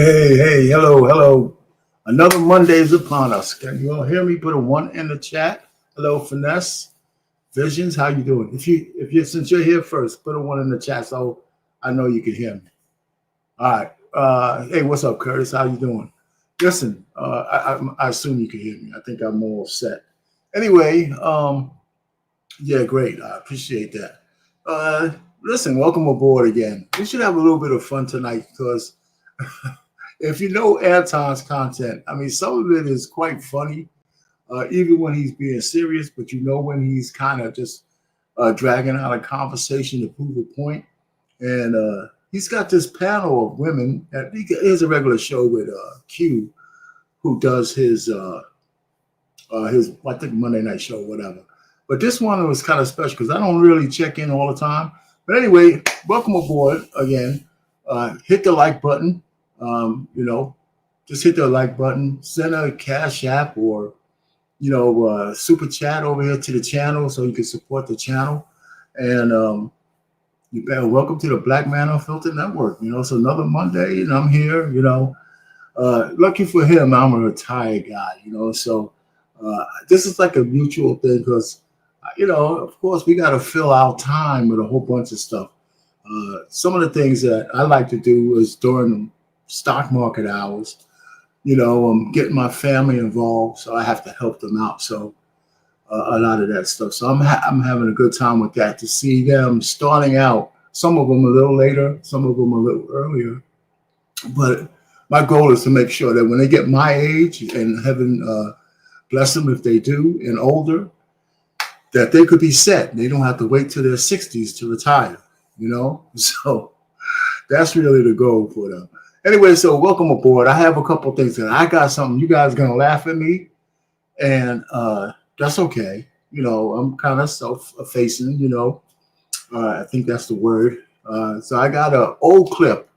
Hey, hello. Another Monday is upon us. Can you all hear me? Put a one in the chat. Hello, Finesse. Visions, how you doing? If you since you're here first, put a one in the chat so I know you can hear me. All right. Hey, what's up, Curtis? How you doing? Listen, I assume you can hear me. I think I'm more set. Anyway, yeah, great. I appreciate that. Uh, Listen, welcome aboard again. We should have a little bit of fun tonight because if you know Anton's content, I mean, some of it is quite funny, even when he's being serious, but you know when he's kind of just dragging out a conversation to prove a point. And he's got this panel of women. He has a regular show with Q, who does his I think Monday night show, whatever. But this one was kind of special because I don't really check in all the time. But anyway, welcome aboard again. Hit the like button. Just hit the like button. Send a cash app or super chat over here to the channel so you can support the channel. And you better welcome to the Black Man Unfiltered Network. It's another Monday, and I'm here. Lucky for him, I'm a retired guy. So this is like a mutual thing because of course, we got to fill our time with a whole bunch of stuff. Some of the things that I like to do is during stock market hours, I'm getting my family involved, so I have to help them out. So a lot of that stuff. So I'm having a good time with that to see them starting out. Some of them a little later, some of them a little earlier. But my goal is to make sure that when they get my age, and heaven bless them if they do, and older, that they could be set. They don't have to wait till their 60s to retire, So that's really the goal for them. Anyway, so welcome aboard. I have a couple of things that I got something. You guys are going to laugh at me, and that's okay. I'm kind of self-effacing, I think that's the word. So I got an old clip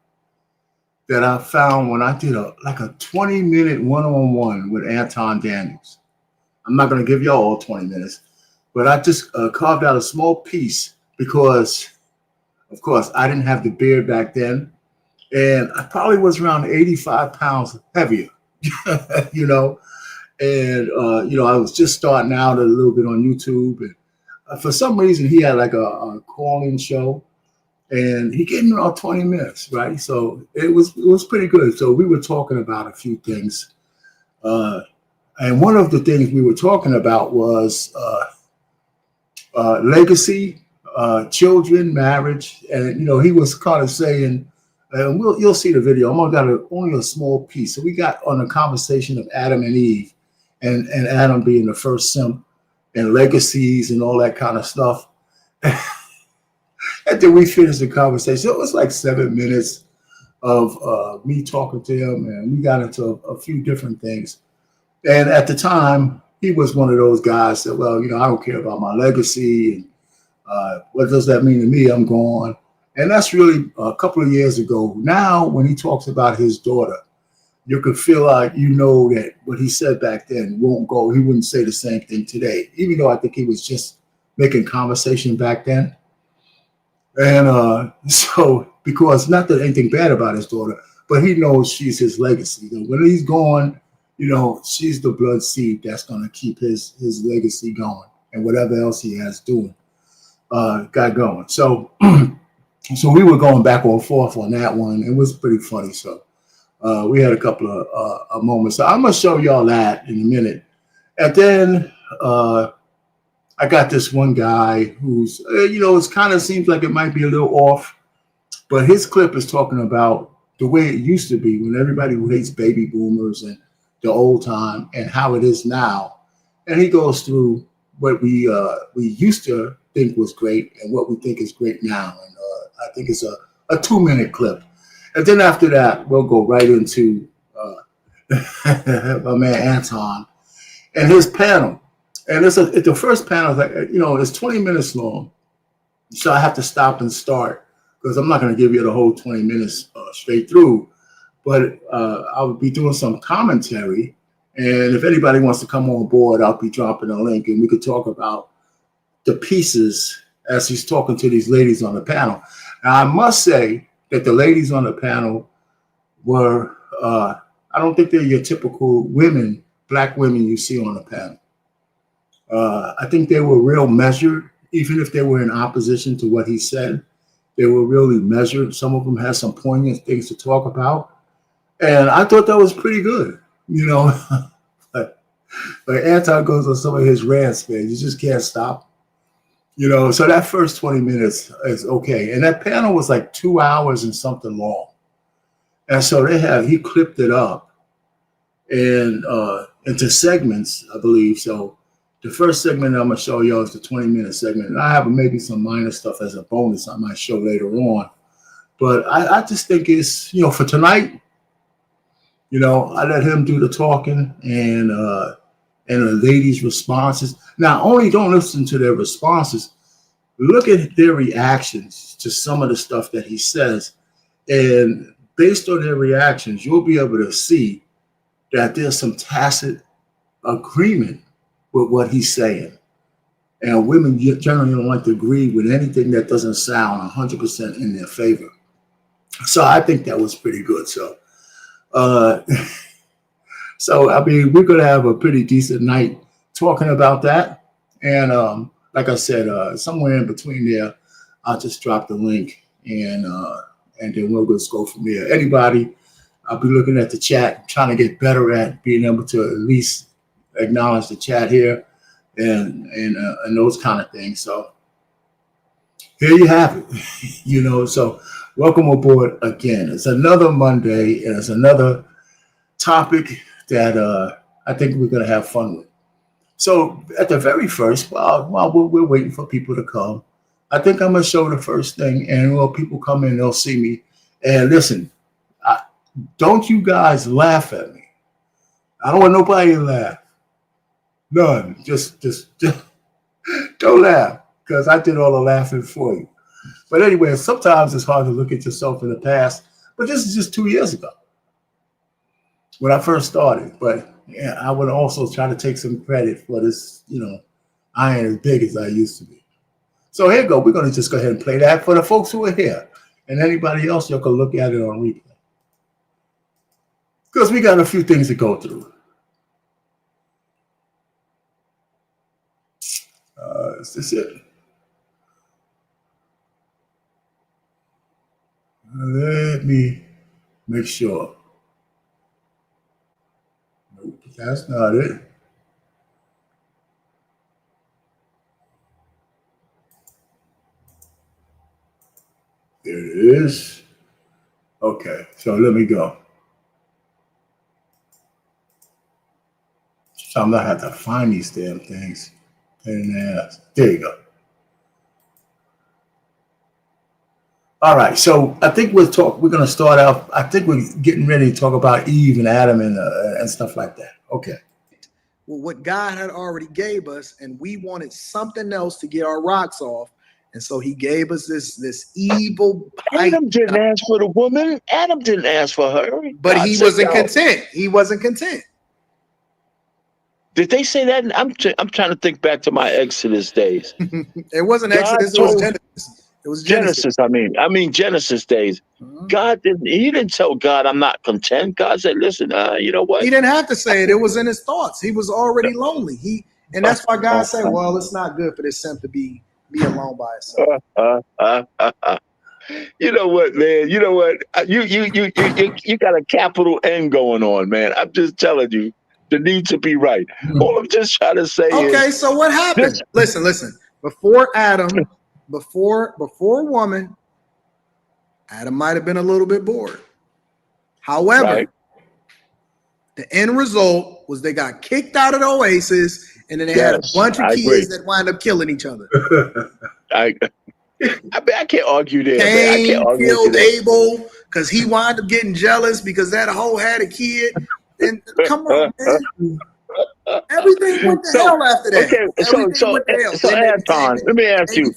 that I found when I did a 20-minute one-on-one with Anton Daniels. I'm not going to give y'all all 20 minutes. But I just carved out a small piece because, of course, I didn't have the beard back then. And I probably was around 85 pounds heavier, And, I was just starting out a little bit on YouTube. And for some reason, he had like a call-in show. And he gave me about 20 minutes, right? So it was pretty good. So we were talking about a few things. And one of the things we were talking about was legacy, children, marriage, and he was kind of saying, and you'll see the video. I'm only a small piece. So we got on a conversation of Adam and Eve, and Adam being the first simp, and legacies and all that kind of stuff. And then we finished the conversation. It was like 7 minutes of me talking to him, and we got into a few different things. And at the time, he was one of those guys that, well, I don't care about my legacy. And what does that mean to me? I'm gone. And that's really a couple of years ago. Now, when he talks about his daughter, you could feel like that what he said back then won't go. He wouldn't say the same thing today, even though I think he was just making conversation back then. And so, because not that anything bad about his daughter, but he knows she's his legacy. When he's gone, she's the blood seed that's going to keep his legacy going and whatever else he has got going. So, so we were going back and forth on that one. It was pretty funny. So we had a couple of moments. So I'm going to show y'all that in a minute. And then I got this one guy who's, it kind of seems like it might be a little off, but his clip is talking about the way it used to be when everybody who hates baby boomers and the old time and how it is now. And he goes through what we used to think was great and what we think is great now. And I think it's a 2-minute clip. And then after that, we'll go right into my man Anton and his panel. And the first panel is like, it's 20 minutes long. So I have to stop and start because I'm not going to give you the whole 20 minutes straight through. But I'll be doing some commentary. And if anybody wants to come on board, I'll be dropping a link and we could talk about the pieces as he's talking to these ladies on the panel. Now, I must say that the ladies on the panel were I don't think they're your typical women, black women you see on the panel. I think they were real measured, even if they were in opposition to what he said. They were really measured. Some of them had some poignant things to talk about, and I thought that was pretty good. You know, like Anton goes on some of his rants, man. You just can't stop. You know, so that first 20 minutes is okay, and that panel was like 2 hours and something long, and so he clipped it up and into segments, I believe. So the first segment I'm gonna show y'all is the 20-minute segment, and I have maybe some minor stuff as a bonus I might show later on. But I just think it's, you know, for tonight, you know, I let him do the talking and the ladies' responses. Now, only don't listen to their responses. Look at their reactions to some of the stuff that he says, and based on their reactions, you'll be able to see that there's some tacit agreement with what he's saying. And women generally don't like to agree with anything that doesn't sound 100% in their favor. So I think that was pretty good. So, so I mean, we're going to have a pretty decent night talking about that. And like I said, somewhere in between there, I'll just drop the link and then we'll just go from there. Anybody, I'll be looking at the chat, trying to get better at being able to at least acknowledge the chat here and those kind of things. So here you have it. You know, so welcome aboard again. It's another Monday, and it's another topic that I think we're going to have fun with. So at the very first, while we're waiting for people to come, I think I'm going to show the first thing, and when people come in, they'll see me. And listen, don't you guys laugh at me. I don't want nobody to laugh. None. Just don't laugh, because I did all the laughing for you. But anyway, sometimes it's hard to look at yourself in the past. But this is just 2 years ago when I first started. But yeah, I would also try to take some credit for this, you know, I ain't as big as I used to be. So here you go. We're going to just go ahead and play that for the folks who are here. And anybody else, you can look at it on replay. Because we got a few things to go through. Is this it? Let me make sure. Nope, that's not it. There it is. Okay, so let me go. So I'm gonna have to find these damn things. Pain in the ass. There you go. All right, so I think we're going to start out. I think we're getting ready to talk about Eve and Adam and stuff like that. Okay. Well, what God had already gave us, and we wanted something else to get our rocks off, and so He gave us this evil. Adam didn't ask for the woman. Adam didn't ask for her. But God he wasn't content. He wasn't content. Did they say that? I'm trying to think back to my Exodus days. It wasn't Exodus. It was Genesis. It was Genesis. I mean Genesis days. God didn't tell God, I'm not content. God said, listen, you know what? He didn't have to say it. It was in his thoughts. He was already lonely. And that's why God said, well, it's not good for this simp to be alone by itself. You know what, man? You know what? You got a capital N going on, man. I'm just telling you, the need to be right. All I'm just trying to say is. Okay, so what happened? Listen. Before Adam, before woman, Adam might have been a little bit bored. However, the end result was they got kicked out of the oasis, and then they had a bunch of kids that wind up killing each other. I can't argue there. Cain killed Abel because he wound up getting jealous because that hoe had a kid. And come on, man. Everything went to hell after that. Okay, so Anton, let me ask you.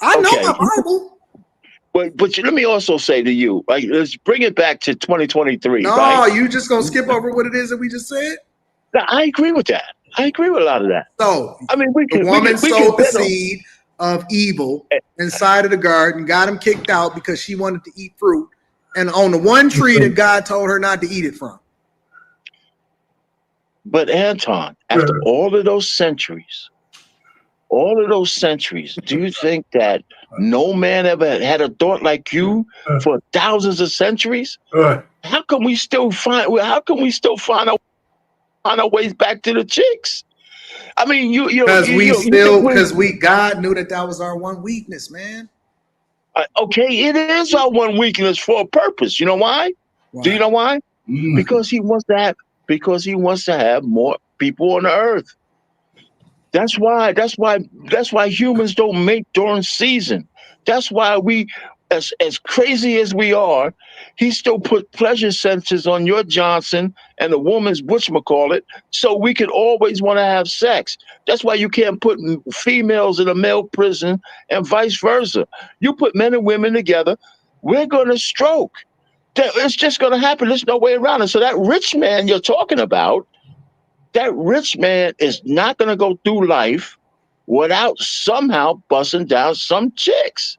I know my Bible. But let me also say to you, like, let's bring it back to 2023. No, right? You just gonna skip over what it is that we just said? No, I agree with that. I agree with a lot of that. So, I mean, the woman sowed the seed of evil inside of the garden, got him kicked out because she wanted to eat fruit, And on the one tree that God told her not to eat it from. But Anton, after all of those centuries, do you think that no man ever had a thought like you for thousands of centuries? How can we still find our ways back to the chicks? I mean, because God knew that was our one weakness, man. Okay, it is our one weakness for a purpose. You know why? Do you know why? Because he wants to have more people on the earth. That's why humans don't mate during season. That's why we, as crazy as we are, he still put pleasure sensors on your Johnson and the woman's whatchamacallit, so we could always want to have sex. That's why you can't put females in a male prison and vice versa. You put men and women together, we're going to stroke. It's just going to happen. There's no way around it. So that rich man you're talking about, that rich man is not going to go through life without somehow busting down some chicks.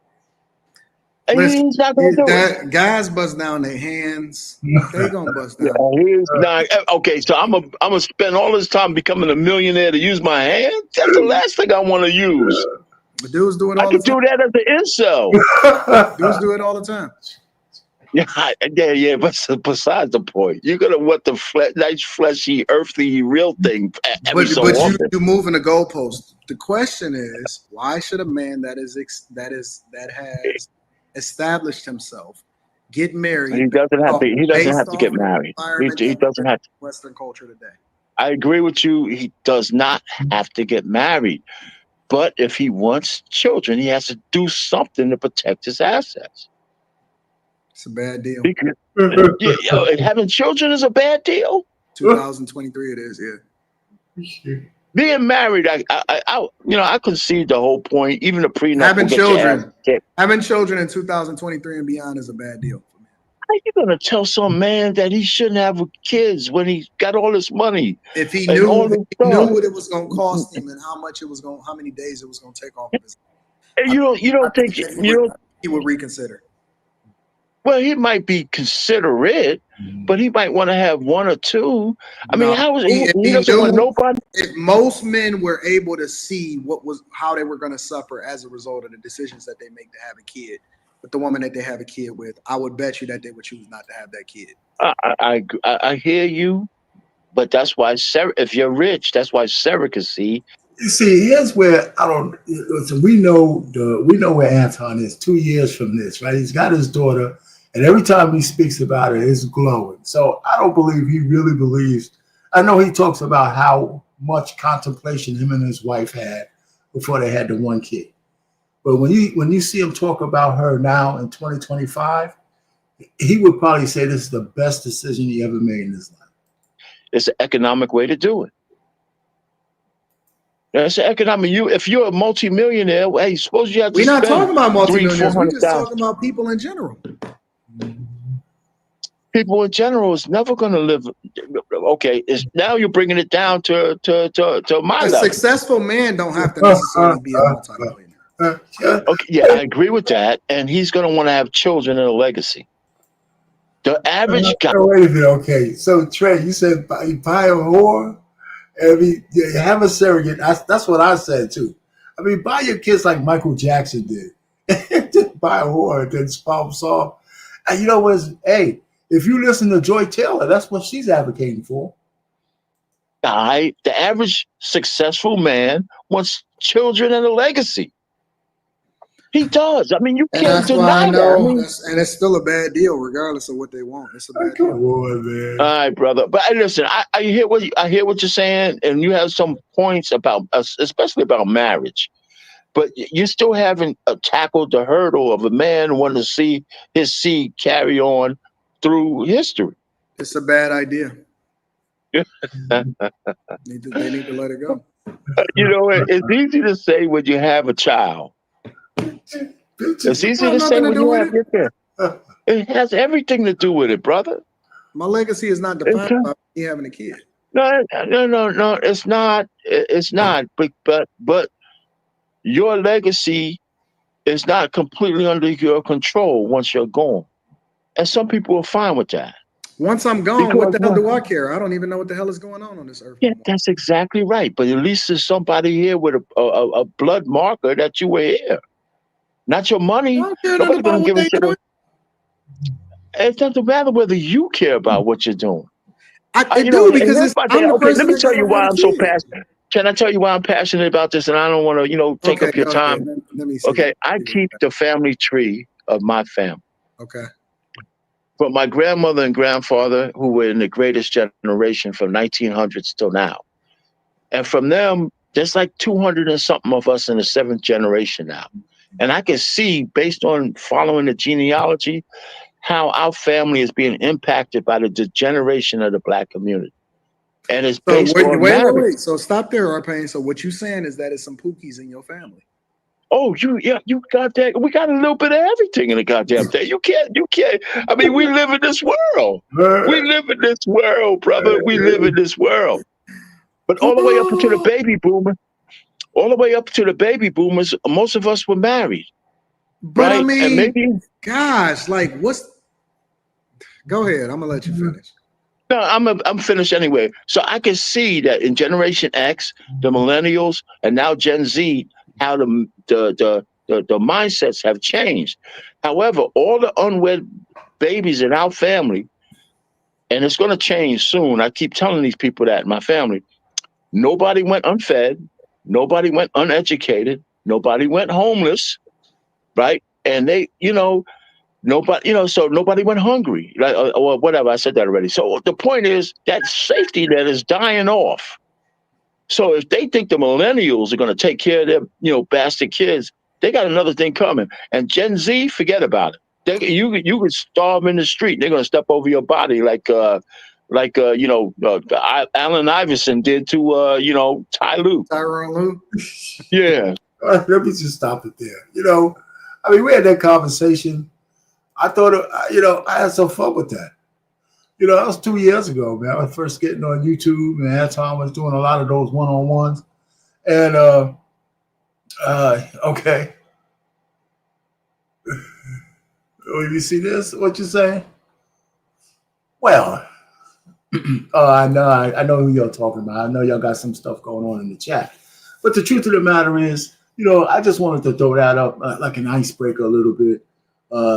And he's not going to do it. Guys bust down their hands. They gonna bust down. Okay, so I'm gonna spend all this time becoming a millionaire to use my hands. That's the last thing I want to use. But dudes do it all the time. I could do that as an incel. Dudes do it all the time. Yeah, but besides the point, you're gonna want the nice, fleshy, earthy, real thing every so often. But you're moving the goalpost. The question is, why should a man that has established himself get married? He doesn't have to get married. He doesn't have to. Western culture today. I agree with you. He does not have to get married, but if he wants children, he has to do something to protect his assets. It's a bad deal. Having children is a bad deal. 2023, it is. Yeah. Being married, I concede the whole point. Even the prenup. Having children in 2023 and beyond is a bad deal. How are you gonna tell some man that he shouldn't have kids when he's got all this money? If he knew what it was gonna cost him and how many days it was gonna take off of his. And you don't think he would reconsider? Well, he might be considerate, but he might want to have one or two. I mean, he doesn't want nobody. If most men were able to see how they were going to suffer as a result of the decisions that they make to have a kid with the woman that they have a kid with, I would bet you that they would choose not to have that kid. I hear you, but that's why if you're rich, that's why surrogacy. You see, here's where we know where Anton is 2 years from this, right? He's got his daughter. And every time he speaks about it, it's glowing. So I don't believe he really believes. I know he talks about how much contemplation him and his wife had before they had the one kid. But when you see him talk about her now in 2025, he would probably say this is the best decision he ever made in his life. It's an economic way to do it. It's an economic. If you're a multimillionaire, hey, suppose you have to. We're not talking about multimillionaires. We're just talking about people in general. People in general is never going to live. Okay, now you're bringing it down to my level. A successful man don't have to necessarily be a multimillionaire. Okay, yeah, I agree with that, and he's going to want to have children and a legacy. The average guy. Wait a minute, okay. So Trey, you said you buy a whore, and you have a surrogate. That's what I said too. I mean, buy your kids like Michael Jackson did. Just buy a whore and then spam off. And you know what? Hey, if you listen to Joy Taylor, that's what she's advocating for. The average successful man wants children and a legacy. He does. I mean, you can't deny that. And it's still a bad deal, regardless of what they want. It's a bad deal. On, man. All right, brother. But listen, I hear what you're saying, and you have some points about, especially about marriage. But you still haven't tackled the hurdle of a man wanting to see his seed carry on through history. It's a bad idea. They need to let it go. You know, it's easy to say when you have a child. It's easy to say when you have your kid. It has everything to do with it, brother. My legacy is not defined by me having a kid. No, it's not. It's not. But your legacy is not completely under your control once you're gone. And some people are fine with that. Once I'm gone, what the hell do I care? I don't even know what the hell is going on this earth. Yeah, that's exactly right. But at least there's somebody here with a blood marker that you were here. Not your money. I don't care Nobody's about going to what give a they shit. doing. It doesn't matter whether you care about what you're doing. I do, because I'm the person. Let me tell you why I'm so passionate. Can I tell you why I'm passionate about this? And I don't want to, take up your time. Let me see. Okay, I keep the family tree of my family. Okay. From my grandmother and grandfather, who were in the greatest generation from 1900s till now. And from them, there's like 200 and something of us in the 7th generation now. And I can see, based on following the genealogy, how our family is being impacted by the degeneration of the Black community. And it's based on marriage. Wait. So stop there, Arpain. So what you're saying is that it's some pookies in your family. Oh, you got that. We got a little bit of everything in the goddamn thing. You can't. I mean, we live in this world. We live in this world, brother. We live in this world. But all the way up to the baby boomers, most of us were married. But right? I mean, and maybe, gosh, like go ahead. I'm gonna let you finish. No, I'm finished anyway. So I can see that in Generation X, the millennials, and now Gen Z, how the mindsets have changed. However, all the unwed babies in our family, and it's going to change soon. I keep telling these people that in my family, nobody went unfed, nobody went uneducated, nobody went homeless, right? And they, nobody, so nobody went hungry, like, or whatever. I said that already. So the point is that safety net is dying off. So if they think the millennials are going to take care of their, bastard kids, they got another thing coming. And Gen Z, forget about it. You could starve in the street. They're going to step over your body like Allen Iverson did to Ty Lue. Tyronn Lue. Yeah. Let me just stop it there. I mean, we had that conversation. I thought, I had some fun with that. That was 2 years ago, man. I was first getting on YouTube, and Anton was doing a lot of those one-on-ones. And, okay. You see this? What you saying? Well, I know who y'all talking about. I know y'all got some stuff going on in the chat. But the truth of the matter is, I just wanted to throw that up like an icebreaker a little bit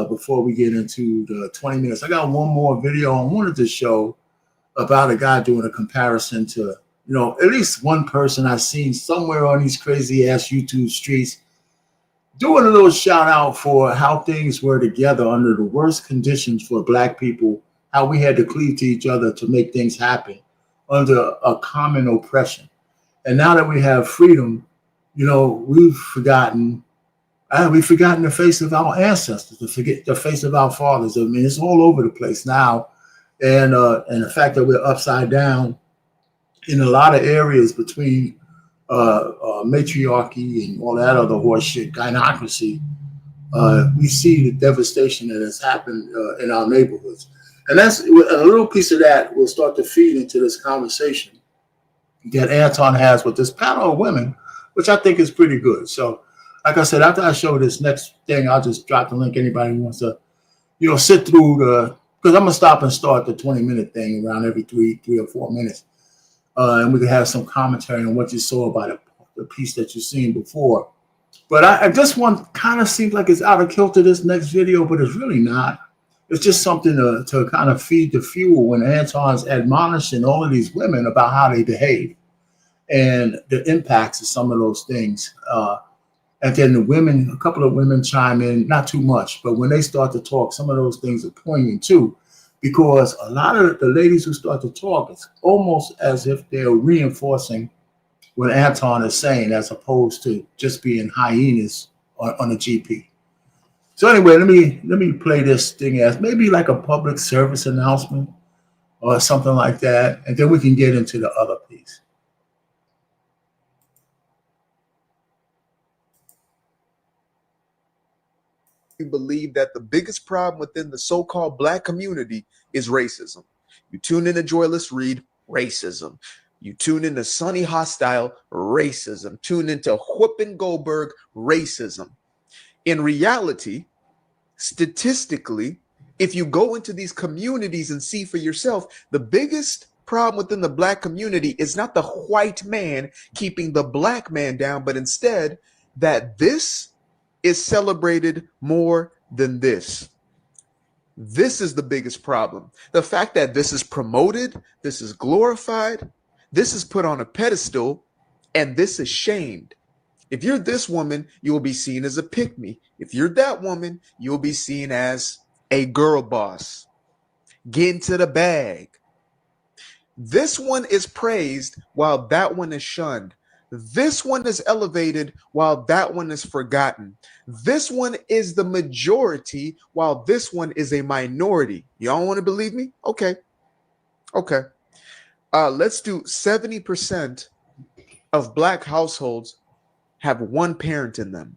before we get into the 20 minutes. I got one more video I wanted to show about a guy doing a comparison to, at least one person I've seen somewhere on these crazy ass YouTube streets doing a little shout out for how things were together under the worst conditions for Black people, how we had to cleave to each other to make things happen under a common oppression. And now that we have freedom, we've forgotten the face of our ancestors, the face of our fathers. I mean, it's all over the place now. And the fact that we're upside down in a lot of areas between matriarchy and all that other horse shit, gynocracy, we see the devastation that has happened in our neighborhoods. And that's a little piece of that will start to feed into this conversation that Anton has with this panel of women, which I think is pretty good. So, like I said, after I show this next thing, I'll just drop the link. Anybody who wants to, sit through because I'm going to stop and start the 20-minute thing around every 3 or 4 minutes. And we can have some commentary on what you saw about the piece that you've seen before. But this one kind of seems like it's out of kilter, this next video, but it's really not. It's just something to kind of feed the fuel when Anton's admonishing all of these women about how they behave and the impacts of some of those things. And then a couple of women chime in, not too much, but when they start to talk, some of those things are poignant too, because a lot of the ladies who start to talk, it's almost as if they're reinforcing what Anton is saying, as opposed to just being hyenas on a GP. So anyway, let me play this thing as maybe like a public service announcement or something like that, and then we can get into the other piece. We believe that the biggest problem within the so-called Black community is racism. You tune in to Joyless Reed, racism. You tune into Sunny Hostile, racism. Tune into Whoopin' Goldberg, racism. In reality, statistically, If you go into these communities and see for yourself, the biggest problem within the black community is not the white man keeping the black man down, but instead that this is celebrated more than this. This is the biggest problem. The fact that this is promoted, this is glorified, this is put on a pedestal, and this is shamed. If you're this woman, you will be seen as a pick-me. If you're that woman, you'll be seen as a girl boss. Get into the bag. This one is praised while that one is shunned. This one is elevated while that one is forgotten. This one is the majority while this one is a minority. Y'all want to believe me? Okay. Let's do 70% of black households have one parent in them.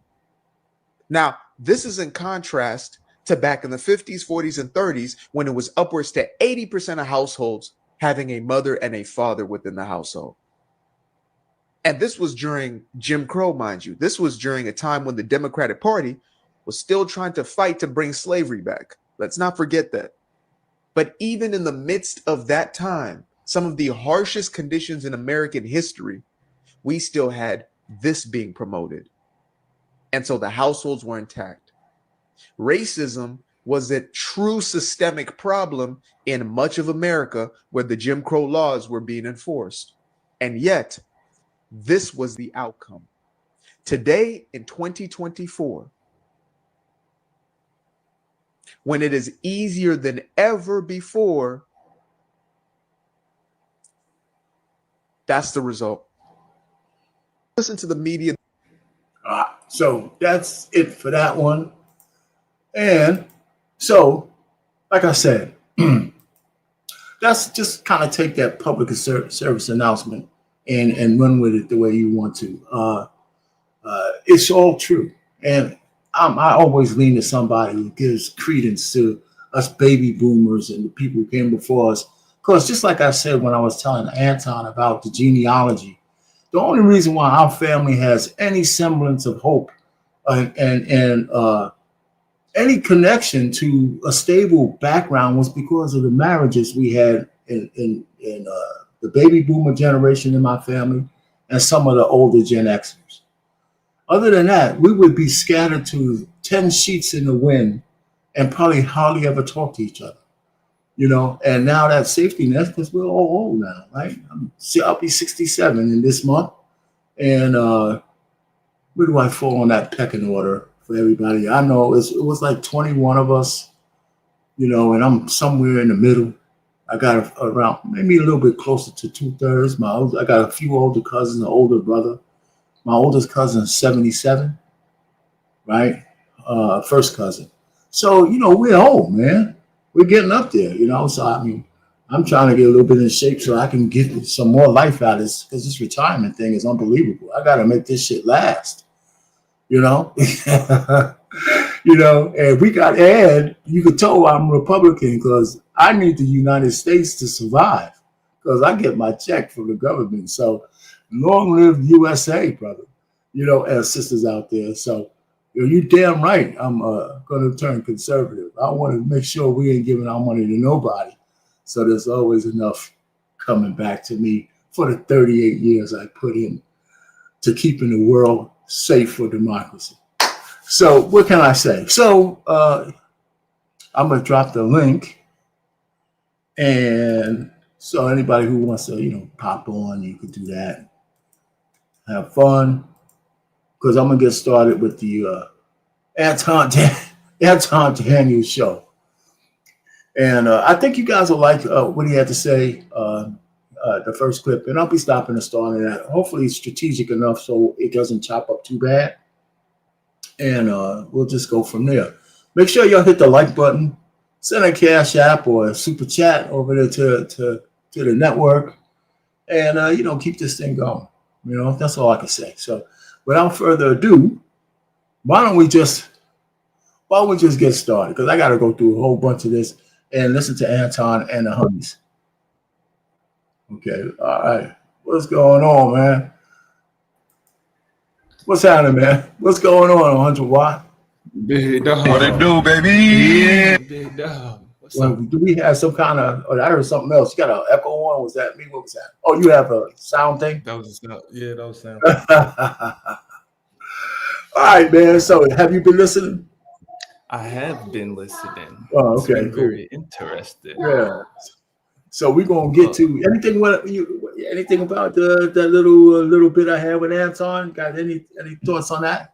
Now, this is in contrast to back in the 50s, 40s, and 30s when it was upwards to 80% of households having a mother and a father within the household. And this was during Jim Crow, mind you. This was during a time when the Democratic Party was still trying to fight to bring slavery back. Let's not forget that. But even in the midst of that time, some of the harshest conditions in American history, we still had this being promoted. And so the households were intact. Racism was a true systemic problem in much of America where the Jim Crow laws were being enforced. And yet, this was the outcome. Today in 2024, when it is easier than ever before, that's the result. Listen to the media. So that's it for that one. And so, like I said, that's just kind of take that public service announcement and run with it the way you want to. It's all true. And I always lean to somebody who gives credence to us baby boomers and the people who came before us. Because just like I said when I was telling Anton about the genealogy, the only reason why our family has any semblance of hope and any connection to a stable background was because of the marriages we had in the baby boomer generation in my family and some of the older Gen Xers. Other than that, we would be scattered to 10 sheets in the wind and probably hardly ever talk to each other. You know, and now that safety net, because we're all old now, right? I'll be 67 in this month. And where do I fall on that pecking order for everybody? I know it was like 21 of us, you know, and I'm somewhere in the middle. I got around maybe a little bit closer to 2/3. I got a few older cousins, an older brother. My oldest cousin is 77, right? First cousin. So, you know, we're old, man. We're getting up there, you know. So, I mean, I'm trying to get a little bit in shape so I can get some more life out of this because this retirement thing is unbelievable. I got to make this shit last, you know. You know, and you could tell I'm Republican because I need the United States to survive because I get my check from the government. So long live USA, brother, you know, and sisters out there. So you're damn right. I'm going to turn conservative. I want to make sure we ain't giving our money to nobody. So there's always enough coming back to me for the 38 years I put in to keeping the world safe for democracy. So what can I say? So I'm going to drop the link. And so anybody who wants to, you know, pop on, you could do that. Have fun. Because I'm going to get started with the Anton Daniels show. And I think you guys will like what he had to say, the first clip. And I'll be stopping and starting that. Hopefully it's strategic enough so it doesn't chop up too bad. And we'll just go from there. Make sure y'all hit the like button. Send a Cash App or a super chat over there to the network. And, you know, keep this thing going. You know, that's all I can say. So without further ado, why don't we just get started? Because I got to go through a whole bunch of this and listen to Anton and the honeys. Okay. All right. What's going on, man? What's happening, man? What's going on, 100 Watt? Big dog. What it do, baby? Yeah, big dog. What's Well, up? do we have some kind of? Oh, I heard something else. You got an echo on? Was that me? What was that? Oh, you have a sound thing. That was sound. Yeah, that was sound. All right, man. So, have you been listening? I have been listening. Oh, It's okay, been cool. very interesting. Yeah. So we're gonna get to anything. Anything about that little bit I had with Anton? Got any thoughts on that?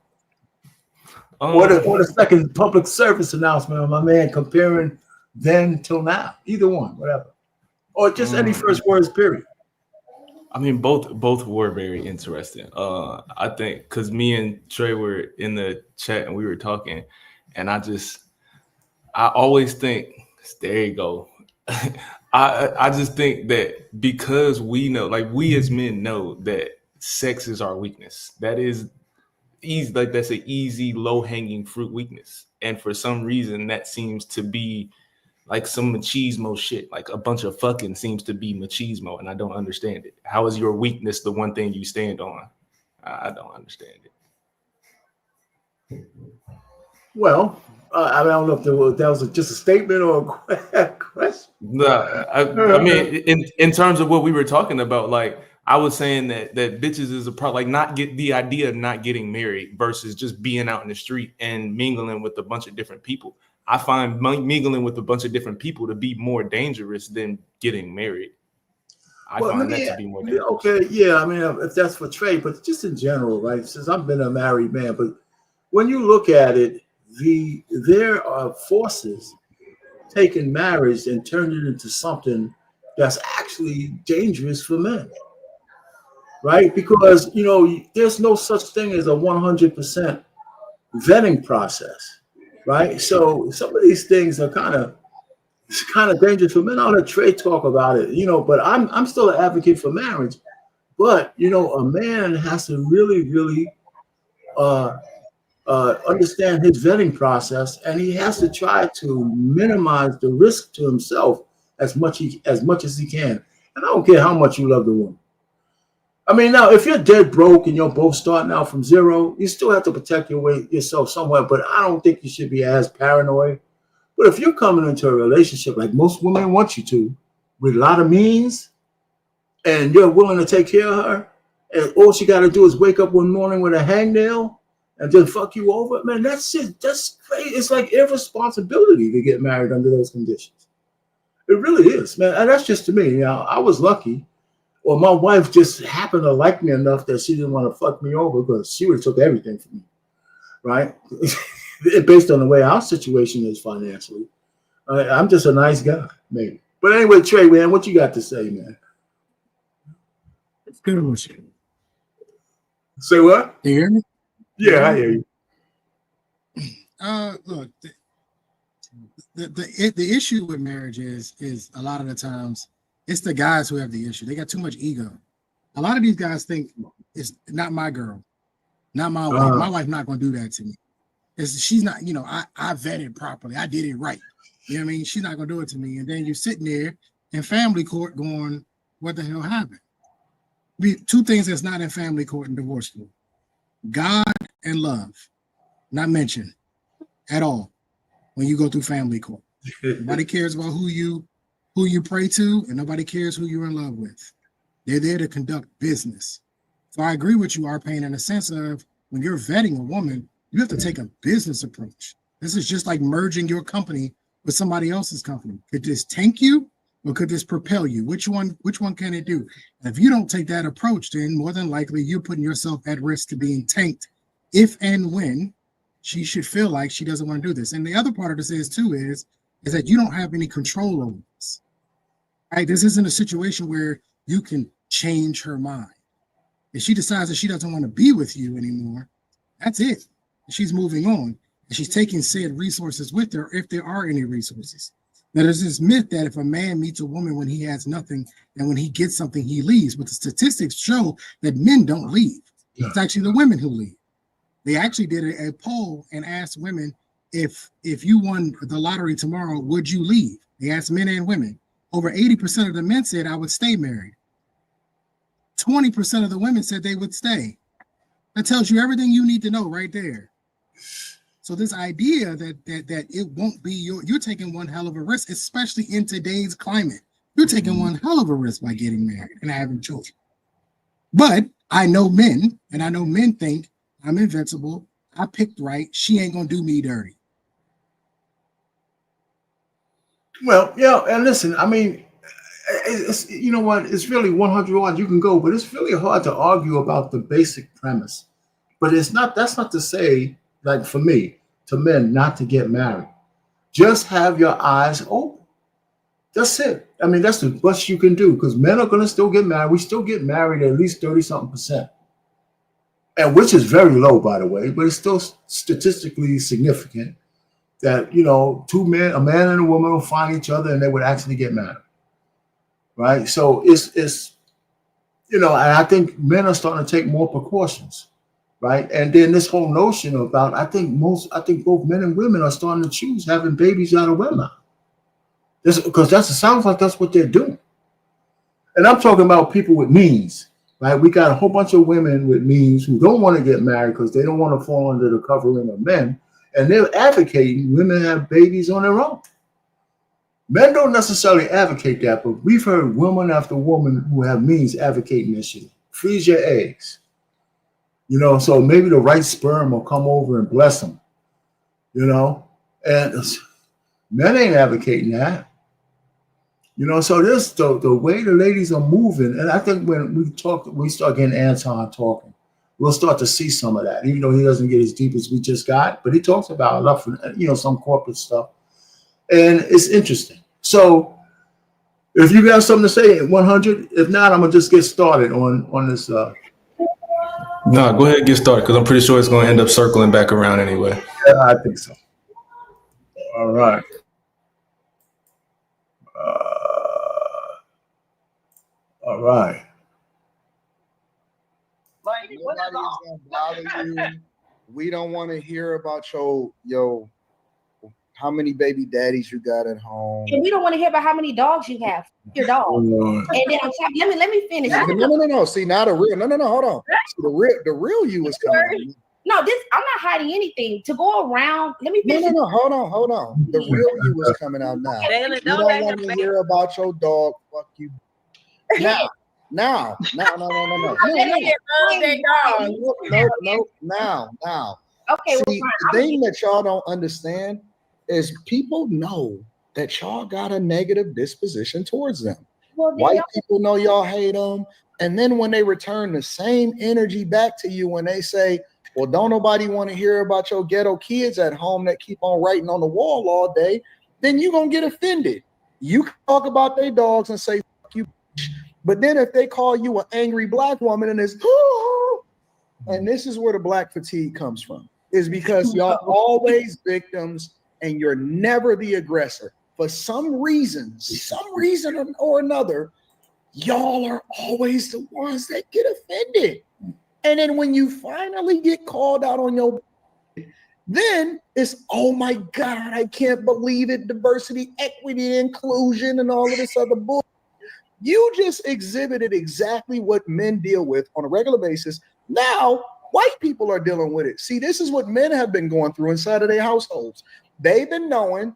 Or the second public service announcement of my man comparing then till now? Either one, whatever. Or just any first words, period. I mean, both were very interesting. I think because me and Trey were in the chat and we were talking, and I always think, there you go. I just think that because we know, like we as men know that sex is our weakness. That is easy, like that's an easy, low-hanging fruit weakness. And for some reason that seems to be like some machismo shit. Like a bunch of fucking seems to be machismo, and I don't understand it. How is your weakness the one thing you stand on? I don't understand it. Well, I don't know if that was just a statement or a question. No, I mean, in terms of what we were talking about, like I was saying that bitches is a problem. Like not get the idea of not getting married versus just being out in the street and mingling with a bunch of different people. I find mingling with a bunch of different people to be more dangerous than getting married. I find that to be more dangerous. Okay, yeah, I mean, if that's for Trey, but just in general, right? Since I've been a married man, but when you look at it, there are forces taking marriage and turning it into something that's actually dangerous for men, right? Because there's no such thing as a 100% vetting process, right? So some of these things are kind of dangerous for men. I'll let Trey talk about it, but I'm still an advocate for marriage. But a man has to really, really understand his vetting process, and he has to try to minimize the risk to himself as much as he can. And I don't care how much you love the woman. I mean, now if you're dead broke and you're both starting out from zero, you still have to protect yourself somewhere. But I don't think you should be as paranoid. But if you're coming into a relationship like most women want you to, with a lot of means, and you're willing to take care of her, and all she got to do is wake up one morning with a hangnail and then fuck you over, man, that's crazy. It's like irresponsibility to get married under those conditions. It really is, man. And that's just to me. I was lucky, or my wife just happened to like me enough that she didn't want to fuck me over because she would have took everything from me, right? Based on the way our situation is financially. I'm just a nice guy, maybe. But anyway, Trey, man, what you got to say, man? It's good with you. Say what? You hear me? Yeah, I hear you. Look, the issue with marriage is a lot of the times it's the guys who have the issue. They got too much ego. A lot of these guys think it's not my girl, not my wife. My wife not going to do that to me. She's not, I vetted properly. I did it right. You know what I mean? She's not going to do it to me. And then you're sitting there in family court going, what the hell happened? Two things that's not in family court and divorce court: God and love, not mentioned at all when you go through family court. Nobody cares about who you pray to, and nobody cares who you're in love with. They're there to conduct business. So I agree with you, Arpain, in the sense of when you're vetting a woman, you have to take a business approach. This is just like merging your company with somebody else's company. Could this tank you or could this propel you? Which one can it do? And if you don't take that approach, then more than likely you're putting yourself at risk to being tanked if and when she should feel like she doesn't want to do this. And the other part of this is that you don't have any control over this. Right? This isn't a situation where you can change her mind. If she decides that she doesn't want to be with you anymore, that's it. She's moving on. And she's taking said resources with her if there are any resources. Now, there's this myth that if a man meets a woman when he has nothing and when he gets something, he leaves. But the statistics show that men don't leave. It's actually the women who leave. They actually did a poll and asked women, if you won the lottery tomorrow, would you leave? They asked men and women. Over 80% of the men said, I would stay married. 20% of the women said they would stay. That tells you everything you need to know right there. So this idea that it won't be you're taking one hell of a risk, especially in today's climate. You're taking one hell of a risk by getting married and having children. But I know men, and I know men think I'm invincible. I picked right. She ain't gonna do me dirty. Well, yeah, and listen, I mean, it's, you know what? It's really 101. You can go, but it's really hard to argue about the basic premise. But it's not. That's not to say, like for me, to men not to get married. Just have your eyes open. That's it. I mean, that's the best you can do because men are going to still get married. We still get married at least 30-something%, and which is very low, by the way, but it's still statistically significant that, you know, two men, a man and a woman will find each other and they would actually get married. Right. So it's, you know, and I think men are starting to take more precautions. Right. And then this whole notion about, I think both men and women are starting to choose having babies out of wedlock. Because it sounds like that's what they're doing. And I'm talking about people with means. Right. We got a whole bunch of women with means who don't want to get married because they don't want to fall under the covering of men. And they're advocating women have babies on their own. Men don't necessarily advocate that, but we've heard woman after woman who have means advocating this shit. Freeze your eggs. You know, so maybe the right sperm will come over and bless them. You know, and men ain't advocating that. You know, so this the way the ladies are moving, and I think when we start getting Anton talking, we'll start to see some of that, even though he doesn't get as deep as we just got, but he talks about a lot, you know, some corporate stuff. And it's interesting. So if you got something to say at 100, if not, I'm going to just get started on this. No, go ahead and get started because I'm pretty sure it's going to end up circling back around anyway. Yeah, I think so. All right. All right. Nobody's gonna bother you. We don't want to hear about your how many baby daddies you got at home. And we don't want to hear about how many dogs you have. Your dog. And then on top, let me finish. No. See, now the real hold on. The real you is coming out. No, I'm not hiding anything. To go around, let me finish. No, hold on. The real you is coming out now. You don't want to hear about your dog. Fuck you. Now. No. Okay. See, the thing that y'all don't understand is people know that y'all got a negative disposition towards them. Well, white people know y'all hate them. And then when they return the same energy back to you, when they say, well, don't nobody want to hear about your ghetto kids at home that keep on writing on the wall all day, then you're going to get offended. You can talk about their dogs and say, fuck you. But then if they call you an angry black woman and it's, and this is where the black fatigue comes from, is because y'all always victims and you're never the aggressor. For some reason or another, y'all are always the ones that get offended. And then when you finally get called out on your, then it's, oh my God, I can't believe it. Diversity, equity, inclusion, and all of this other bull. You just exhibited exactly what men deal with on a regular basis. Now, white people are dealing with it. See, this is what men have been going through inside of their households. They've been knowing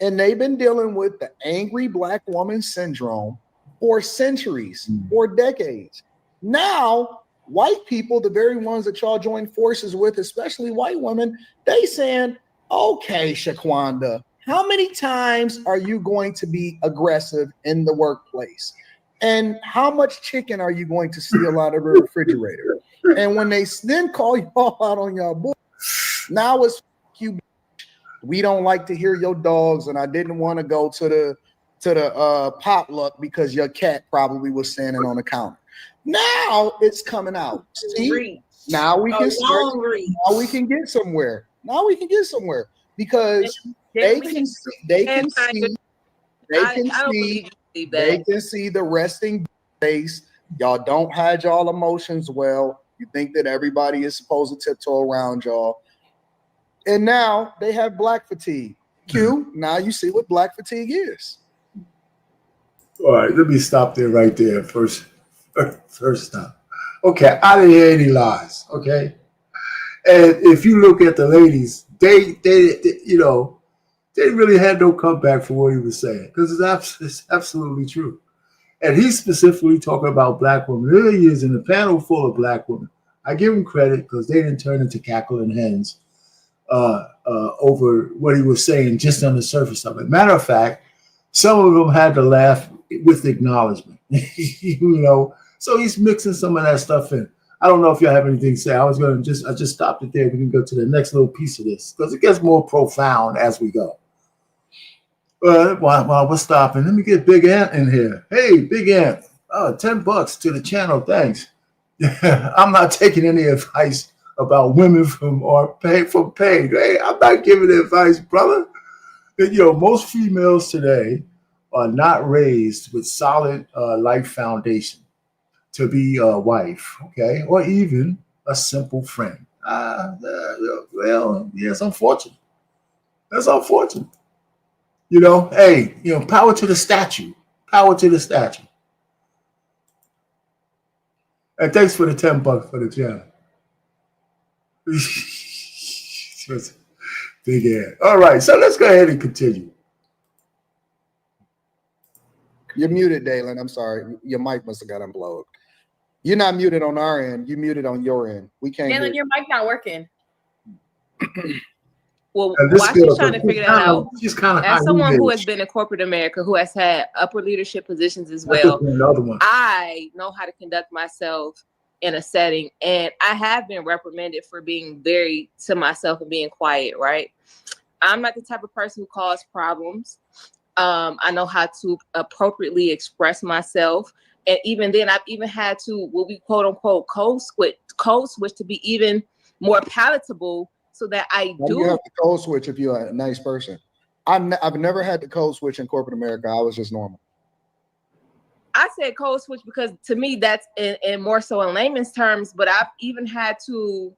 and they've been dealing with the angry black woman syndrome for centuries or decades. Now, white people, the very ones that y'all join forces with, especially white women, they saying, okay, Shaquanda, how many times are you going to be aggressive in the workplace? And how much chicken are you going to steal out of the refrigerator? And when they then call you all out on your book, now it's you. We don't like to hear your dogs, and I didn't want to go to the potluck because your cat probably was standing on the counter. Now it's coming out. See, now we can get somewhere. Now we can get somewhere because they can see the resting face. Y'all don't hide y'all emotions well. You think that everybody is supposed to tiptoe around y'all. And now they have black fatigue. Q, now you see what black fatigue is. All right, let me stop there right there. First stop. Okay, I didn't hear any lies. Okay. And if you look at the ladies, they you know, they really had no comeback for what he was saying because it's absolutely true. And he's specifically talking about black women. There he is in a panel full of black women. I give him credit because they didn't turn into cackling hens over what he was saying just on the surface of it. Matter of fact, some of them had to laugh with acknowledgement. You know, so he's mixing some of that stuff in. I don't know if y'all have anything to say. I just stopped it there. We can go to the next little piece of this because it gets more profound as we go. While we're stopping, let me get Big Ant in here. Hey, Big Ant, $10 to the channel. Thanks. I'm not taking any advice about women from pain. Hey, I'm not giving advice, brother. You know, most females today are not raised with solid life foundation to be a wife, okay, or even a simple friend. Well, yeah, it's unfortunate. That's unfortunate. You know, hey, you know, power to the statue. Power to the statue. And thanks for the $10 for the channel. Big air. All right, so let's go ahead and continue. You're muted, Dalen. I'm sorry. Your mic must have got unplugged. You're not muted on our end. You muted on your end. We can't. Dalen, your mic not working. Well, And this while girl, she's trying to figure that out, she's kind of as someone who has been in corporate America, who has had upper leadership positions as well, I know how to conduct myself in a setting, and I have been reprimanded for being very to myself and being quiet, right? I'm not the type of person who causes problems. I know how to appropriately express myself. And even then, I've even had to, what we quote unquote code switch to be even more palatable so that I do. You have to code switch if you're a nice person. I've never had to code switch in corporate America. I was just normal. I said code switch because to me, that's in more so in layman's terms, but I've even had to,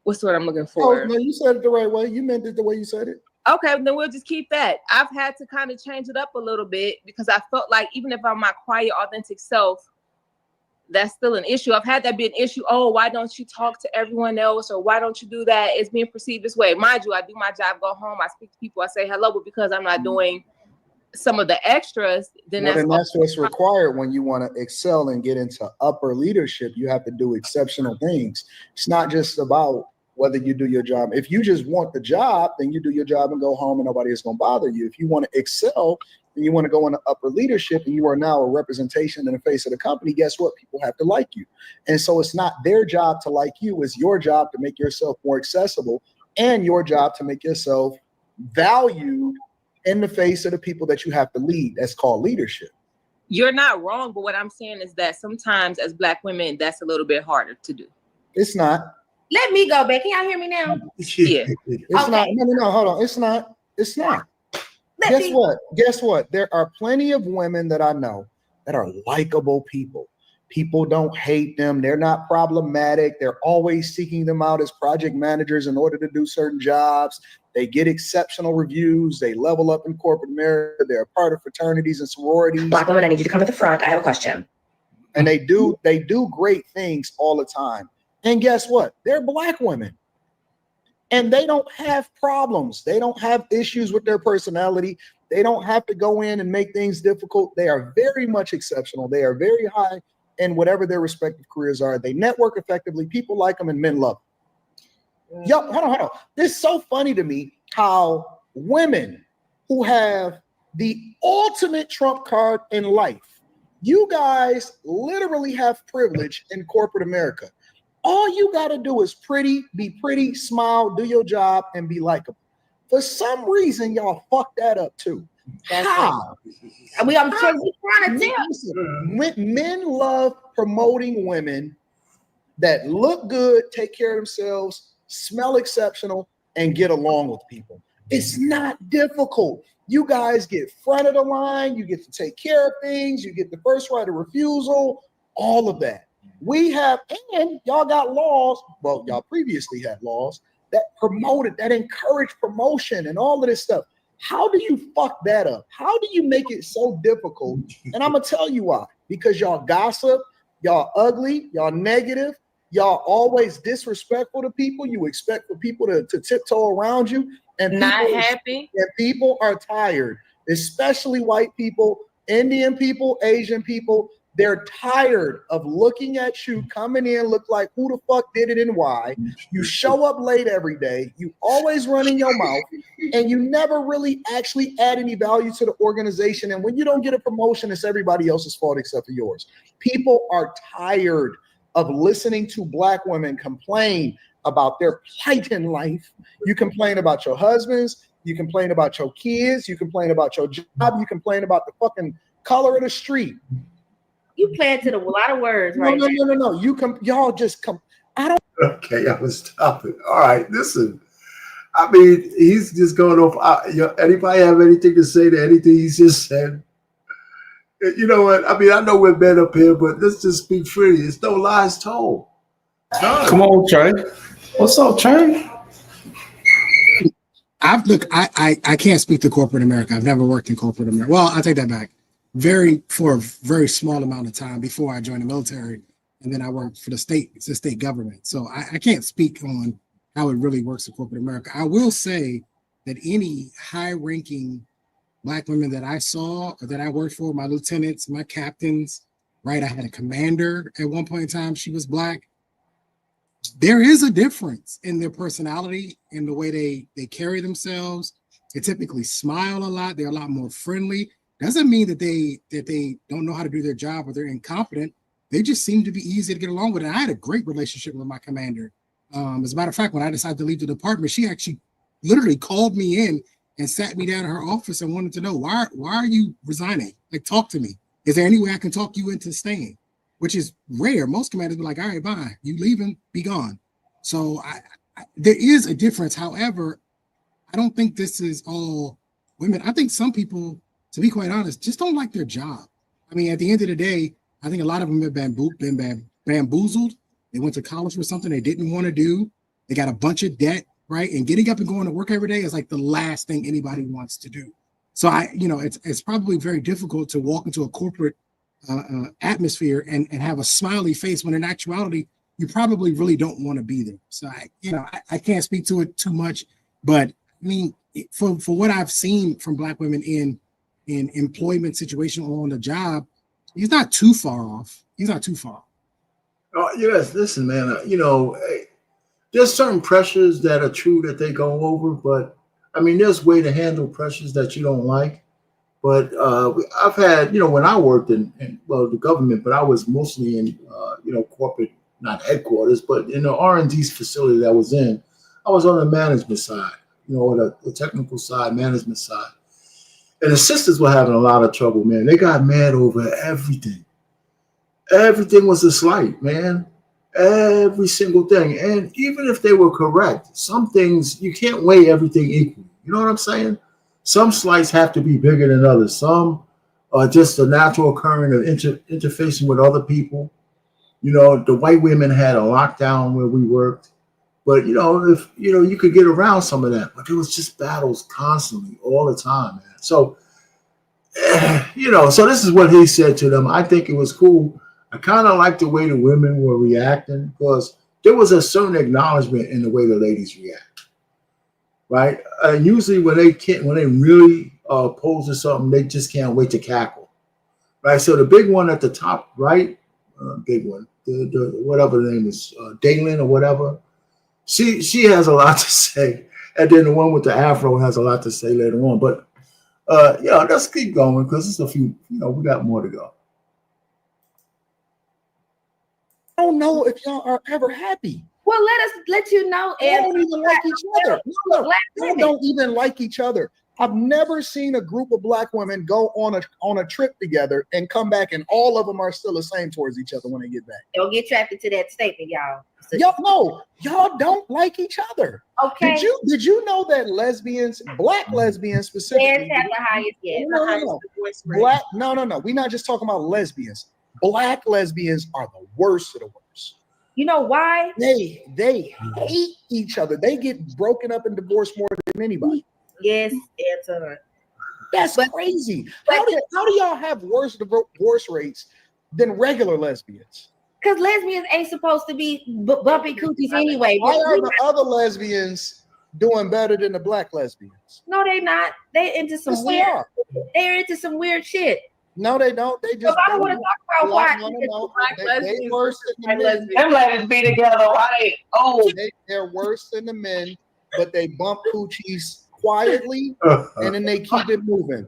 what's the word I'm looking for? Oh, no, you said it the right way. You meant it the way you said it. Okay, then we'll just keep that. I've had to kind of change it up a little bit because I felt like even if I'm my quiet, authentic self, that's still an issue. I've had that be an issue. Oh, why don't you talk to everyone else? Or why don't you do that? It's being perceived this way. Mind you, I do my job, go home, I speak to people, I say hello, but because I'm not doing some of the extras, then that's what's required when you want to excel and get into upper leadership. You have to do exceptional things. It's not just about whether you do your job. If you just want the job, then you do your job and go home and nobody is going to bother you. If you want to excel and you want to go into upper leadership and you are now a representation in the face of the company, guess what? People have to like you. And so it's not their job to like you. It's your job to make yourself more accessible and your job to make yourself valued in the face of the people that you have to lead. That's called leadership. You're not wrong, but what I'm saying is that sometimes as Black women, that's a little bit harder to do. It's not. Let me go back. Can y'all hear me now? Yeah. It's not. No, hold on. It's not. Guess what? There are plenty of women that I know that are likable people. People don't hate them. They're not problematic. They're always seeking them out as project managers in order to do certain jobs. They get exceptional reviews. They level up in corporate America. They're a part of fraternities and sororities. Black woman, I need you to come to the front. I have a question. And they do great things all the time. And guess what? They're Black women. And they don't have problems. They don't have issues with their personality. They don't have to go in and make things difficult. They are very much exceptional. They are very high in whatever their respective careers are. They network effectively. People like them and men love them. Yo, hold on. This is so funny to me how women who have the ultimate trump card in life, you guys literally have privilege in corporate America. All you got to do is be pretty, smile, do your job, and be likable. For some reason, y'all fuck that up too. How? I'm trying to tell. Men love promoting women that look good, take care of themselves, smell exceptional, and get along with people. It's not difficult. You guys get front of the line. You get to take care of things. You get the first right of refusal, all of that. We have, and y'all got laws. Well, y'all previously had laws that encourage promotion and all of this stuff. How do you fuck that up? How do you make it so difficult? And I'm going to tell you why. Because y'all gossip, y'all ugly, y'all negative, Y'all always disrespectful to people. You expect for people to tiptoe around you, and not happy. And people are tired, especially white people, Indian people, Asian people. They're tired of looking at you coming in, look like who the fuck did it and why. You show up late every day. You always running your mouth, and you never really actually add any value to the organization. And when you don't get a promotion, it's everybody else's fault except for yours. People are tired of listening to Black women complain about their plight in life. You complain about your husbands. You complain about your kids. You complain about your job. You complain about the fucking color of the street. You planted a lot of words, right? No. Y'all just come. I don't. Okay, I was stopping. All right, listen. I mean, he's just going off. Anybody have anything to say to anything he's just said? You know what? I mean, I know we're men up here, but let's just speak freely. There's no lies told. None. Come on, Trey. What's up, Trey? I can't speak to corporate America. I've never worked in corporate America. Well, I'll take that back. For a very small amount of time before I joined the military, and then I worked for the state government. So I can't speak on how it really works in corporate America. I will say that any high-ranking Black women that I saw or that I worked for, my lieutenants, my captains, right? I had a commander at one point in time. She was Black. There is a difference in their personality, in the way they carry themselves. They typically smile a lot. They're a lot more friendly. Doesn't mean that they don't know how to do their job or they're incompetent. They just seem to be easy to get along with. And I had a great relationship with my commander. As a matter of fact, when I decided to leave the department, she actually literally called me in and sat me down in her office and wanted to know, why are you resigning? Like, talk to me. Is there any way I can talk you into staying? Which is rare. Most commanders be like, all right, bye. You leaving, be gone. So there is a difference. However, I don't think this is all women. I think some people, to be quite honest, just don't like their job. I mean, at the end of the day, I think a lot of them have been bamboozled. They went to college for something they didn't want to do. They got a bunch of debt, right? And getting up and going to work every day is like the last thing anybody wants to do. So it's probably very difficult to walk into a corporate atmosphere and have a smiley face when in actuality, you probably really don't want to be there. So I can't speak to it too much, but I mean, for what I've seen from Black women in employment situation or on the job, he's not too far off. Oh, yes, listen, man, there's certain pressures that are true that they go over, but I mean, there's way to handle pressures that you don't like. But I've had, when I worked in the government, but I was mostly in, corporate, not headquarters, but in the R&D facility that I was in, I was on the management side, the technical side, management side. And the sisters were having a lot of trouble, man. They got mad over everything. Everything was a slight, man. Every single thing. And even if they were correct, some things, you can't weigh everything equally. You know what I'm saying? Some slights have to be bigger than others. Some are just a natural occurring of interfacing with other people. The white women had a lockdown where we worked. But, if, you could get around some of that. But there was just battles constantly, all the time, man. So, so this is what he said to them. I think it was cool. I kind of liked the way the women were reacting because there was a certain acknowledgement in the way the ladies react, right? Usually when they really pose to something, they just can't wait to cackle, right? So the big one at the top right, big one, the whatever the name is, Dalen or whatever, she has a lot to say, and then the one with the afro has a lot to say later on. But let's keep going because it's a few. We got more to go. I don't know if y'all are ever happy. Well, let you know. They don't even like each other. They don't even like each other. I've never seen a group of Black women go on a trip together and come back, and all of them are still the same towards each other when they get back. Don't get trapped into that statement, y'all. Y'all don't like each other. Okay. Did you know that lesbians, Black lesbians specifically, have the highest, No. We're not just talking about lesbians. Black lesbians are the worst of the worst. You know why? They hate each other. They get broken up and divorced more than anybody. Yes, Anton. That's crazy. How do y'all have worse divorce rates than regular lesbians? Because lesbians ain't supposed to be bumpy coochies anyway. Why are the other lesbians doing better than the black lesbians? No, they not. They into some Yes, weird. they are. They're into some weird shit. No, they don't. They just. I don't want to talk about why. They worse than the men. Them ladies be together. Why they? They're worse than the men, but they bump coochies quietly, and then they keep it moving.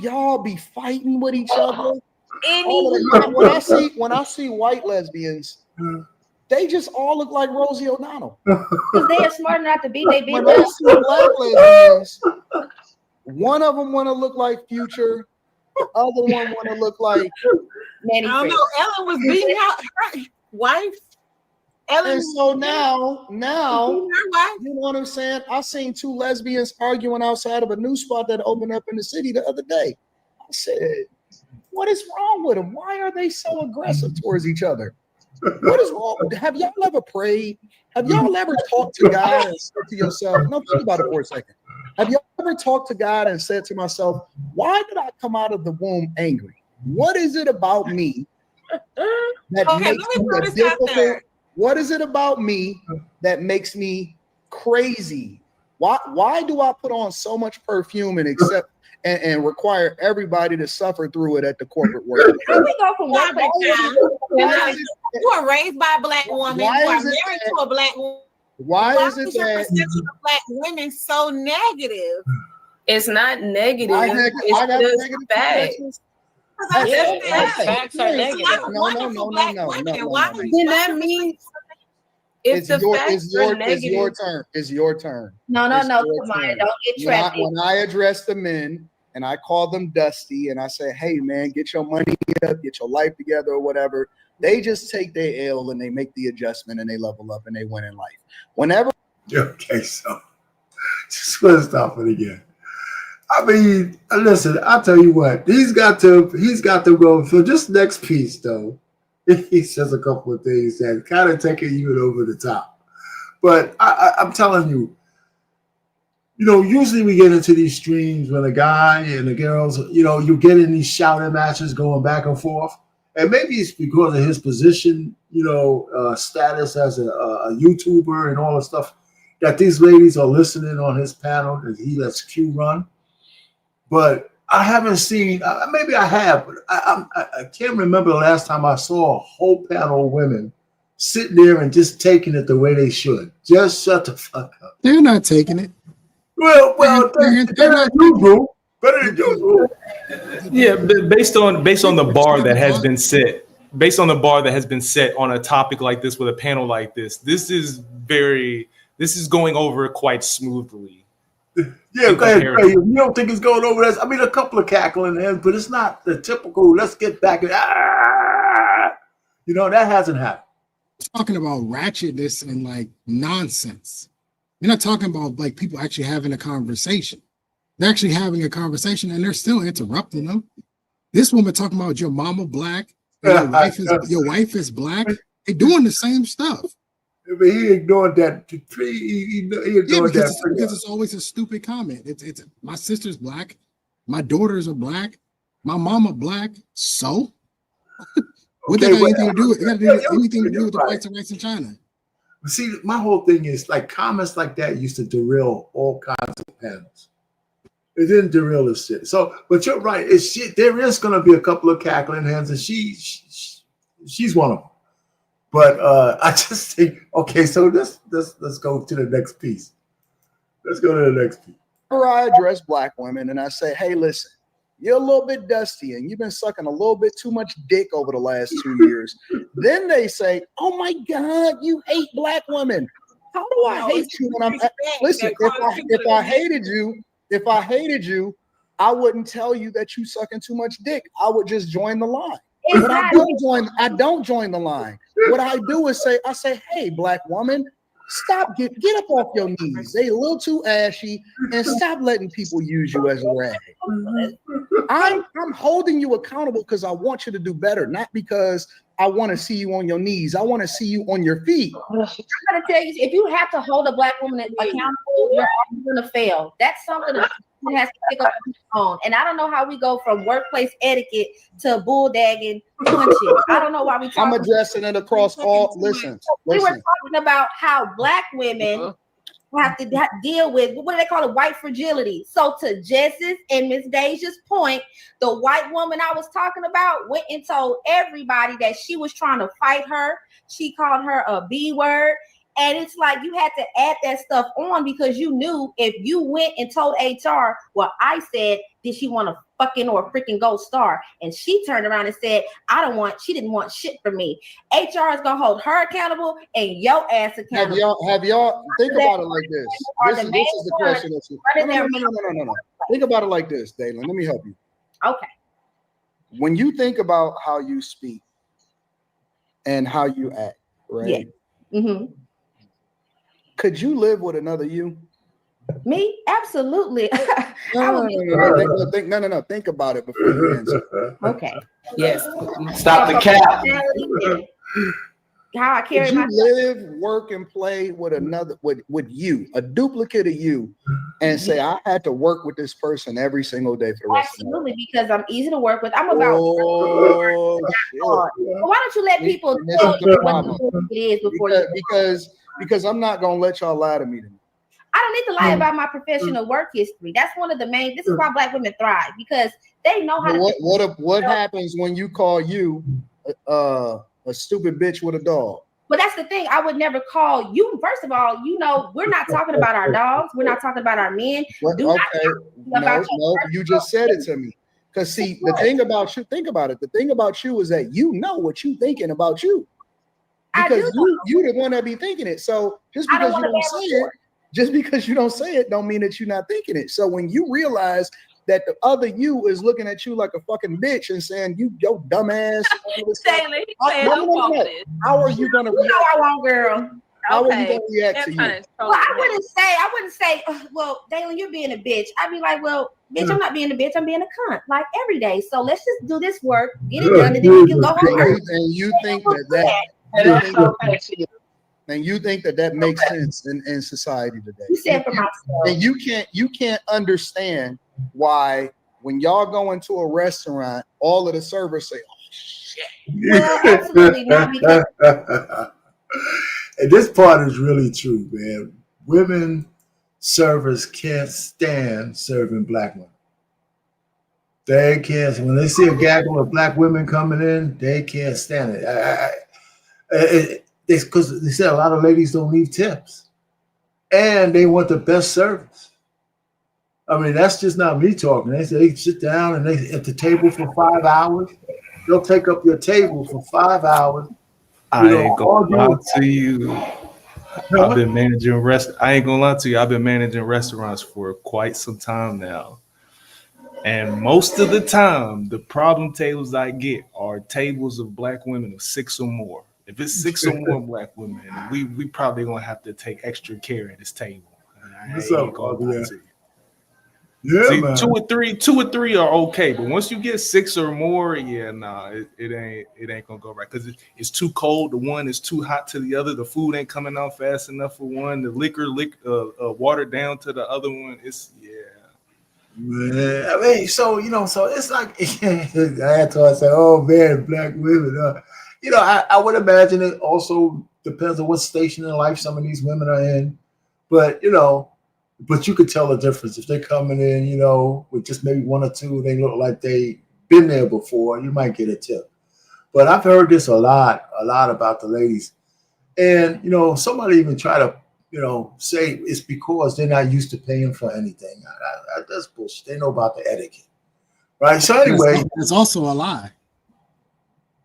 Y'all be fighting with each other. When I see white lesbians, they just all look like Rosie O'Donnell. Because they are smart enough to be. They be. When I see black lesbians, one of them want to look like Future, the other one want to look like Manny. I don't know. Ellen was beating out her wife. And so now, you know what I'm saying? I seen two lesbians arguing outside of a new spot that opened up in the city the other day. I said, what is wrong with them? Why are they so aggressive towards each other? What is wrong? Have y'all ever prayed? Have y'all ever talked to God and said to yourself, no, think about it for a second. Have y'all ever talked to God and said to myself, why did I come out of the womb angry? What is it about me that makes me difficult? What is it about me that makes me crazy? Why do I put on so much perfume and accept and require everybody to suffer through it at the corporate world? We go from one place you are raised by a black woman. You are married to a black woman. Why is it your that perception of black women so negative? It's not negative. I got it's negative facts. Facts are negative. No. Then that means if the facts are negative, it's your turn. No. Come on, don't get trapped. When I address the men and I call them Dusty and I say, hey man, get your money up, get your life together or whatever, they just take their L and they make the adjustment and they level up and they win in life. Whenever. Okay, so just gonna stop it again. I mean, listen, I'll tell you what, he's got to go for this next piece though. He says a couple of things that kind of take it even over the top. But I'm telling you, usually we get into these streams when a guy and the girls, you get in these shouting matches going back and forth. And maybe it's because of his position, status as a YouTuber and all the stuff that these ladies are listening on his panel and he lets Q run. But I haven't seen, maybe I have, but I can't remember the last time I saw a whole panel of women sitting there and just taking it the way they should. Just shut the fuck up. They're not taking it. Well, they're not usual. Better than usual. Yeah, based on the bar that has been set, on a topic like this with a panel like this, this is going over quite smoothly. Yeah, go ahead, Trey. You don't think it's going over that? I mean, a couple of cackling heads, but it's not the typical, let's get back and that hasn't happened. Talking about ratchetness and like nonsense. You're not talking about like people actually having a conversation. They're actually having a conversation and they're still interrupting them. This woman talking about your mama black, and your wife is black. They're doing the same stuff. But he ignored that. He ignored that because it's always a stupid comment. It's my sister's black, my daughters are black, my mama black. So what that got anything to do with? It got anything to do with the rights and rights in China? See, my whole thing is like comments like that used to derail all kinds of panels. It didn't derail this shit. So, but you're right. It's shit. There is going to be a couple of cackling hands, and she's one of them. But I just think, okay, so let's go to the next piece. Let's go to the next piece. Whenever I address black women and I say, hey, listen, you're a little bit dusty and you've been sucking a little bit too much dick over the last 2 years. Then they say, oh my God, you hate black women. How do I hate you when I'm listen, if I hated you, I wouldn't tell you that you sucking too much dick. I would just join the line. But I don't join the line. What I do is I say, hey, black woman, stop, get up off your knees. They a little too ashy, and stop letting people use you as a rag. I'm holding you accountable because I want you to do better, not because I want to see you on your knees. I want to see you on your feet. I'm gonna tell you, if you have to hold a black woman accountable, you're going to fail. That's something person has to pick up the phone. And I don't know how we go from workplace etiquette to bulldagging punching. I don't know why we talking. I'm addressing it across all. Listen. We were talking about how Black women have to deal with, what do they call it, white fragility. So to Jess's and Miss Deja's point, the white woman I was talking about went and told everybody that she was trying to fight her. She called her a B word. And it's like you had to add that stuff on because you knew if you went and told HR, well, I said, did she want a fucking or a freaking gold star? And she turned around and said, she didn't want shit from me. HR is gonna hold her accountable and your ass accountable. Have y'all think about it like this? This is the question that you no. Think about it like this, Dalen. Let me help you. Okay. When you think about how you speak and how you act, right? Yeah. Mm-hmm. Could you live with another you? Me? Absolutely. No. Think about it before you answer. Okay. Yes. Stop the cap. How I carry Could you myself. live, work, and play with another with you, a duplicate of you, and say, I had to work with this person every single day for the rest of my life? Absolutely, because I'm easy to work with. I'm about well, why don't you let people tell you what it is before because I'm not gonna let y'all lie to me tonight. I don't need to lie about my professional work history. That's one of the main. This is why Black women thrive, because they know how to. What happens when you call you a stupid bitch with a dog? But that's the thing. I would never call you. First of all, we're not talking about our dogs. We're not talking about our men. No, you just said it to me. Because see, the thing about you, think about it. The thing about you is that you know what you thinking about you. Because you the one that be thinking it. So just because you don't say it, don't mean that you're not thinking it. So when you realize that the other you is looking at you like a fucking bitch and saying, you dumbass. How are you gonna react? I want, girl. How are you gonna react to you? Well, I wouldn't say, well, Dalen, you're being a bitch. I'd be like, well, bitch, I'm not being a bitch, I'm being a cunt, like every day. So let's just do this work, get it done, and then we can go home. And you think that makes sense in society today. You said for myself. And you can't understand why when y'all go into a restaurant, all of the servers say, "Oh shit." Well, absolutely not, because and this part is really true, man. Women servers can't stand serving Black women. They can't. When they see a gaggle of Black women coming in, they can't stand it. Because they said a lot of ladies don't leave tips, and they want the best service. I mean, that's just not me talking. They say they sit down and they at the table for 5 hours. They'll take up your table for 5 hours. I ain't gonna lie to you. I've been managing restaurants for quite some time now. And most of the time, the problem tables I get are tables of Black women of 6 or more. If it's 6 or more Black women, we probably gonna have to take extra care at this table. Yeah, see, man. 2 or 3 are okay, but once you get 6 or more, it ain't gonna go right because it's too cold to one, it's too hot to the other. The food ain't coming out fast enough for one. The liquor watered down to the other one. Man, I mean, so it's like I had to say, oh man, Black women. I would imagine it also depends on what station in life some of these women are in, but you could tell the difference if they're coming in, with just maybe 1 or 2. They look like they've been there before. You might get a tip, but I've heard this a lot about the ladies, and somebody even try to say it's because they're not used to paying for anything. That's bullshit. They know about the etiquette, right? So anyway, it's also a lie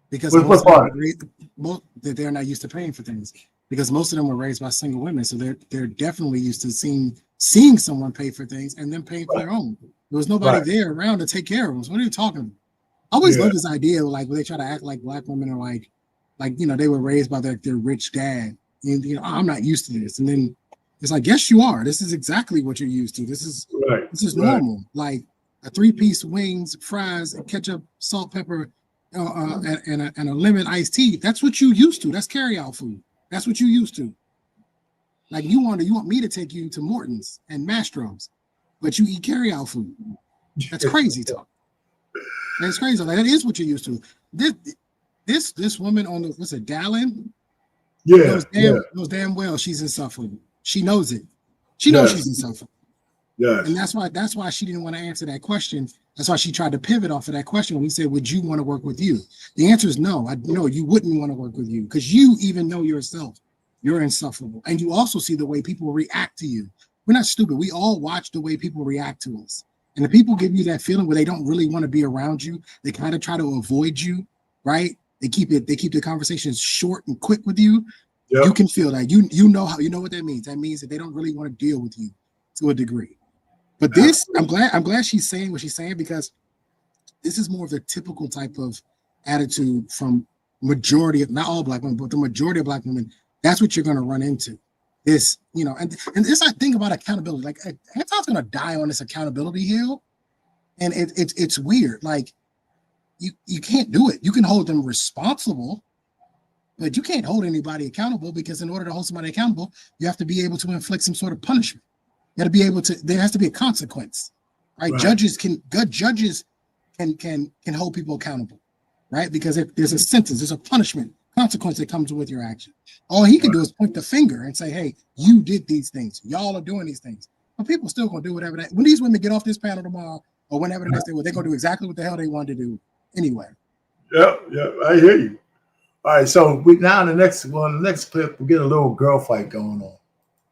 because that they're not used to paying for things because most of them were raised by single women, so they're definitely used to seeing someone pay for things and then paying for their own. There was nobody there around to take care of them. So what are you talking about? I always love this idea, like when they try to act like Black women are like they were raised by their rich dad. And I'm not used to this, and then it's like, yes, you are. This is exactly what you're used to. This is normal. Like a 3-piece wings, fries, and ketchup, salt, pepper, and a lemon iced tea. That's what you used to. That's carryout food. That's what you used to. Like you want me to take you to Morton's and Mastro's. but you eat carry-out food. That's crazy talk. That's crazy. Like, that is what you're used to. This woman on the, what's it, Dallin? Yeah, knows damn well she's insufferable. She knows it. She knows she's insufferable. Yes. And that's why she didn't want to answer that question. That's why she tried to pivot off of that question when we said, would you want to work with you? The answer is no. No, you wouldn't want to work with you because you even know yourself. You're insufferable. And you also see the way people react to you. We're not stupid. We all watch the way people react to us. And the people give you that feeling where they don't really want to be around you. They kind of try to avoid you, right? They keep the conversations short and quick with you. Yep. You can feel that. You know what that means. That means that they don't really want to deal with you to a degree. But this, I'm glad she's saying what she's saying, because this is more of the typical type of attitude from majority of, not all black women, but the majority of black women. That's what you're going to run into. This, and this, I think about accountability. Like, Anton's going to die on this accountability hill, and it's weird. Like, you can't do it. You can hold them responsible, but you can't hold anybody accountable, because in order to hold somebody accountable, you have to be able to inflict some sort of punishment. You got to be able to. There has to be a consequence, right? Judges can hold people accountable, right? Because if there's a sentence, there's a punishment, consequence that comes with your action. All he can do is point the finger and say, "Hey, you did these things. Y'all are doing these things." But people still gonna do whatever that. When these women get off this panel tomorrow or whenever the next day, they're gonna do exactly what the hell they wanted to do anyway. Yeah, I hear you. All right, so now in the next clip, we get a little girl fight going on.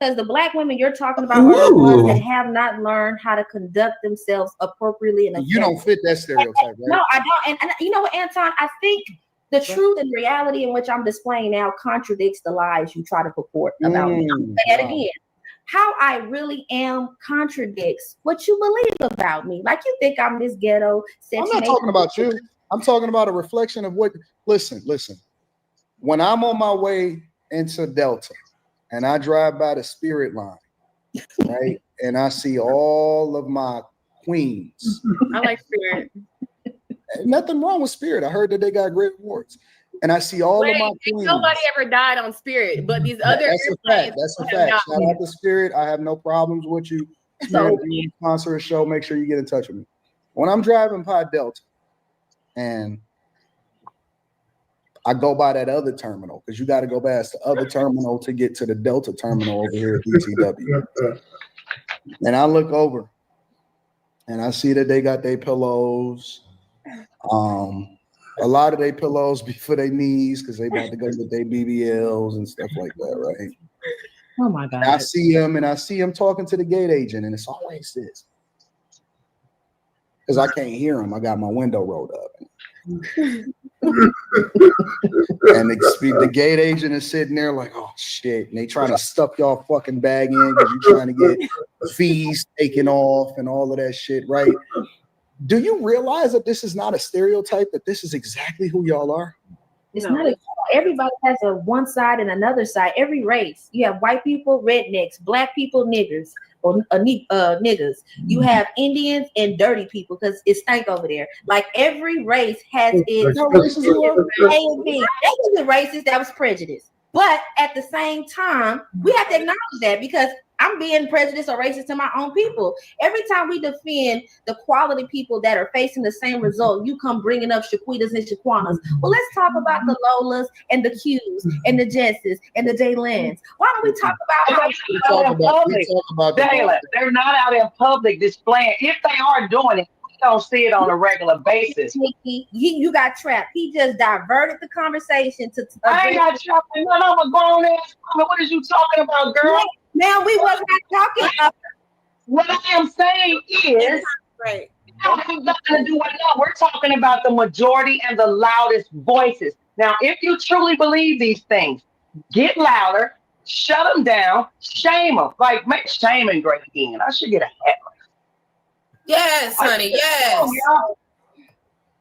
Because the black women you're talking about are the ones that have not learned how to conduct themselves appropriately. You don't fit that stereotype, right? No, I don't. And you know what, Anton? I think the truth and reality in which I'm displaying now contradicts the lies you try to purport about me. I'm gonna say it again. How I really am contradicts what you believe about me. Like, you think I'm this ghetto. I'm not talking about you. I'm talking about a reflection of what. Listen. When I'm on my way into Delta, and I drive by the Spirit line, right? And I see all of my queens. I like Spirit. Nothing wrong with Spirit. I heard that they got great awards. And I see all of my queens. Nobody ever died on Spirit, but these other That's a fact. That's a fact. Shout out to Spirit. I have no problems with you. Spirit, if you sponsor a show, make sure you get in touch with me. When I'm driving by Delta and I go by that other terminal, because you got to go past the other terminal to get to the Delta terminal over here at ETW. And I look over and I see that they got their pillows. A lot of their pillows be for their knees because they about to go get their BBLs and stuff like that, right? Oh my God. And I see him talking to the gate agent, and it's always this. Because I can't hear him. I got my window rolled up. And the gate agent is sitting there like, oh shit, and they trying to stuff y'all fucking bag in because you're trying to get fees taken off and all of that shit, right? Do you realize that this is not a stereotype, that this is exactly who y'all are? It's not. Everybody has a one side and another side. Every race, you have white people, rednecks, black people, niggers, or niggas. You have Indians and dirty people because it stank over there. Like, every race has its A and B. That wasn't racist. That was prejudice. But at the same time, we have to acknowledge that, because I'm being prejudiced or racist to my own people. Every time we defend the quality people that are facing the same result, you come bringing up Shaquitas and Shaquanas. Well, let's talk about the Lolas and the Qs and the Jesses and the Jaylens. Why don't we talk about they're not out in public displaying. If they are doing it, we don't see it on a regular basis. You got trapped. He just diverted the conversation to. I ain't got trapped. I'm a grown ass woman. What is you talking about, girl? Now we wasn't talking about. What I am saying is, right. Nothing to do with that. We're talking about the majority and the loudest voices. Now, if you truly believe these things, get louder, shut them down, shame them. Like, make shaming great again. I should get a hat. Yes, honey. Yes.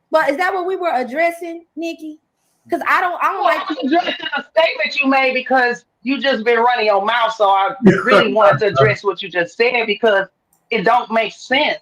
But is that what we were addressing, Nikki? Because I don't like addressing a statement you made, because you just been running your mouth. So I really wanted to address what you just said, because it don't make sense.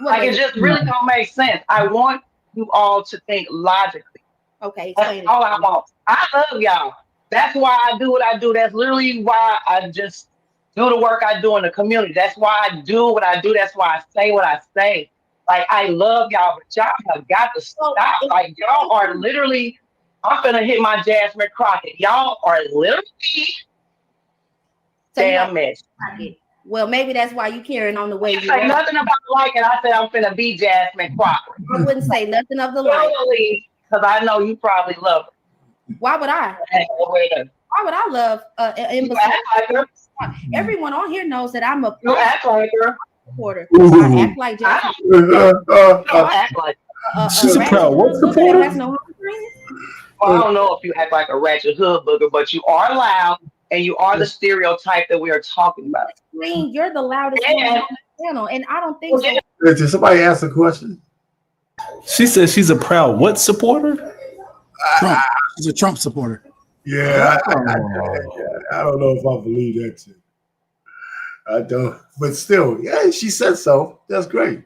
Like, it just really don't make sense. I want you all to think logically. Okay. That's all I want. I love y'all. That's why I do what I do. That's literally why I just do the work I do in the community. That's why I do what I do. That's why I say what I say. Like, I love y'all, but y'all have got to stop. Like, y'all are literally, I'm finna hit my Jasmine Crockett. Y'all are literally damn mess. Well, maybe that's why you carrying on the way you say are. nothing about like it. I said I'm finna be Jasmine Crockett. I wouldn't say nothing of the like. Because I know you probably love her. Why would I? Why would I love everyone on here knows that I'm a act like her. Supporter. I act like Jasmine. Act like she's a proud what supporter? Has no well, I don't know if you act like a ratchet hood booger, but you are loud and you are the stereotype that we are talking about. Green, you're the loudest one on the channel, and I don't think so. Did somebody ask a question? She says she's a proud what supporter? Trump. She's a Trump supporter. Yeah, I don't know if I believe that too. I don't, but still, yeah, she said so. That's great.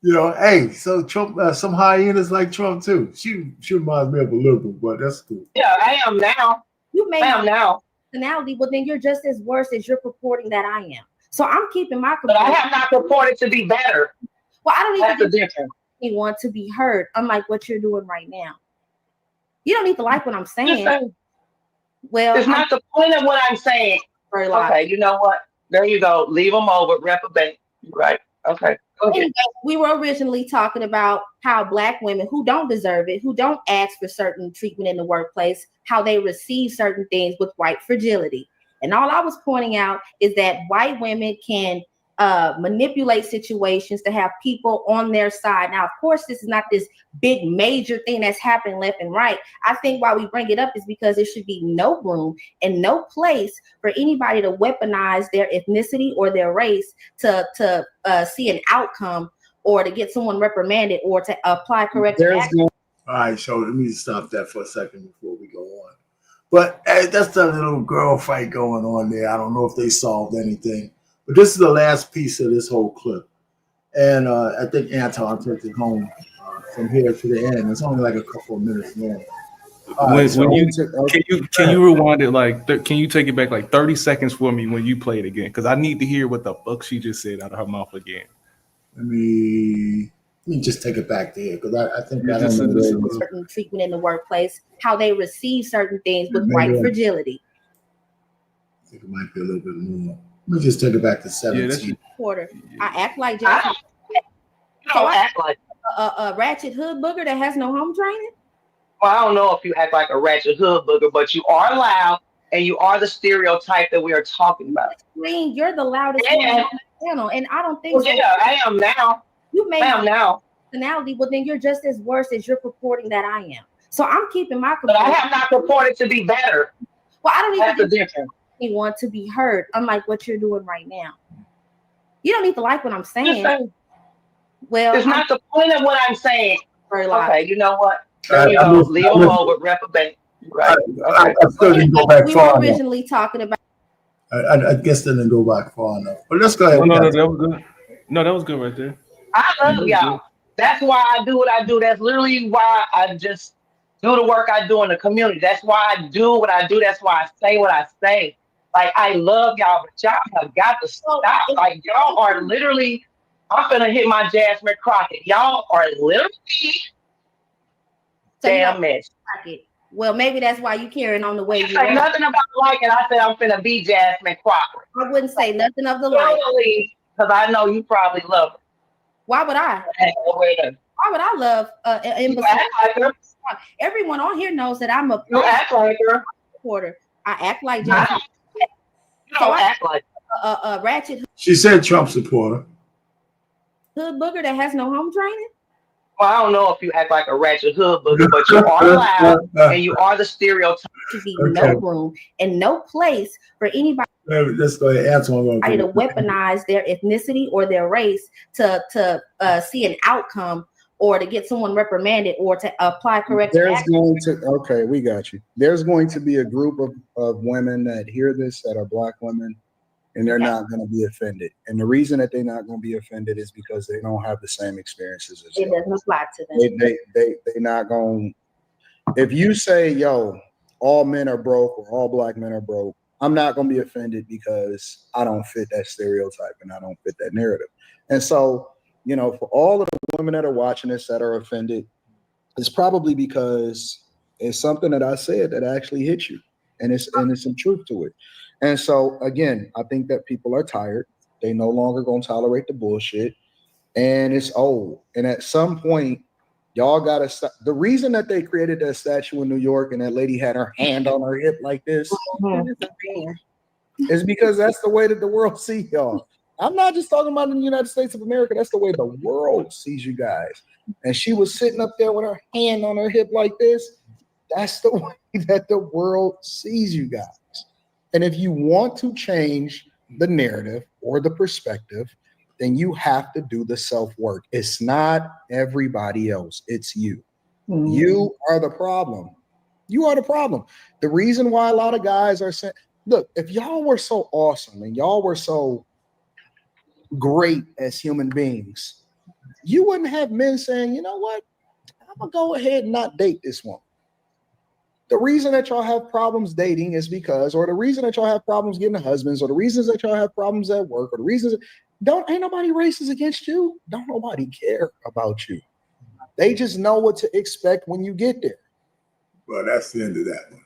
You know, hey, so Trump, some hyenas like Trump too. She reminds me of a liberal, but that's cool. Yeah, I am now. You may have now personality, but then you're just as worse as you're purporting that I am. So I'm keeping my. But I have not purported to be better. Well, I don't need That's the difference. Anyone to be heard, unlike what you're doing right now. You don't need to like what I'm saying. Well, it's not the point of what I'm saying. Okay, you know what? There you go. Leave them over. Reprobate. Right. Okay. Anyway, we were originally talking about how Black women who don't deserve it, who don't ask for certain treatment in the workplace, how they receive certain things with white fragility. And all I was pointing out is that white women can manipulate situations to have people on their side. Now, of course, this is not this big major thing that's happening left and right. I think why we bring it up is because there should be no room and no place for anybody to weaponize their ethnicity or their race to see an outcome or to get someone reprimanded or to apply corrective action. All right, so let me stop that for a second before we go on. But hey, that's the little girl fight going on there. I don't know if they solved anything. But this is the last piece of this whole clip. And I think Anton took it home from here to the end. It's only like a couple of minutes long. Can you rewind it can you take it back like 30 seconds for me when you play it again? Because I need to hear what the fuck she just said out of her mouth again. Let me just take it back there because I think I don't know certain treatment in the workplace, how they receive certain things with white fragility. I think it might be a little bit more. Let me just take it back to 17. Porter. I act like Jackson. So I act like a ratchet hood booger that has no home training. Well, I don't know if you act like a ratchet hood booger, but you are loud and you are the stereotype that we are talking about. Green, you're the loudest one on the channel, and I don't think so. Yeah, I am now. You may have now personality, but then you're just as worse as you're purporting that I am. So I'm keeping my. But I have not purported to be better. Well, I don't need That's the difference. Anyone to be heard, unlike what you're doing right now. You don't need to like what I'm saying. Well, it's not the point of what I'm saying. Okay, you know what? There you go. Leave them over. Reprobate. Right. I still didn't go back far enough. We were originally talking about. I guess they didn't go back far enough. But let's go ahead. No, that was good. No, that was good right there. I love y'all. That's why I do what I do. That's literally why I just do the work I do in the community. That's why I do what I do. That's why I say what I say. Like, I love y'all, but y'all have got to stop. Like, y'all are literally, I'm finna hit my Jasmine Crockett. Y'all are literally damn mess. Well, maybe that's why you carrying on the way you say nothing about like it. I said I'm finna be Jasmine Crockett. I wouldn't say nothing of the like. Because I know you probably love her. Why would I? Why would I love everyone on here knows that I'm a act like her. Supporter. I act like Jasmine. So I act like a ratchet. She said Trump supporter. Hood booger that has no home training. Well, I don't know if you act like a ratchet hood booger, but you are loud and you are the stereotype. To be no room and no place for anybody. Let's go ahead. Anton, to weaponize their ethnicity or their race to see an outcome or to get someone reprimanded or to apply corrective action. Okay, we got you. There's going to be a group of women that hear this that are Black women, and they're not going to be offended. And the reason that they're not going to be offended is because they don't have the same experiences as it doesn't apply to them. They're not going. If you say, "Yo, all men are broke" or "all Black men are broke," I'm not going to be offended because I don't fit that stereotype and I don't fit that narrative. And so, you know, for all of the women that are watching this that are offended, it's probably because it's something that I said that actually hit you, and it's some truth to it. And so, again, I think that people are tired. They no longer going to tolerate the bullshit, and it's old. And at some point, y'all got to stop. The reason that they created that statue in New York and that lady had her hand on her hip like this is because that's the way that the world sees y'all. I'm not just talking about in the United States of America. That's the way the world sees you guys. And she was sitting up there with her hand on her hip like this. That's the way that the world sees you guys. And if you want to change the narrative or the perspective, then you have to do the self-work. It's not everybody else. It's you. Mm-hmm. You are the problem. You are the problem. The reason why a lot of guys are saying, look, if y'all were so awesome and y'all were so great as human beings, you wouldn't have men saying, you know what, I'm going to go ahead and not date this woman. The reason that y'all have problems dating is because, or the reason that y'all have problems getting husbands, or the reasons that y'all have problems at work, or the reasons, ain't nobody racist against you. Don't nobody care about you. They just know what to expect when you get there. Well, that's the end of that one.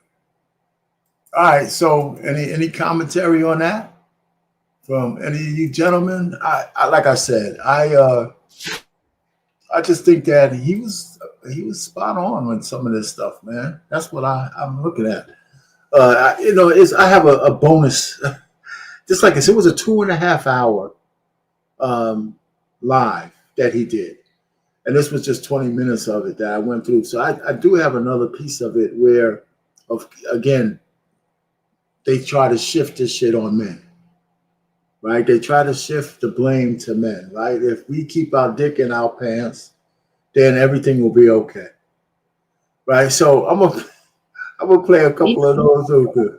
All right. So any commentary on that from any of you gentlemen? I like I said, I just think that he was spot on with some of this stuff, man. That's what I'm looking at. I have a bonus. Just like I said, it was a 2.5 hour live that he did. And this was just 20 minutes of it that I went through. So I do have another piece of it where, again, they try to shift this shit on men, right? They try to shift the blame to men, right? If we keep our dick in our pants, then everything will be okay, right? So I'm gonna play a couple of those real good.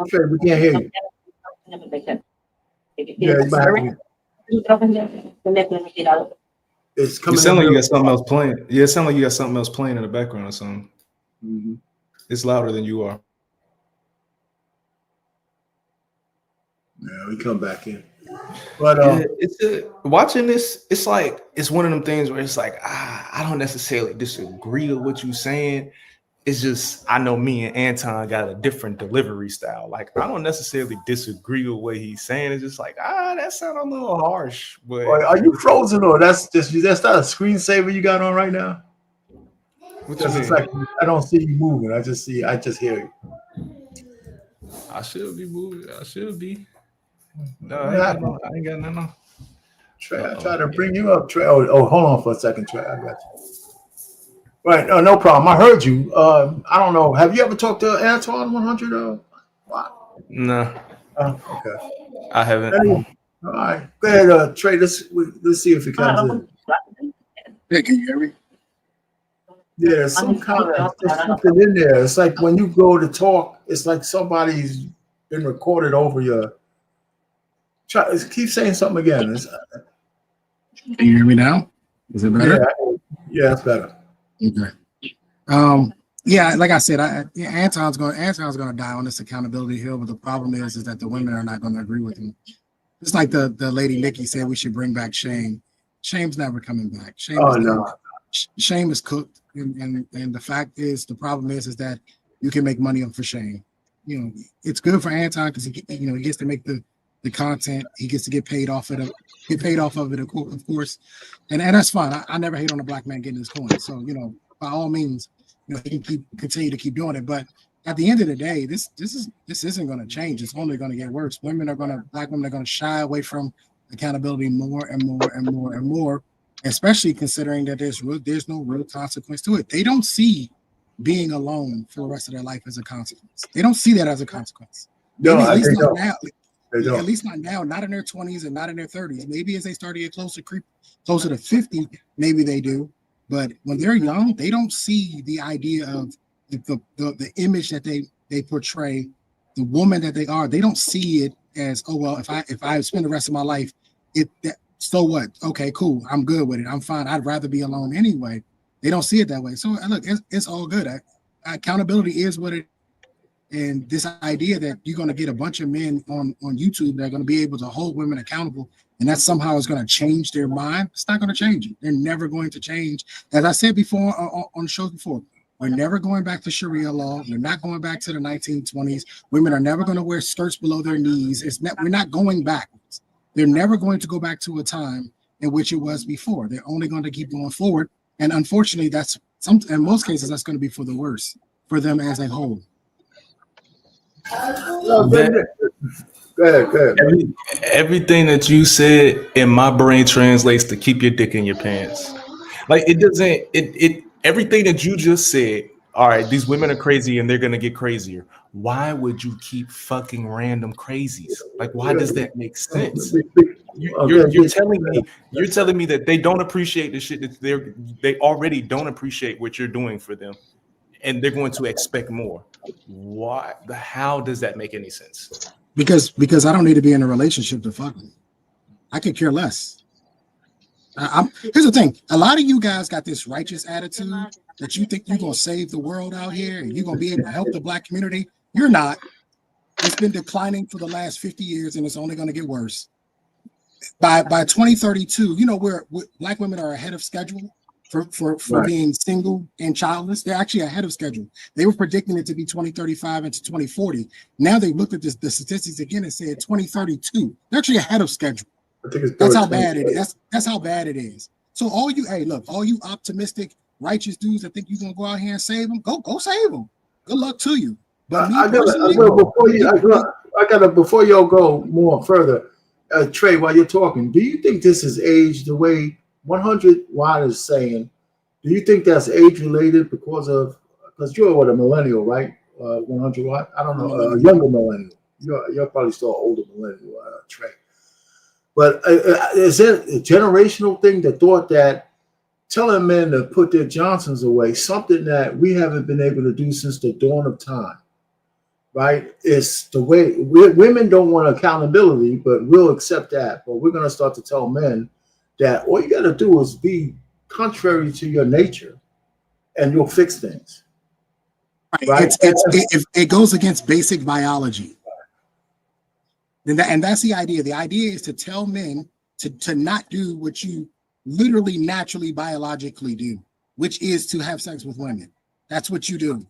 Trey, we can't hear you. Yeah, you might have to. It's coming. You sound like you got something else playing. Yeah, it sounds like you got something else playing in the background or something. Mm-hmm. It's louder than you are. Yeah, we come back in. But watching this, it's like it's one of them things where it's like I don't necessarily disagree with what you're saying. It's just I know me and Anton got a different delivery style. Like I don't necessarily disagree with what he's saying. It's just like that sounds a little harsh. But are you frozen or that's not a screensaver you got on right now? It's like I don't see you moving. I just hear you. I should be moving. I should be. No, I ain't got nothing. Trey, I try to bring you up, Trey. Oh, hold on for a second, Trey. I got you. Right, no problem. I heard you. I don't know. Have you ever talked to Anton 100? Wow. No. Okay. I haven't. Anyway, all right. Go ahead, Trey. Let's see if he comes in. Hey, can you hear me? Yeah, there's something in there. It's like when you go to talk, it's like somebody's been recorded over your. Keep saying something again. Can you hear me now? Is it better? Yeah, it's better. Okay. Yeah, like I said, Anton's going to die on this accountability hill, but the problem is that the women are not going to agree with him. Just like the lady Nikki said, we should bring back shame. Shame's never coming back. Shame is cooked, and the fact is, the problem is that you can make money off of shame. You know, it's good for Anton because he gets to make the content. He gets to get paid off of it, of course, and that's fine. I never hate on a black man getting his coin. So by all means, he can continue to keep doing it. But at the end of the day, this isn't going to change. It's only going to get worse. Black women are going to shy away from accountability more and more and more and more, especially considering that there's no real consequence to it. They don't see being alone for the rest of their life as a consequence. They don't see that as a consequence. No, at least not don't. now. They don't. At least not now, not in their 20s and not in their 30s. Maybe as they start to get closer to 50, maybe they do. But when they're young, they don't see the idea of the image that they portray, the woman that they are. They don't see it as, oh well, if I spend the rest of my life, so what? Okay, cool. I'm good with it. I'm fine. I'd rather be alone anyway. They don't see it that way. So look, it's all good. Accountability is what it. And this idea that you're going to get a bunch of men on YouTube that are going to be able to hold women accountable, and that somehow is going to change their mind, it's not going to change it. They're never going to change. As I said before on the show before, we're never going back to Sharia law. We're not going back to the 1920s. Women are never going to wear skirts below their knees. We're not going backwards. They're never going to go back to a time in which it was before. They're only going to keep going forward. And unfortunately, in most cases, that's going to be for the worse for them as a whole. Everything that you said in my brain translates to keep your dick in your pants. Like it doesn't. Everything that you just said. All right, these women are crazy and they're gonna get crazier. Why would you keep fucking random crazies? Like, why does that make sense? You're telling me that they don't appreciate the shit that they already don't appreciate what you're doing for them, and they're going to expect more. Why? How does that make any sense? Because I don't need to be in a relationship to fuck them. I could care less. Here's the thing. A lot of you guys got this righteous attitude that you think you're going to save the world out here and you're going to be able to help the black community. You're not. It's been declining for the last 50 years and it's only going to get worse. By 2032, you know, where black women are ahead of schedule for right. being single and childless. They're actually ahead of schedule. They were predicting it to be 2035 into 2040. Now they looked at the statistics again and said 2032. They're actually ahead of schedule. That's how bad it is. That's how bad it is. So all you optimistic, righteous dudes that think you're gonna go out here and save them, go save them. Good luck to you. But before y'all go more further, Trey, while you're talking, do you think this is age the way 100 Watt is saying? Do you think that's age related because you're a millennial, right? 100 Watt. I don't know, a younger millennial. You're probably still an older millennial, Trey. But is it a generational thing, the thought that telling men to put their Johnsons away, something that we haven't been able to do since the dawn of time, right? It's the way women don't want accountability, but we'll accept that. But we're going to start to tell men that all you got to do is be contrary to your nature and you'll fix things. Right? It goes against basic biology. And that's the idea. The idea is to tell men to not do what you literally, naturally, biologically do, which is to have sex with women. That's what you do.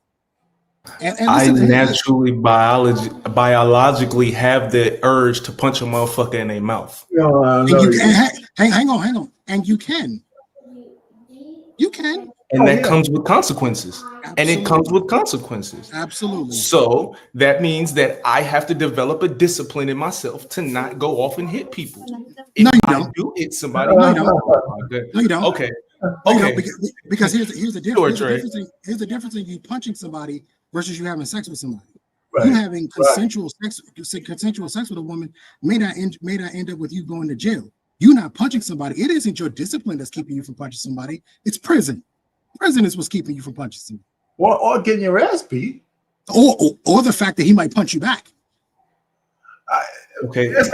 And I naturally, biologically have the urge to punch a motherfucker in their mouth. Hang on. And you can. And that comes with consequences. Absolutely. And it comes with consequences. Absolutely. So that means that I have to develop a discipline in myself to not go off and hit people. If I do hit somebody, no, you don't. Okay. Because here's the difference. Here's the difference in you punching somebody versus you having sex with somebody. Right. You having consensual sex with a woman may not end up with you going to jail. You're not punching somebody. It isn't your discipline that's keeping you from punching somebody. It's prison. Prison is what's keeping you from punching somebody. Or getting your ass beat. Or the fact that he might punch you back. Okay. It's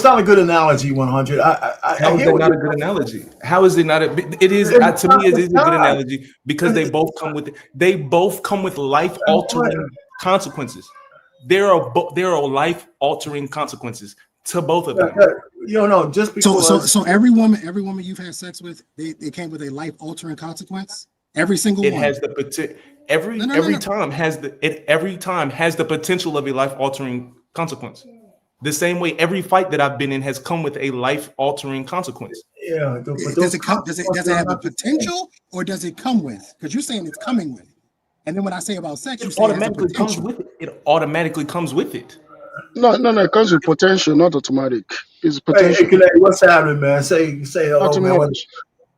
not a good analogy, 100. How is it not a good analogy? How is it not it is to me it is a good analogy because they both come with life altering consequences. There are life altering consequences to both of them. Just because so every woman you've had sex with, they came with a life altering consequence. Every single one. It has the potential. Every time has the potential of a life altering consequence. The same way every fight that I've been in has come with a life altering consequence. Yeah. Does it have the potential or does it come with? Because you're saying it's coming with. And then when I say about sex, you say automatically comes with it. It automatically comes with it. No, it comes with potential, not automatic. It's potential. Hey, what's happening, man? Say hello, man.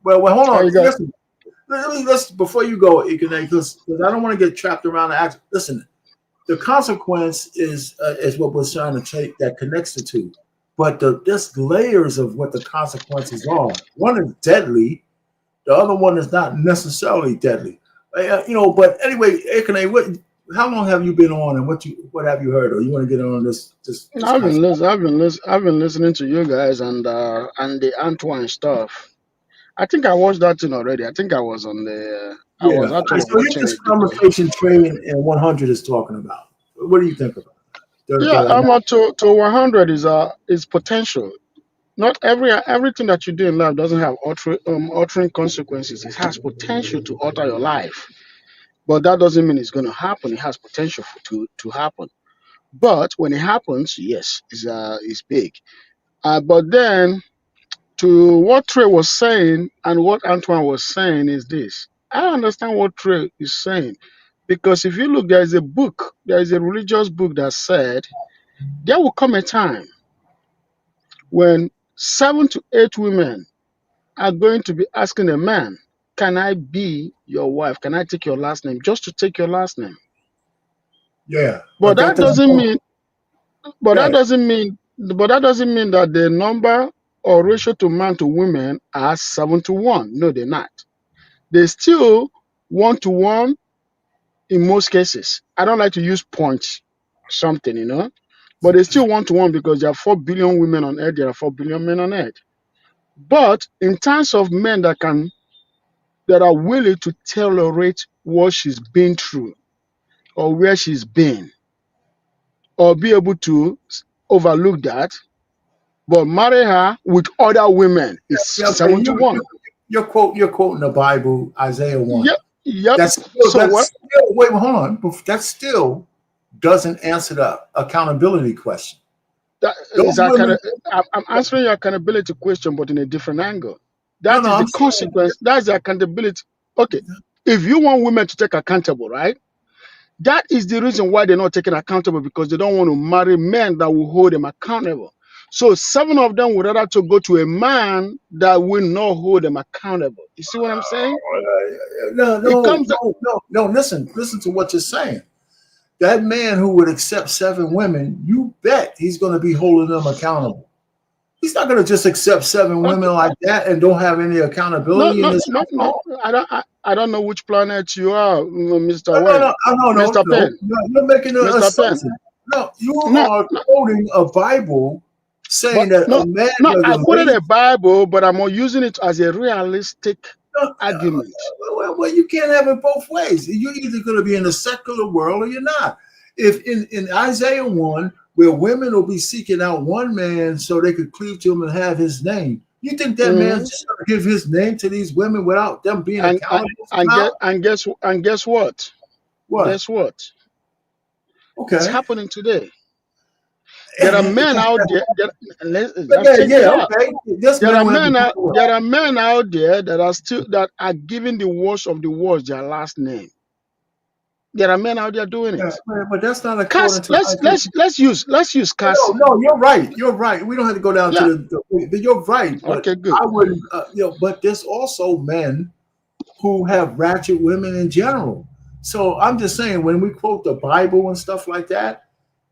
Well, hold on. Listen, before you go, because I don't want to get trapped around the act. Listen, the consequence is what we're trying to take that connects the two. But there's layers of what the consequences are. One is deadly. The other one is not necessarily deadly. But anyway, how long have you been on, and what have you heard, or you want to get on this? I've been listening to you guys and the Antoine stuff, I think I watched that thing already. I think I was on the. I Yeah. was actually So you're watching this it. conversation Trey and 100 is talking about. What do you think about it? Yeah, I'm up to 100 is potential. Not everything that you do in life doesn't have altering consequences. It has potential to alter your life, but that doesn't mean it's going to happen. It has potential to happen. But when it happens, yes, it's big. But then to what Trey was saying and what Antoine was saying is this. I understand what Trey is saying because if you look, there is a religious book that said there will come a time when 7 to 8 women are going to be asking a man, "Can I be your wife? Can I take your last name?" Just to take your last name. Yeah, But that that doesn't mean. But that doesn't mean. But that doesn't mean that the number or ratio to man to women are 7 to 1. No, they're not. They still 1 to 1 in most cases. I don't like to use point something, but they still 1 to 1 because there are 4 billion women on earth. There are 4 billion men on earth. But in terms of men that are willing to tolerate what she's been through or where she's been, or be able to overlook that, but marry her with other women is 7 to 1. You're quoting the Bible, Isaiah 1. Yep. That's So what? still, wait, hold on. That still doesn't answer the accountability question. I'm answering your accountability question, but in a different angle. That is the consequence. That's the accountability. Okay. If you want women to take accountable, right? That is the reason why they're not taking accountable, because they don't want to marry men that will hold them accountable. So 7 of them would rather to go to a man that will not hold them accountable. You see what I'm saying? No. Listen to what you're saying. That man who would accept 7 women, you bet he's going to be holding them accountable. He's not going to just accept 7 women like that and don't have any accountability in his No. I don't know which planet you are, Mr. No. Mr. Penn. You're making an assumption. No, you are quoting a Bible saying that a man. I quoted a Bible, but I'm using it as a realistic argument. Well, you can't have it both ways. You're either going to be in the secular world or you're not. If in Isaiah 1, where women will be seeking out one man so they could cleave to him and have his name, you think that man's just going to give his name to these women without them being accountable? And guess what? What? Guess what? Okay. It's happening today. There are men out there. There are men out there that are giving the worst of the worst their last name. There are men out there doing it. But that's not according to. Let's use Cassie. No, you're right. You're right. We don't have to go down to the. You're right. But okay, good. I wouldn't. But there's also men who have ratchet women in general. So I'm just saying, when we quote the Bible and stuff like that,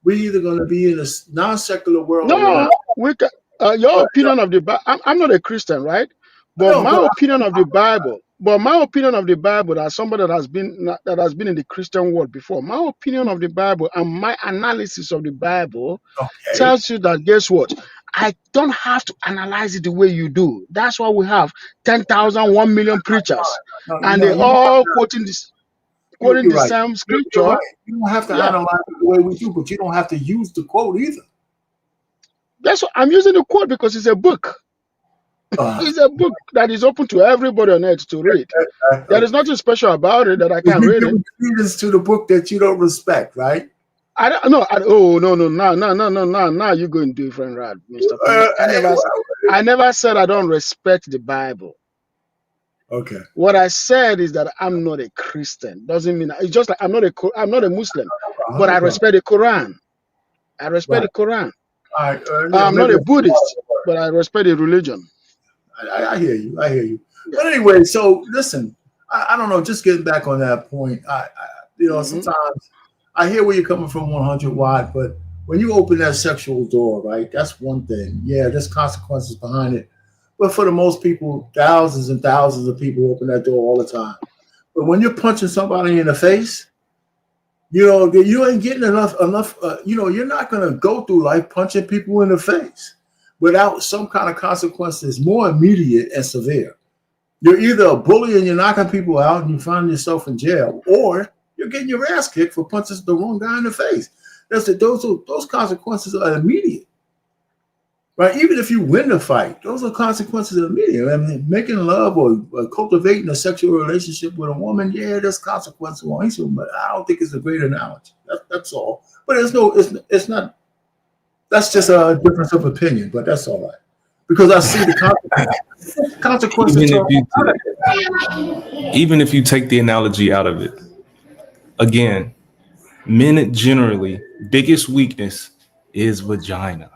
we're either going to be in a non-secular world. No, your opinion of the Bible. I'm not a Christian, right? But my opinion of the Bible. But my opinion of the Bible, as somebody that has been in the Christian world before, my opinion of the Bible and my analysis of the Bible tells you that, guess what? I don't have to analyze it the way you do. That's why we have 10,000, 1 million preachers, and they all quoting the same scripture. You're right. You don't have to analyze it the way we do, but you don't have to use the quote either. That's what I'm using the quote because it's a book. It's a book that is open to everybody on earth to read. There is nothing special about it that I can't read it. Credence to the book that you don't respect, right? No. Now you're going different route, Mr. I never said I don't respect the Bible. Okay. What I said is that I'm not a Christian. Doesn't mean it's just like I'm not a Muslim, but I respect the Quran. I respect the Quran. I'm not a Buddhist, but I respect the religion. I hear you. But anyway, so listen, I don't know, just getting back on that point, sometimes I hear where you're coming from, 100 Watt, but when you open that sexual door, right, that's one thing. Yeah, there's consequences behind it. But for the most people, thousands and thousands of people open that door all the time. But when you're punching somebody in the face, you ain't getting enough. You're not going to go through life punching people in the face without some kind of consequences more immediate and severe. You're either a bully and you're knocking people out and you find yourself in jail, or you're getting your ass kicked for punching the wrong guy in the face. Those consequences are immediate. Right? Even if you win the fight, those are consequences immediate. I mean, making love or cultivating a sexual relationship with a woman, yeah, there's consequences on each of them, but I don't think it's a great analogy. That's all. But it's not. That's just a difference of opinion, but that's all right. Because I see the consequences. Even if you take the analogy out of it, again, men generally biggest weakness is vagina.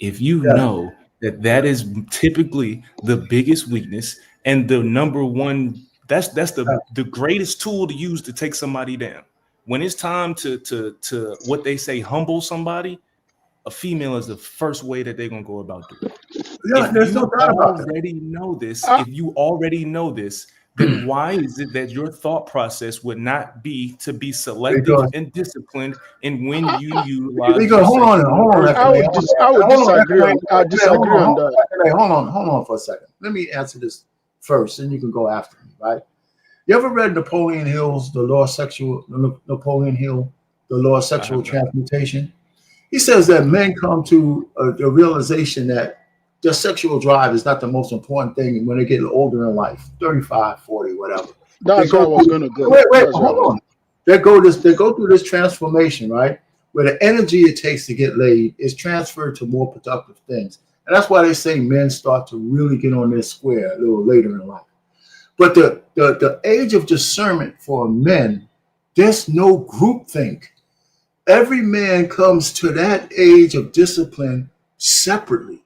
If you know that is typically the biggest weakness and the number one, that's the greatest tool to use to take somebody down. When it's time to what they say, humble somebody, a female is the first way that they're gonna go about doing it. Yeah, there's no doubt about that. If you already know this, then why is it that your thought process would not be to be selective and disciplined in when you utilize? Hold on. I would disagree on that. Hold on for a second. Let me answer this first, and you can go after me, right? You ever read Napoleon Hill's The Law of Sexual Transmutation? He says that men come to the realization that their sexual drive is not the most important thing when they get older in life, 35, 40, whatever. That's where I was going to go. Wait, hold on. They go through this transformation, right? Where the energy it takes to get laid is transferred to more productive things. And that's why they say men start to really get on their square a little later in life. But the age of discernment for men, there's no groupthink. Every man comes to that age of discipline separately.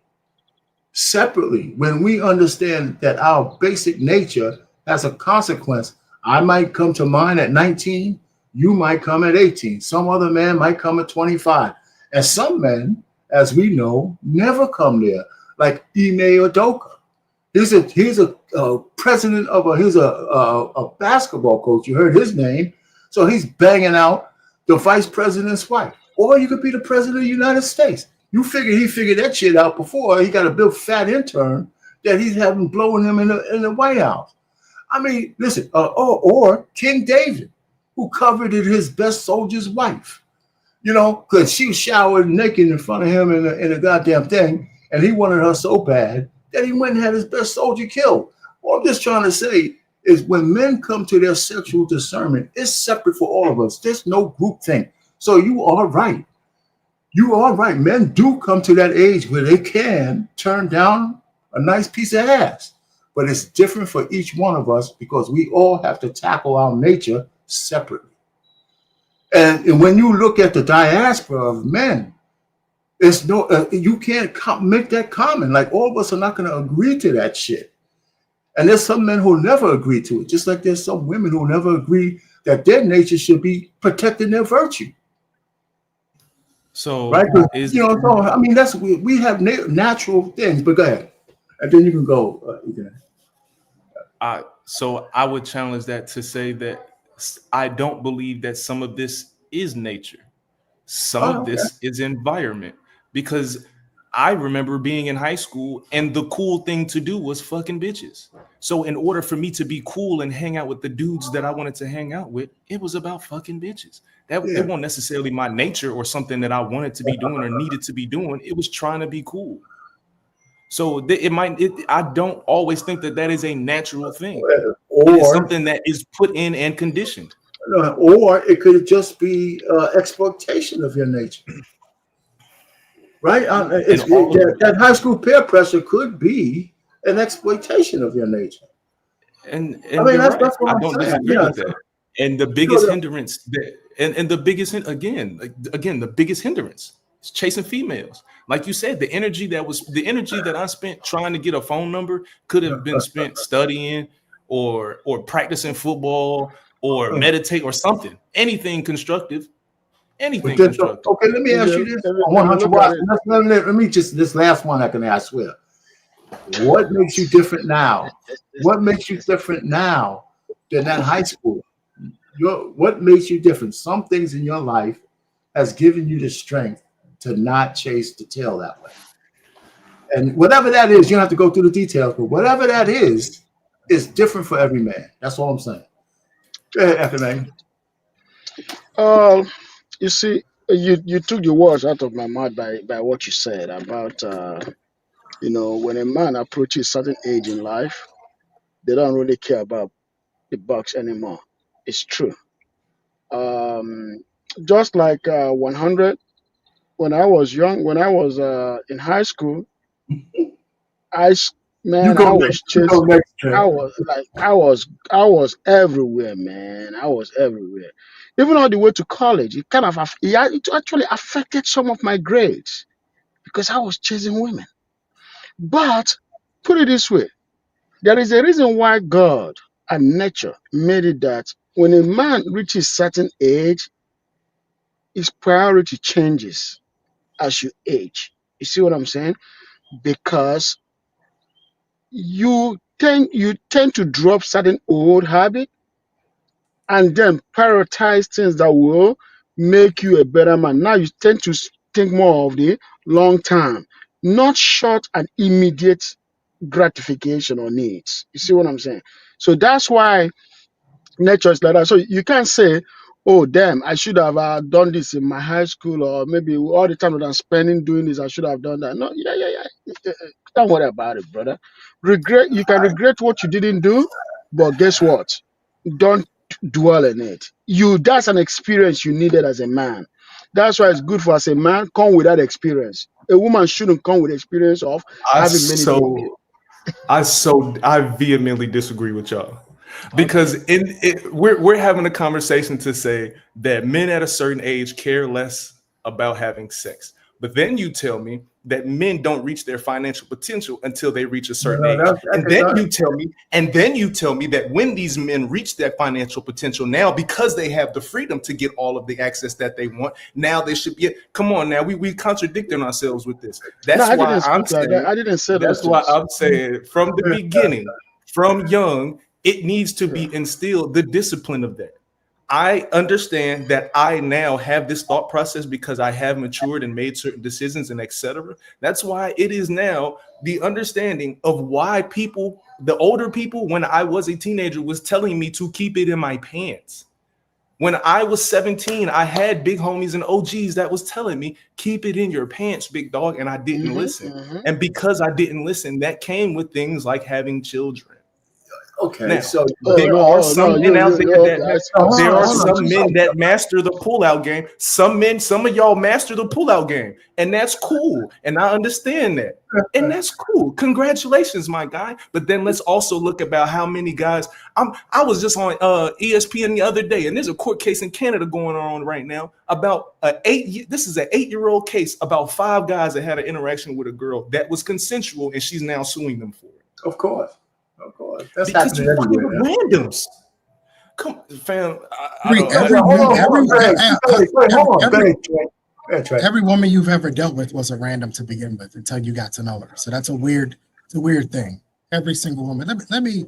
When we understand that our basic nature has a consequence, I might come to mine at 19, you might come at 18, some other man might come at 25. And some men, as we know, never come there, like Ime Udoka. He's a president of he's a basketball coach. You heard his name. So he's banging out the vice president's wife. Or you could be the president of the United States. He figured that shit out before. He got a big fat intern that he's having blowing him in the White House. I mean, listen, or King David, who covered his best soldier's wife, because she was showered naked in front of him in a goddamn thing, and he wanted her so bad that he went and had his best soldier killed. All I'm just trying to say is when men come to their sexual discernment, it's separate for all of us. There's no group thing. So you are right. You are right. Men do come to that age where they can turn down a nice piece of ass. But it's different for each one of us because we all have to tackle our nature separately. And when you look at the diaspora of men, it's you can't make that common. Like all of us are not going to agree to that shit. And there's some men who never agree to it, just like there's some women who never agree that their nature should be protecting their virtue. So, right? So I mean, we have natural things. But go ahead, and then you can go. So I would challenge that to say that I don't believe that some of this is nature. Some of this is environment, because I remember being in high school and the cool thing to do was fucking bitches. So in order for me to be cool and hang out with the dudes that I wanted to hang out with, it was about fucking bitches. It wasn't necessarily my nature or something that I wanted to be doing or needed to be doing. It was trying to be cool. So I don't always think that is a natural thing. Or it's something that is put in and conditioned. Or it could just be exploitation of your nature. Right? That high school peer pressure could be an exploitation of your nature. And I mean, that's what I don't disagree with that. And the biggest hindrance the biggest hindrance is chasing females. Like you said, the energy that I spent trying to get a phone number could have been spent studying or practicing football or meditate or something. Anything constructive. Okay, let me ask you this. Let me just this last one I can ask. What makes you different now? What makes you different now than that high school? What makes you different? Some things in your life has given you the strength to not chase the tail that way. And whatever that is, you don't have to go through the details, but whatever that is, is different for every man. That's all I'm saying. Go ahead, FMA. You see, you took the words out of my mouth by what you said about when a man approaches a certain age in life, they don't really care about the bucks anymore. It's true. Um, just like 100, when I was young, when I was in high school, I s- You man, go I next. was You go chasing. next, Trey. I was everywhere, man. I was everywhere. Even all the way to college, it actually affected some of my grades because I was chasing women. But put it this way, there is a reason why God and nature made it that when a man reaches certain age, his priority changes as you age. You see what I'm saying? Because you tend to drop certain old habits and then prioritize things that will make you a better man. Now you tend to think more of the long term, not short and immediate gratification or needs. You see what I'm saying? So that's why nature is like that. So you can't say, oh, damn, I should have done this in my high school, or maybe all the time that I'm spending doing this, I should have done that. No, yeah. Don't worry about it, brother. You can regret what you didn't do, but guess what? Don't dwell in it. That's an experience you needed as a man. That's why it's good for as a man, come with that experience. A woman shouldn't come with experience of I having many babies. I vehemently disagree with y'all because we're having a conversation to say that men at a certain age care less about having sex, but then you tell me that men don't reach their financial potential until they reach a certain age, and then you tell me that when these men reach that financial potential now, because they have the freedom to get all of the access that they want, now they should be. Come on, now we contradicting ourselves with this. That's why I'm saying. I didn't say That's those why things. I'm saying from the beginning, from young, it needs to be instilled the discipline of that. I understand that I now have this thought process because I have matured and made certain decisions and etc. That's why it is now the understanding of why people, the older people, when I was a teenager, was telling me to keep it in my pants. When I was 17, I had big homies and OGs that was telling me, keep it in your pants, big dog. And I didn't listen. And because I didn't listen, that came with things like having children. Okay, now, so there are some men out there there are hold on, some men that master the pullout game. Some of y'all master the pullout game, and that's cool. And I understand that, and that's cool. Congratulations, my guy. But then let's also look about how many guys. I was just on ESPN the other day, and there's a court case in Canada going on right now about this is an 8-year-old case about 5 guys that had an interaction with a girl that was consensual, and she's now suing them for it. Of course. Of course. That's because happening you everywhere. randoms. Come, fam. Every woman you've ever dealt with was a random to begin with until you got to know her. So that's a weird thing. Every single woman. Let me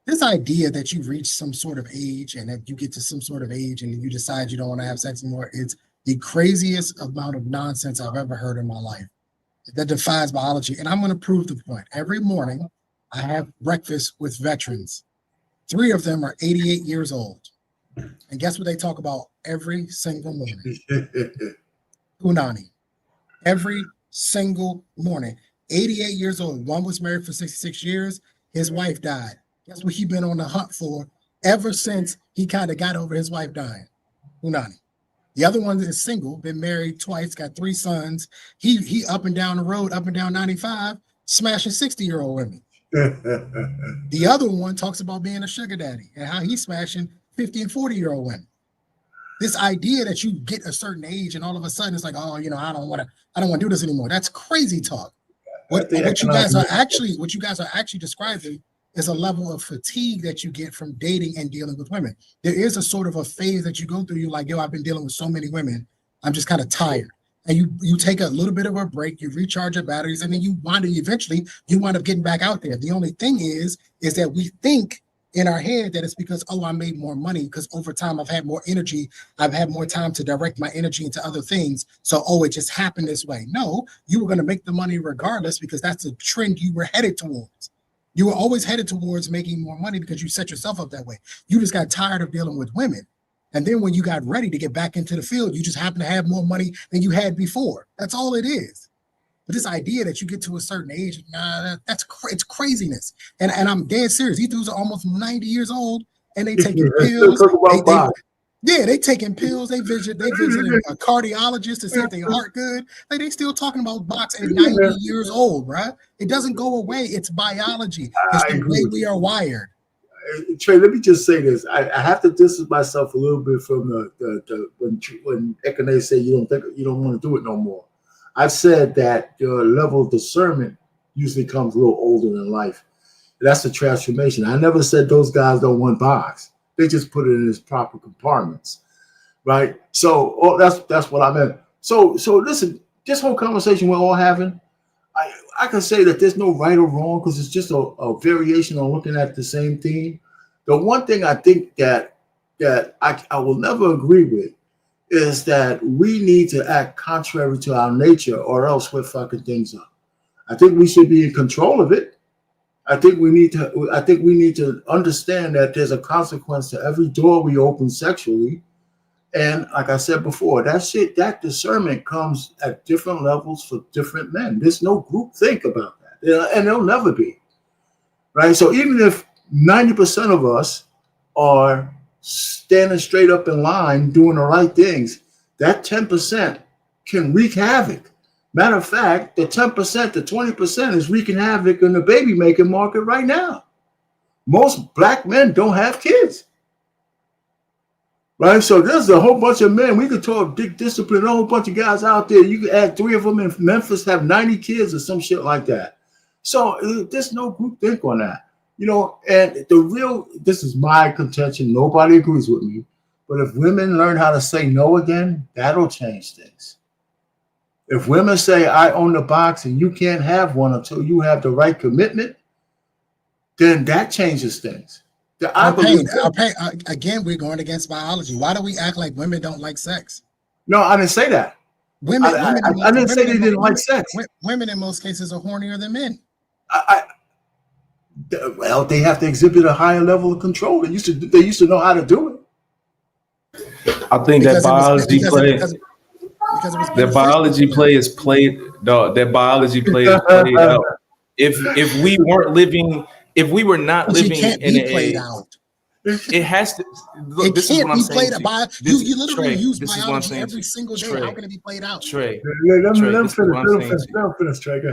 this idea that you reach some sort of age and that you get to some sort of age and you decide you don't want to have sex anymore, it's the craziest amount of nonsense I've ever heard in my life. That defies biology. And I'm going to prove the point. Every morning, I have breakfast with veterans. 3 of them are 88 years old. And guess what they talk about every single morning? Punani. Every single morning. 88 years old. One was married for 66 years. His wife died. Guess what he's been on the hunt for ever since he kind of got over his wife dying? Punani. The other one is single, been married twice, got 3 sons. He up and down the road, up and down 95, smashing 60-year-old women. The other one talks about being a sugar daddy and how he's smashing 50 and 40-year-old women. This idea that you get a certain age and all of a sudden it's like, oh, I don't want to do this anymore. That's crazy talk. What you guys are actually describing is a level of fatigue that you get from dating and dealing with women. There is a sort of a phase that you go through. You're like, yo, I've been dealing with so many women. I'm just kind of tired. And you take a little bit of a break, you recharge your batteries, and then you wind up getting back out there. The only thing is that we think in our head that it's because, oh, I made more money because over time I've had more energy. I've had more time to direct my energy into other things. So, it just happened this way. No, you were going to make the money regardless because that's a trend you were headed towards. You were always headed towards making more money because you set yourself up that way. You just got tired of dealing with women. And then when you got ready to get back into the field, you just happen to have more money than you had before. That's all it is. But this idea that you get to a certain age, it's craziness. And I'm dead serious. These dudes are almost 90 years old and they taking pills. They taking pills. They visit a cardiologist to see if their heart good. Like they still talking about boxing at 90 years old, right? It doesn't go away. It's biology. It's the way we are wired. Trey, let me just say this. I have to distance myself a little bit from the when Ekene say you don't want to do it no more. I've said that your level of discernment usually comes a little older in life. That's a transformation. I never said those guys don't want box. They just put it in its proper compartments, right? So that's what I meant. So listen, this whole conversation we're all having, I can say that there's no right or wrong because it's just a variation on looking at the same theme. The one thing I think that I will never agree with is that we need to act contrary to our nature or else we're fucking things up. I think we should be in control of it. I think we need to understand that there's a consequence to every door we open sexually. And like I said before, that discernment comes at different levels for different men. There's no group think about that. And there'll never be. Right? So even if 90% of us are standing straight up in line, doing the right things, that 10% can wreak havoc. Matter of fact, the 10% to 20% is wreaking havoc in the baby making market right now. Most black men don't have kids. Right? So there's a whole bunch of men. We could talk big discipline, a whole bunch of guys out there. You could add 3 of them in Memphis, have 90 kids or some shit like that. So there's no group think on that. And this is my contention. Nobody agrees with me. But if women learn how to say no again, that'll change things. If women say, I own the box and you can't have one until you have the right commitment, then that changes things. Again, we're going against biology. Why do we act like women don't like sex? No, I didn't say that. I didn't say they didn't like sex. Women in most cases are hornier than men. Well, they have to exhibit a higher level of control. They used to know how to do it. I think that biology play. That biology play is played. No, that biology play is played out. If we weren't living, if we were not living in a, it has to. Look, this is what I'm saying. You literally use biology every single day. How can it be played out? Trey, this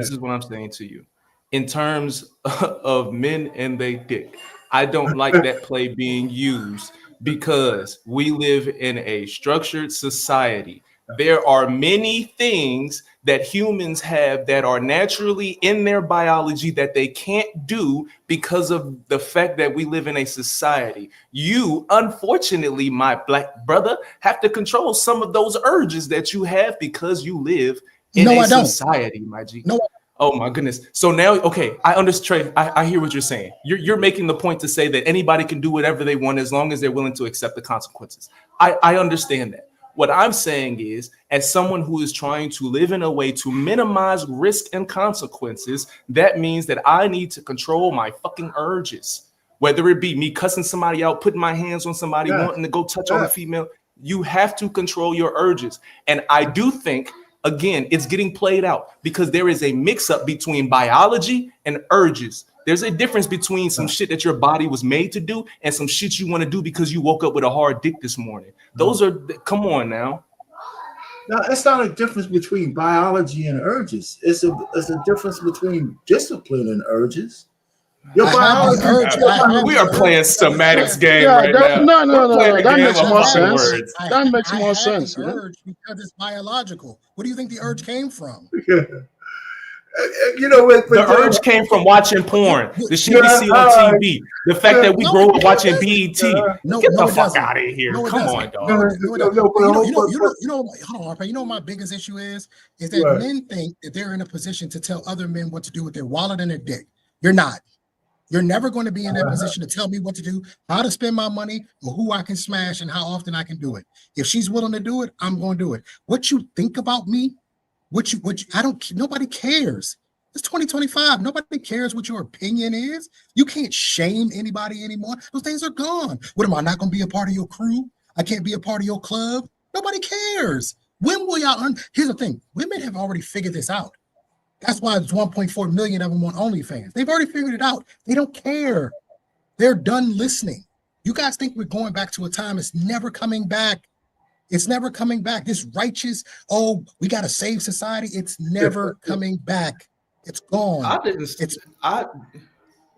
is what I'm saying to you. In terms of men and they dick, I don't like that play being used because we live in a structured society. There are many things that humans have that are naturally in their biology that they can't do because of the fact that we live in a society. You, unfortunately, my black brother, have to control some of those urges that you have because you live in a society, my G. No. Oh my goodness. So now, okay, I understand. I hear what you're saying. You're making the point to say that anybody can do whatever they want as long as they're willing to accept the consequences. I understand that. What I'm saying is, as someone who is trying to live in a way to minimize risk and consequences, that means that I need to control my fucking urges. Whether it be me cussing somebody out, putting my hands on somebody, wanting to go touch on a female, you have to control your urges. And I do think, again, it's getting played out because there is a mix-up between biology and urges. There's a difference between some shit that your body was made to do and some shit you want to do because you woke up with a hard dick this morning. Those are, come on now. No, it's not a difference between biology and urges. It's a difference between discipline and urges. Your biology, we are playing semantics game right now. No. That makes more sense. That makes more sense. Urge because it's biological. What do you think the urge came from? The urge came from watching porn, the shit we see on TV, the fact that we grow up watching BET. Get the fuck out of here! Come on, dog. You know what my biggest issue is that men think that they're in a position to tell other men what to do with their wallet and their dick. You're not. You're never going to be in that position to tell me what to do, how to spend my money, or who I can smash and how often I can do it. If she's willing to do it, I'm going to do it. What you think about me? Nobody cares. It's 2025. Nobody cares what your opinion is. You can't shame anybody anymore. Those things are gone. What, am I not going to be a part of your crew? I can't be a part of your club. Nobody cares. When will y'all Here's the thing. Women have already figured this out. That's why it's 1.4 million of them on OnlyFans. They've already figured it out. They don't care. They're done listening. You guys think we're going back to a time? It's never coming back. It's never coming back. This righteous, oh, we got to save society. It's never coming back. It's gone.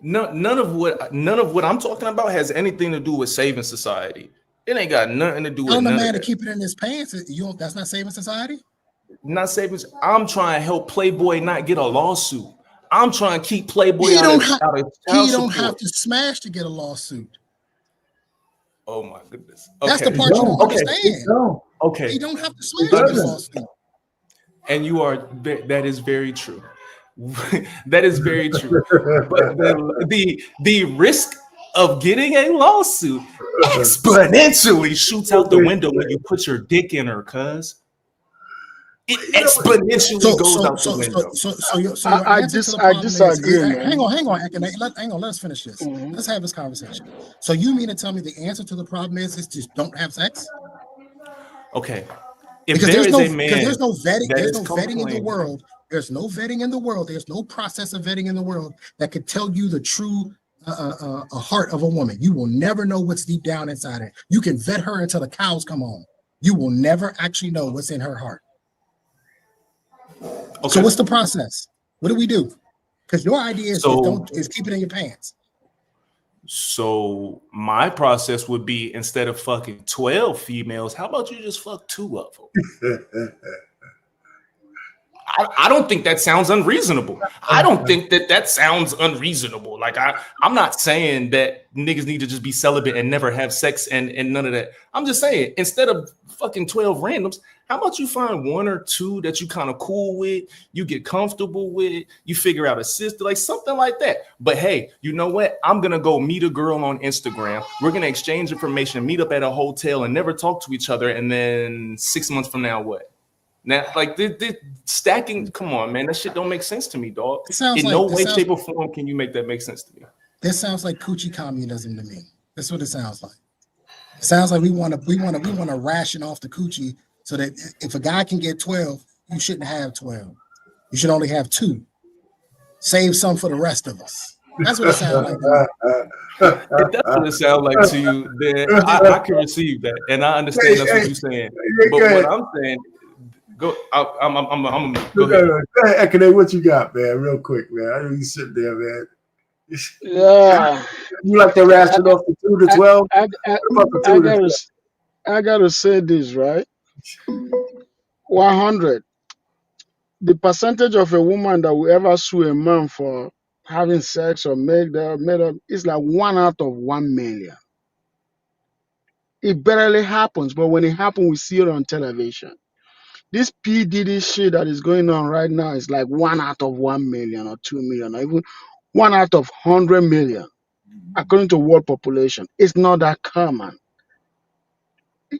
None of what I'm talking about has anything to do with saving society. It ain't got nothing to do with telling none a man of to that. keep it in his pants. That's not saving society. Not saving. I'm trying to help Playboy not get a lawsuit. I'm trying to keep Playboy He out don't of He child don't support. have to smash to get a lawsuit. Oh my goodness. That's the part you don't understand. Okay. He don't have to smash to get a lawsuit. And you are, that is very true. That is very true. But the risk of getting a lawsuit exponentially shoots out the window when you put your dick in her, cuz. It exponentially goes out the window. So your answer to the problem disagree, is, man. hang on, hang on, let's finish this. Let's have this conversation. So you mean to tell me the answer to the problem is just don't have sex? Okay. If Because there there's is no a man there's no vetting, that there's is no vetting in the complaining- world. There's no vetting in the world. There's no process of vetting in the world that could tell you the true heart of a woman. You will never know what's deep down inside her. You can vet her until the cows come home. You will never actually know what's in her heart. Okay. So what's the process? What do we do? Because your idea is keep it in your pants. So my process would be, instead of fucking 12 females, how about you just fuck 2 of them? I don't think that sounds unreasonable. I don't think that sounds unreasonable. Like I'm not saying that niggas need to just be celibate and never have sex and none of that. I'm just saying, instead of fucking 12 randoms, how about you find 1 or 2 that you kind of cool with, you get comfortable with, you figure out a sister, like something like that. But hey, you know what? I'm gonna go meet a girl on Instagram. We're gonna exchange information, meet up at a hotel, and never talk to each other. And then 6 months from now, what? Now, like this stacking, come on, man, that shit don't make sense to me, dog. In no way, shape, or form can you make that make sense to me. This sounds like coochie communism to me. That's what it sounds like. It sounds like we want to ration off the coochie so that if a guy can get 12, you shouldn't have 12. You should only have 2. Save some for the rest of us. That's what it sounds like. If that's what it sounds like to you, then I can receive that, and I understand that's what you're saying. But what I'm saying. Go. I'm go ahead. Ekene, what you got, man? Real quick, man. I know you sit there, man. Yeah. You like to ration off the 2 to 12? I gotta say this, right? 100. The percentage of a woman that will ever sue a man for having sex or made up is like 1 out of 1 million. It barely happens, but when it happens, we see it on television. This P. Diddy shit that is going on right now is like 1 out of 1 million or 2 million or even 1 out of 100 million, according to world population. It's not that common.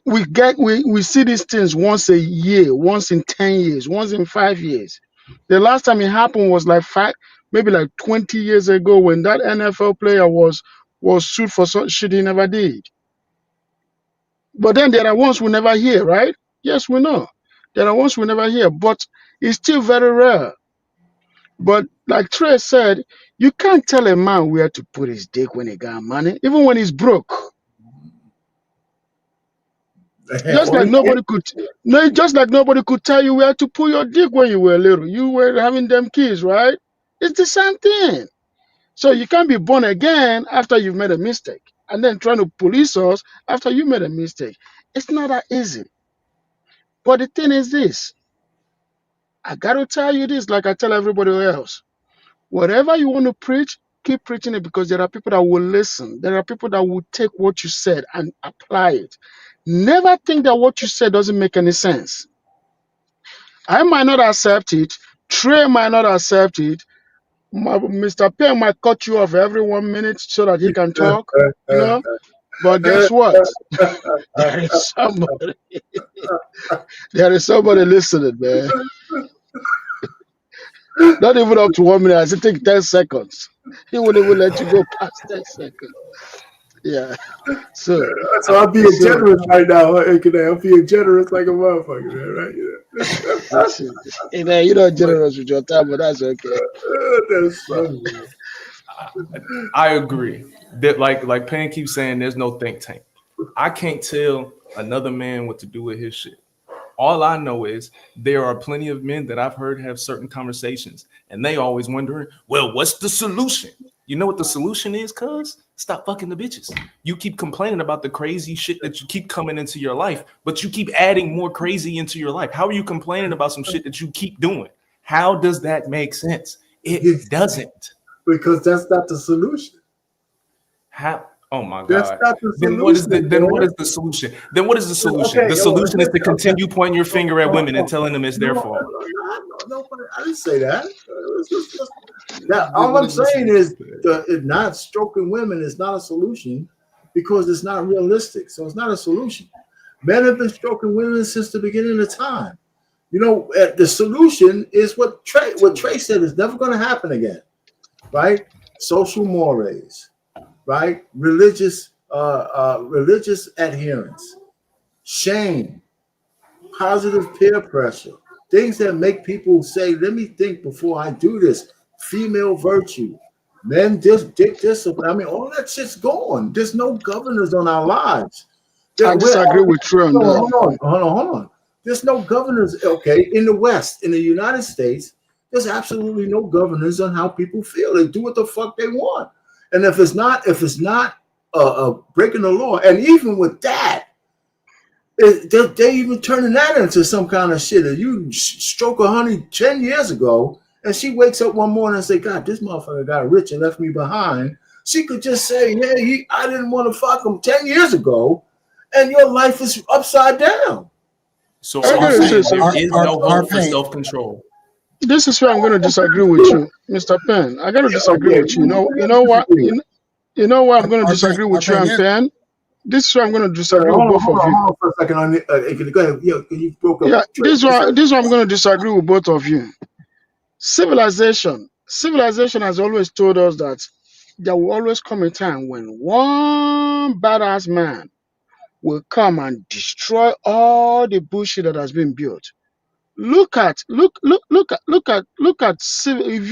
We see these things once a year, once in 10 years, once in 5 years. The last time it happened was maybe like 20 years ago, when that NFL player was sued for some shit he never did. But then there are ones we never hear, right? Yes, we know. There are ones we never hear, but it's still very rare. But like Trey said, you can't tell a man where to put his dick when he got money, even when he's broke. Just like nobody could tell you where to put your dick when you were little. You were having them kids, right? It's the same thing. So you can't be born again after you've made a mistake and then trying to police us after you made a mistake. It's not that easy. But the thing is this. I got to tell you this like I tell everybody else. Whatever you want to preach, keep preaching it, because there are people that will listen. There are people that will take what you said and apply it. Never think that what you said doesn't make any sense. I might not accept it. Trey might not accept it. Mr. P might cut you off every 1 minute so that he can talk, you know. But guess what? There is somebody. There is somebody listening, man. Not even up to 1 minute. I said take 10 seconds. He wouldn't even let you go past 10 seconds. Yeah. So I'm being generous right now. Huh? I'm being generous like a motherfucker, man, right? Hey man, you're not generous with your time, but that's okay. That's funny, man. I agree. That like Pan keeps saying, there's no think tank. I can't tell another man what to do with his shit. All I know is there are plenty of men that I've heard have certain conversations, and they always wondering, well, what's the solution? You know what the solution is, cuz? Stop fucking the bitches. You keep complaining about the crazy shit that you keep coming into your life, but you keep adding more crazy into your life. How are you complaining about some shit that you keep doing? How does that make sense? It doesn't. Because that's not the solution. How? Oh my God. That's not the Then what is the solution? Then what is the solution? Okay, the solution is to continue pointing your finger at women and telling them it's their fault. No, I didn't say that. All I'm saying is not stroking women is not a solution because it's not realistic. So it's not a solution. Men have been stroking women since the beginning of time. You know, the solution is what Trey said is never going to happen again, right? Social mores, right? Religious adherence, shame, positive peer pressure, things that make people say, let me think before I do this. Female virtue, men dick discipline. I mean, all that shit's gone. There's no governors on our lives. I disagree with you on that. Hold on. There's no governors. Okay, in the West, in the United States, there's absolutely no governors on how people feel. They do what the fuck they want. And if it's not breaking the law, and even with that, they even turning that into some kind of shit. If you stroke a honey 10 years ago, and she wakes up one morning and say, God, this motherfucker got rich and left me behind. She could just say, yeah, I didn't want to fuck him 10 years ago, and your life is upside down. So there is no hope for self-control. This is where I'm going to disagree with you, Mr. Penn. I got to disagree with you. You know what? You know why I'm going to disagree with you and Penn? This is why I'm going to disagree with both of you. Hold on for a second. Go ahead. You broke up. Yeah, this is why I'm going to disagree with both of you. Civilization has always told us that there will always come a time when one badass man will come and destroy all the bullshit that has been built. Look at if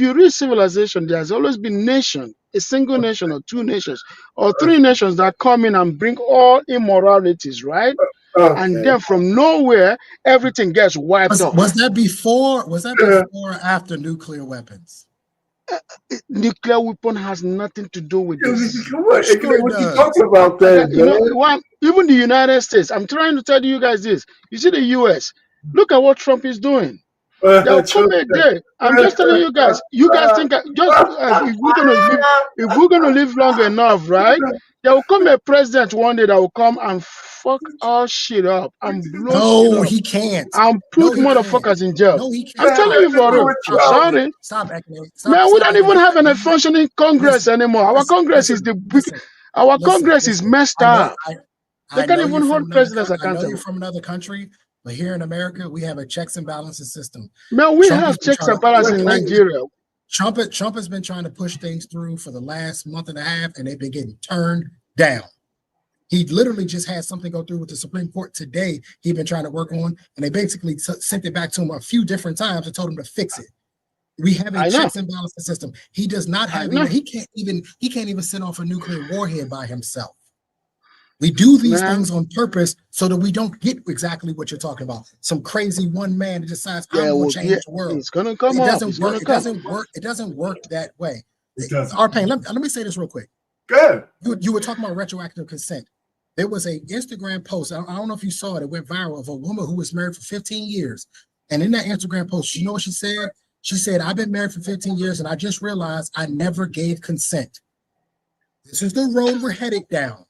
you read Civilization, there's always been a single nation or two nations or three nations that come in and bring all immoralities, right? Okay. And then from nowhere, everything gets wiped off. Was that before or after nuclear weapons? Nuclear weapon has nothing to do with this. What you talking about that? Even the United States, I'm trying to tell you guys this. You see the US, look at what Trump is doing. They'll come a day. I'm just telling you guys. You guys think if we're gonna live long enough, right? There will come a president one day that will come and fuck all shit up and blow shit up. He can't. And put motherfuckers in jail. No, he can't. I'm telling you for real. I'm sorry. Stop. Man, we don't even have a functioning Congress anymore. Our Congress is Congress is messed up. They can't even hold presidents accountable. I know you're from another country, but here in America, we have a checks and balances system. Man, we have checks and balances in Nigeria. Trump has been trying to push things through for the last month and a half, and they've been getting turned down. He literally just had something go through with the Supreme Court today. He'd been trying to work on, and they basically sent it back to him a few different times and told him to fix it. We have a checks and balances system. He does not have. He can't even send off a nuclear warhead by himself. We do these things on purpose so that we don't get exactly what you're talking about. Some crazy one man that decides I'm going to change the world. It's going to come up. It doesn't work that way. Arpain, let me say this real quick. Good. You were talking about retroactive consent. There was a Instagram post. I don't know if you saw it. It went viral of a woman who was married for 15 years. And in that Instagram post, you know what she said? She said, I've been married for 15 years and I just realized I never gave consent. This is the road we're headed down.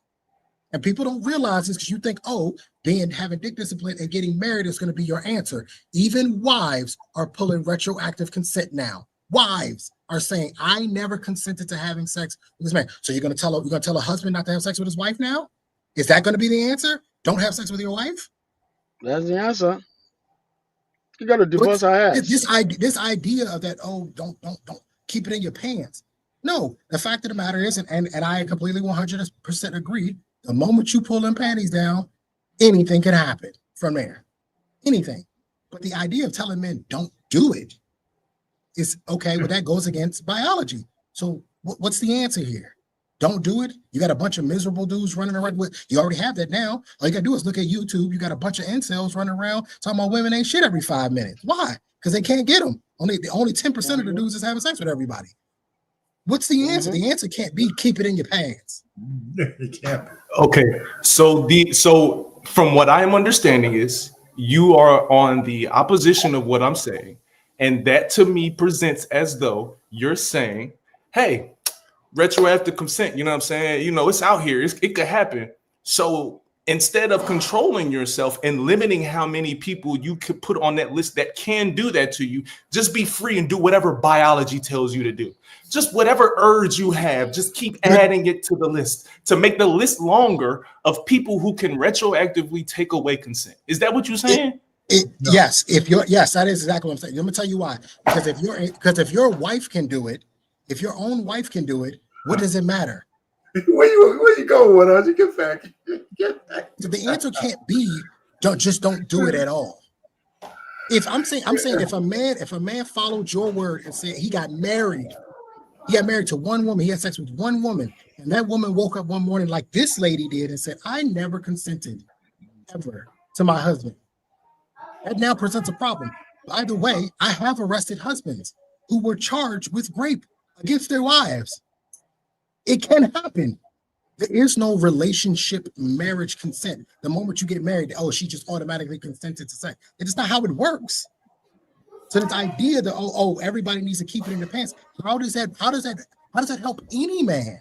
And people don't realize this because you think, having dick discipline and getting married is going to be your answer. Even wives are pulling retroactive consent now. Wives are saying, I never consented to having sex with this man. So you're going to tell a husband not to have sex with his wife now? Is that going to be the answer? Don't have sex with your wife? That's the answer. You got to divorce our ass. This idea of that, oh, don't keep it in your pants. No, the fact of the matter is, and I completely 100% agree, the moment you pull them panties down, anything can happen from there. Anything. But the idea of telling men don't do it is okay, well, that goes against biology. So what's the answer here? Don't do it. You got a bunch of miserable dudes running around with, you already have that now. All you gotta do is look at YouTube. You got a bunch of incels running around talking about women ain't shit every 5 minutes. Why? Because they can't get them. Only 10% of the dudes is having sex with everybody. What's the answer? The answer can't be keep it in your pants. It can't be. Okay, so from what I am understanding is you are on the opposition of what I'm saying, and that to me presents as though you're saying, hey, retroactive consent, you know what I'm saying? You know, it's out here, it could happen. So instead of controlling yourself and limiting how many people you could put on that list that can do that to you, just be free and do whatever biology tells you to do. Just whatever urge you have, just keep adding it to the list to make the list longer of people who can retroactively take away consent. Is that what you're saying? No. Yes, that is exactly what I'm saying. Let me tell you why. Because if your wife can do it, if your own wife can do it, what does it matter? Where you going with us? You get back. The answer can't be don't do it at all. If I'm saying if a man followed your word and said he got married to one woman, he had sex with one woman, and that woman woke up one morning like this lady did and said, I never consented ever to my husband. That now presents a problem. By the way, I have arrested husbands who were charged with rape against their wives. It can happen. There is no relationship marriage consent. The moment you get married, oh, she just automatically consented to sex. It is not how it works. So this idea that everybody needs to keep it in their pants. How does that help any man?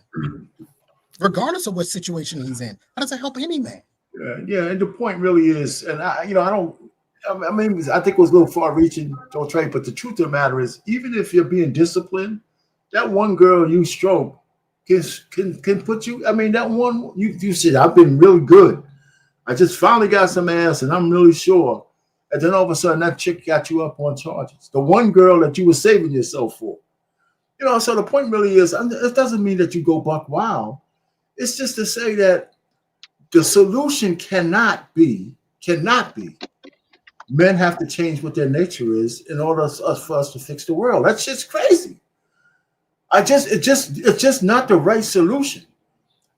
Regardless of what situation he's in. How does that help any man? Yeah, and the point really is, and I think it was a little far-reaching, don't trade, but the truth of the matter is, even if you're being disciplined, that one girl you stroke can put you. I mean, that one you said, I've been really good. I just finally got some ass, and I'm really sure. And then all of a sudden, that chick got you up on charges. The one girl that you were saving yourself for. You know, so the point really is, it doesn't mean that you go buck wild. It's just to say that the solution cannot be. Men have to change what their nature is in order for us to fix the world. That's just crazy. It's just not the right solution.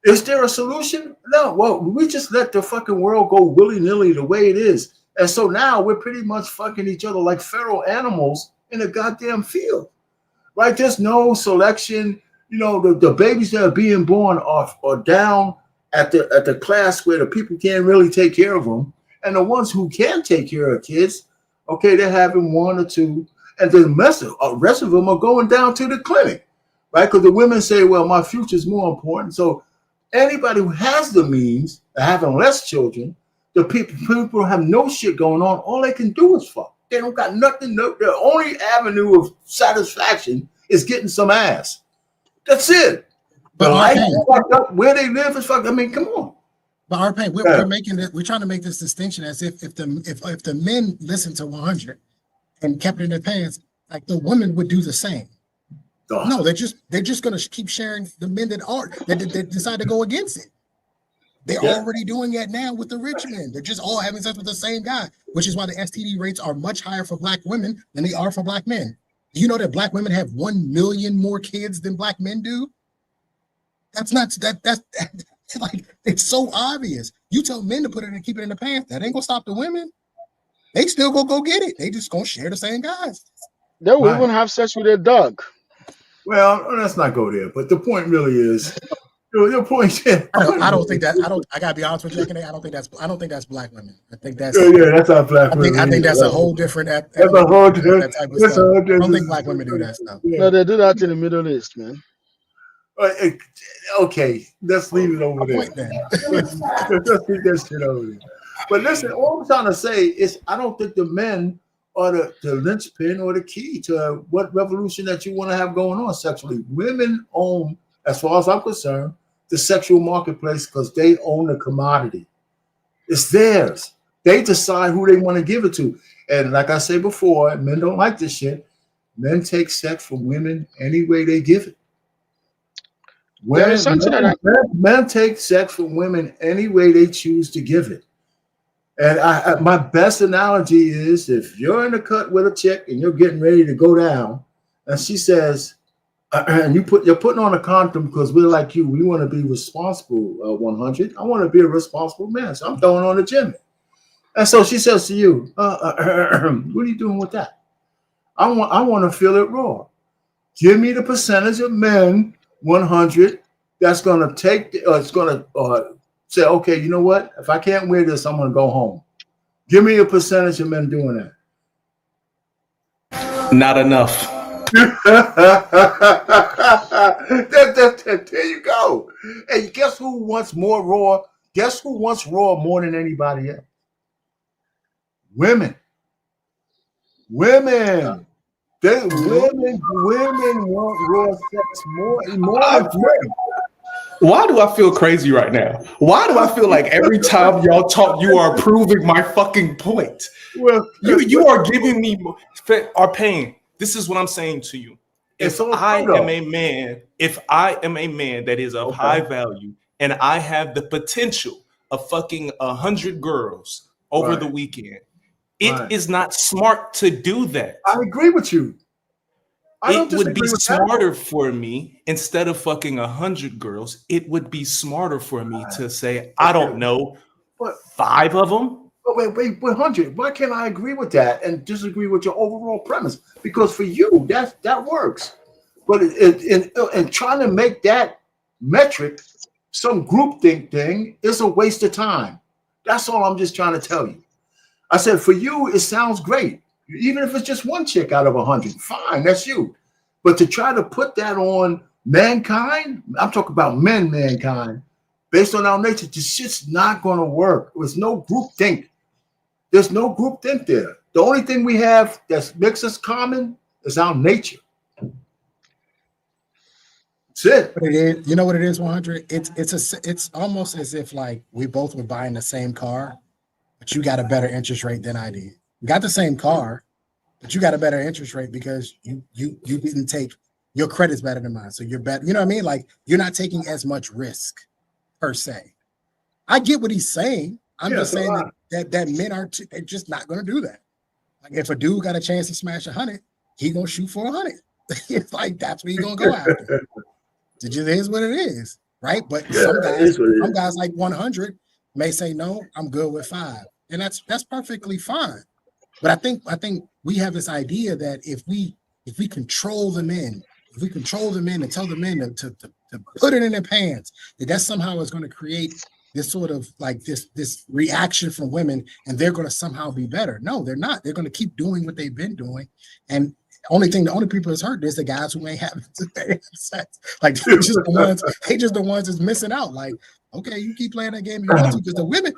Is there a solution? No. Well, we just let the fucking world go willy-nilly the way it is. And so now we're pretty much fucking each other like feral animals in a goddamn field. Right? There's no selection. You know, the babies that are being born are down at the class where the people can't really take care of them. And the ones who can take care of kids, okay, they're having one or two. And the rest of them are going down to the clinic. Right? Because the women say, well, my future is more important. So anybody who has the means of having less children, the people who have no shit going on, all they can do is fuck. They don't got nothing. Their only avenue of satisfaction is getting some ass. That's it. But life is fucked up. Where they live is fucked up. I mean, come on. But Arpay, we're trying to make this distinction as if the men listened to 100 and kept it in their pants, like the women would do the same. No, they're just gonna keep sharing the men that decide to go against it. They're already doing that now with the rich men. They're just all having sex with the same guy, which is why the STD rates are much higher for black women than they are for black men. Do you know that black women have 1 million more kids than black men do? That's like, it's so obvious. You tell men to put it and keep it in the pants. That ain't gonna stop the women. They still go get it. They just gonna share the same guys. They will even have sex with their dog. Well, let's not go there. But the point really is, your point. I don't think that. I gotta be honest with you. I don't think that's black women. I think that's that's not black women. I think that's a whole different. That's a whole different type of stuff. I don't think black women do that stuff. No, they do that in the Middle East, man. Okay, let's leave it over there. Let's leave that shit over there. But listen, all I'm trying to say is, I don't think the men are the linchpin or the key to what revolution that you want to have going on sexually. Women own, as far as I'm concerned, the sexual marketplace because they own the commodity. It's theirs. They decide who they want to give it to. And like I said before, men don't like this shit. Men take sex from women any way they give it. There is something Men take sex from women any way they choose to give it. And my best analogy is if you're in the cut with a chick and you're getting ready to go down, and she says, and you're putting on a condom because we're like you, we want to be responsible. 100. I want to be a responsible man, so I'm throwing on the gym. And so she says to you, what are you doing with that? I want to feel it raw. Give me the percentage of men, 100, that's going to take, it's going to say, okay, you know what? If I can't wear this, I'm going to go home. Give me a percentage of men doing that. Not enough. There you go. And guess who wants more raw? Guess who wants raw more than anybody else? Women. Women want raw sex more than men. Why do I feel crazy right now? Why do I feel like every time y'all talk, you are proving my fucking point? Well, you are giving me our pain. This is what I'm saying to you. If I am a man that is of high value and I have the potential of fucking 100 girls over the weekend, it is not smart to do that. I agree with you. It would be smarter for me, instead of fucking 100 girls, it would be smarter for me to say, I don't know, 5 of them. But wait, 100. Why can't I agree with that and disagree with your overall premise? Because for you, that works. But in trying to make that metric some groupthink thing is a waste of time. That's all I'm just trying to tell you. I said, for you, it sounds great. Even if it's just one chick out of 100, fine, that's you. But to try to put that on mankind, I'm talking about mankind, based on our nature, this shit's not going to work. There's no group think. There's no group think there. The only thing we have that makes us common is our nature. That's it. But it is, you know what it is, 100? It's almost as if like we both were buying the same car, but you got a better interest rate than I did. You got the same car, but you got a better interest rate because you didn't take, your credit's better than mine. So you're better. You know what I mean? Like you're not taking as much risk per se. I get what he's saying. I'm just saying that men are they're just not going to do that. Like if a dude got a chance to smash 100, he gonna shoot for 100. It's like that's what he's gonna go after. It just is what it is, right? But some guys like 100 may say no, I'm good with 5, and that's perfectly fine. But I think we have this idea that if we control the men, and tell the men to put it in their pants, that somehow is going to create this sort of like this reaction from women, and they're going to somehow be better. No, they're not. They're going to keep doing what they've been doing, and the only people that's hurt is the guys who ain't having sex. Like they just the ones that's missing out. Like, okay, you keep playing that game you want to, because the women,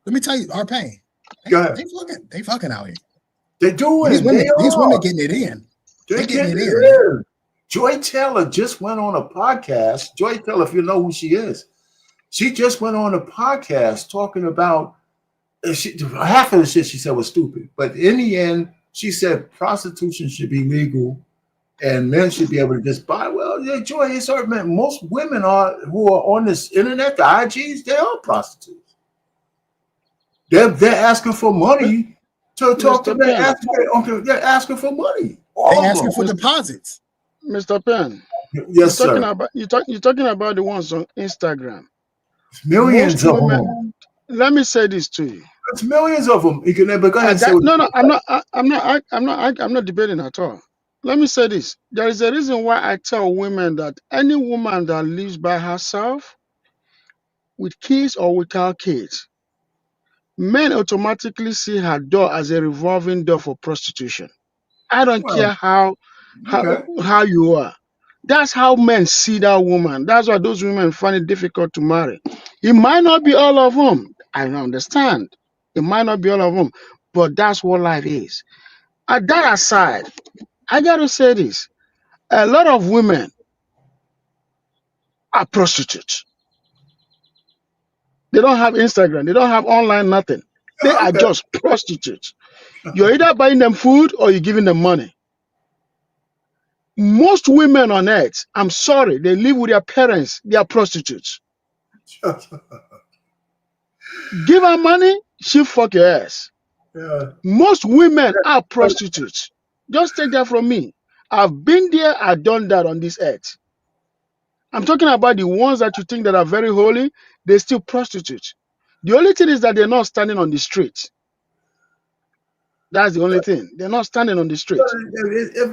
let me tell you, our pain. They fucking out here. They're doing these women getting it in. They're getting it in. Joy Taylor just went on a podcast. Joy Taylor, if you know who she is, she just went on a podcast talking about half of the shit she said was stupid, but in the end, she said prostitution should be legal and men should be able to just buy. Well, yeah, Joy, it's hard, man. Most women who are on this internet, the IGs, they are prostitutes. They're asking for money to talk to them. They're asking for money. They're asking for deposits. Mr. Penn. Yes, you're sir. You're talking about the ones on Instagram. Millions of them. Let me say this to you. It's millions of them. You can never go ahead. I'm not debating at all. Let me say this. There is a reason why I tell women that any woman that lives by herself, with kids or without kids, men automatically see her door as a revolving door for prostitution. I don't care how you are. That's how men see that woman. That's why those women find it difficult to marry. It might not be all of them. I understand. It might not be all of them, but that's what life is. At that aside, I got to say this. A lot of women are prostitutes. They don't have Instagram. They don't have online nothing. They are just prostitutes. You're either buying them food or you're giving them money. Most women on earth, I'm sorry, they live with their parents. They are prostitutes. Give her money, she fuck your ass. Yeah. Most women are prostitutes. Just take that from me. I've been there, I've done that on this earth. I'm talking about the ones that you think that are very holy, they're still prostitutes. The only thing is that they're not standing on the street. That's the only thing. They're not standing on the street.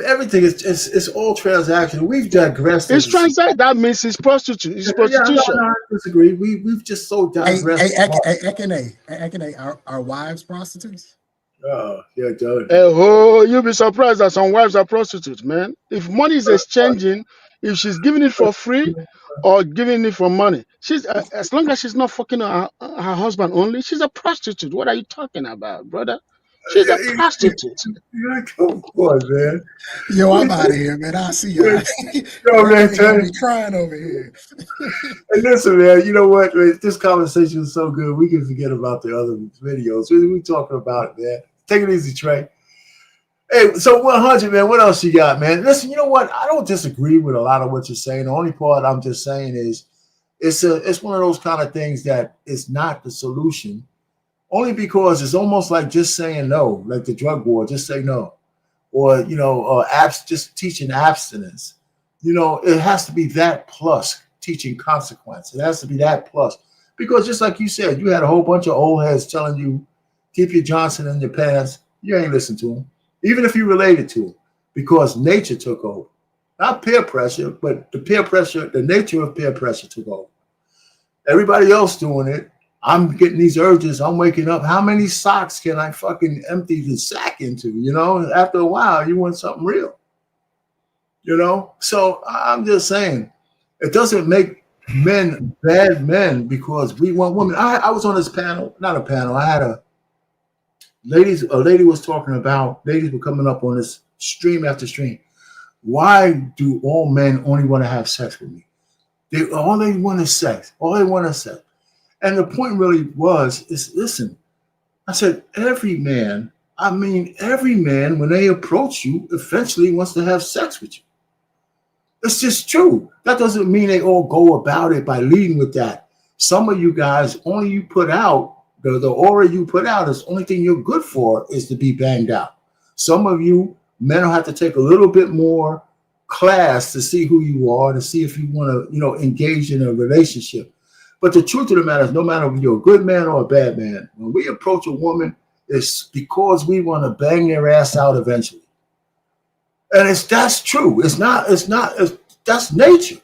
Everything is all transaction. We've digressed. It's transaction. That means it's prostitution. It's prostitution. I disagree. We've just so digressed. Ekene, are wives prostitutes? Yeah, Joe. Oh, you'll be surprised that some wives are prostitutes, man. If money is exchanging, if she's giving it for free or giving it for money, she's as long as she's not fucking her husband only, she's a prostitute. What are you talking about, brother? She's a prostitute. Come on, man. Yo, I'm out of here, man. I'll see y'all. Yo, man, be trying over here. Hey, listen, man. You know what? Man, this conversation is so good. We can forget about the other videos. We talking about it, man. Take it easy, Trey. Hey, so 100, man. What else you got, man? Listen, you know what? I don't disagree with a lot of what you're saying. The only part I'm just saying is it's one of those kind of things that is not the solution. Only because it's almost like just saying no, like the drug war, just say no. Or, just teaching abstinence. It has to be that plus teaching consequence. It has to be that plus. Because just like you said, you had a whole bunch of old heads telling you, keep your Johnson in your pants. You ain't listen to them. Even if you related to them. Because nature took over. Not peer pressure, but the nature of peer pressure took over. Everybody else doing it. I'm getting these urges. I'm waking up. How many socks can I fucking empty the sack into? After a while, you want something real. So I'm just saying, it doesn't make men bad men because we want women. I was on this panel, not a panel. I had a lady was talking about, ladies were coming up on this stream after stream. Why do all men only want to have sex with me? All they want is sex. All they want is sex. And the point really is listen, I said, every man, when they approach you, eventually wants to have sex with you. It's just true. That doesn't mean they all go about it by leading with that. Some of you guys, only you put out, the aura you put out is the only thing you're good for is to be banged out. Some of you, men will have to take a little bit more class to see who you are, to see if you want to, engage in a relationship. But the truth of the matter is, no matter if you're a good man or a bad man, when we approach a woman, it's because we want to bang their ass out eventually. And that's true. That's nature.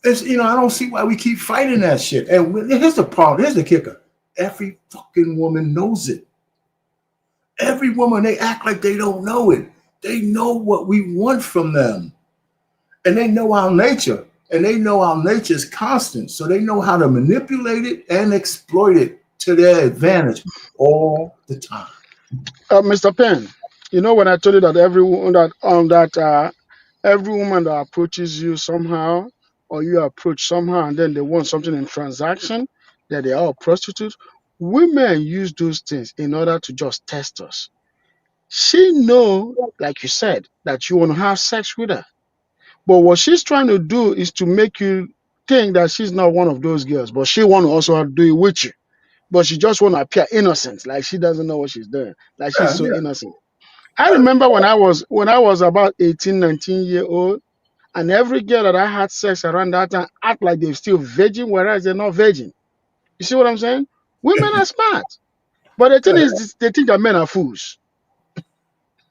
I don't see why we keep fighting that shit. And here's the problem. Here's the kicker. Every fucking woman knows it. Every woman, they act like they don't know it. They know what we want from them. And they know our nature. And they know our nature is constant. So they know how to manipulate it and exploit it to their advantage all the time. Mr. Penn, when I told you that every woman that approaches you somehow, or you approach somehow, and then they want something in transaction, that they are all prostitutes. Women use those things in order to just test us. She know, like you said, that you want to have sex with her. But what she's trying to do is to make you think that she's not one of those girls, but she want to also do it with you. But she just want to appear innocent, like she doesn't know what she's doing, like she's so innocent. I remember when I was about 18, 19-year-old, and every girl that I had sex around that time act like they're still virgin, whereas they're not virgin. You see what I'm saying? Women are smart. But the thing is, they think that men are fools.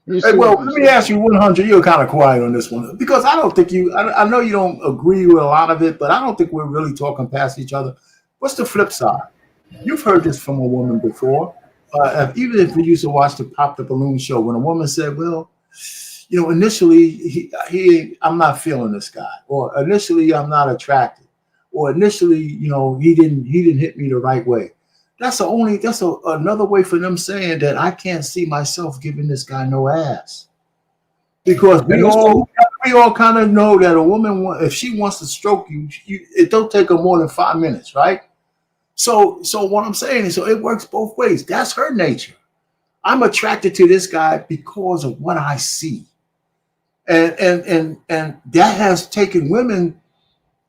Hey, well, let me ask you 100. You're kind of quiet on this one because I don't think I know you don't agree with a lot of it, but I don't think we're really talking past each other. What's the flip side? You've heard this from a woman before. Even if we used to watch the Pop the Balloon show, when a woman said, well, initially I'm not feeling this guy, or initially I'm not attracted, or initially, he didn't hit me the right way. That's another way for them saying that I can't see myself giving this guy no ass. Because we all kind of know that a woman, if she wants to stroke you, it don't take her more than 5 minutes, right? So what I'm saying is, so it works both ways. That's her nature. I'm attracted to this guy because of what I see. And that has taken women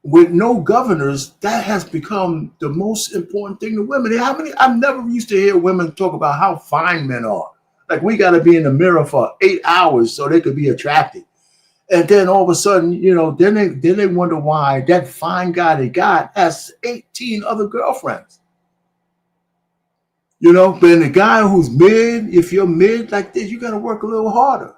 with no governors. That has become the most important thing to women. How many? I've never used to hear women talk about how fine men are. Like, we got to be in the mirror for 8 hours so they could be attracted. And then all of a sudden, then they wonder why that fine guy they got has 18 other girlfriends. But the guy who's mid, if you're mid like this, you got to work a little harder.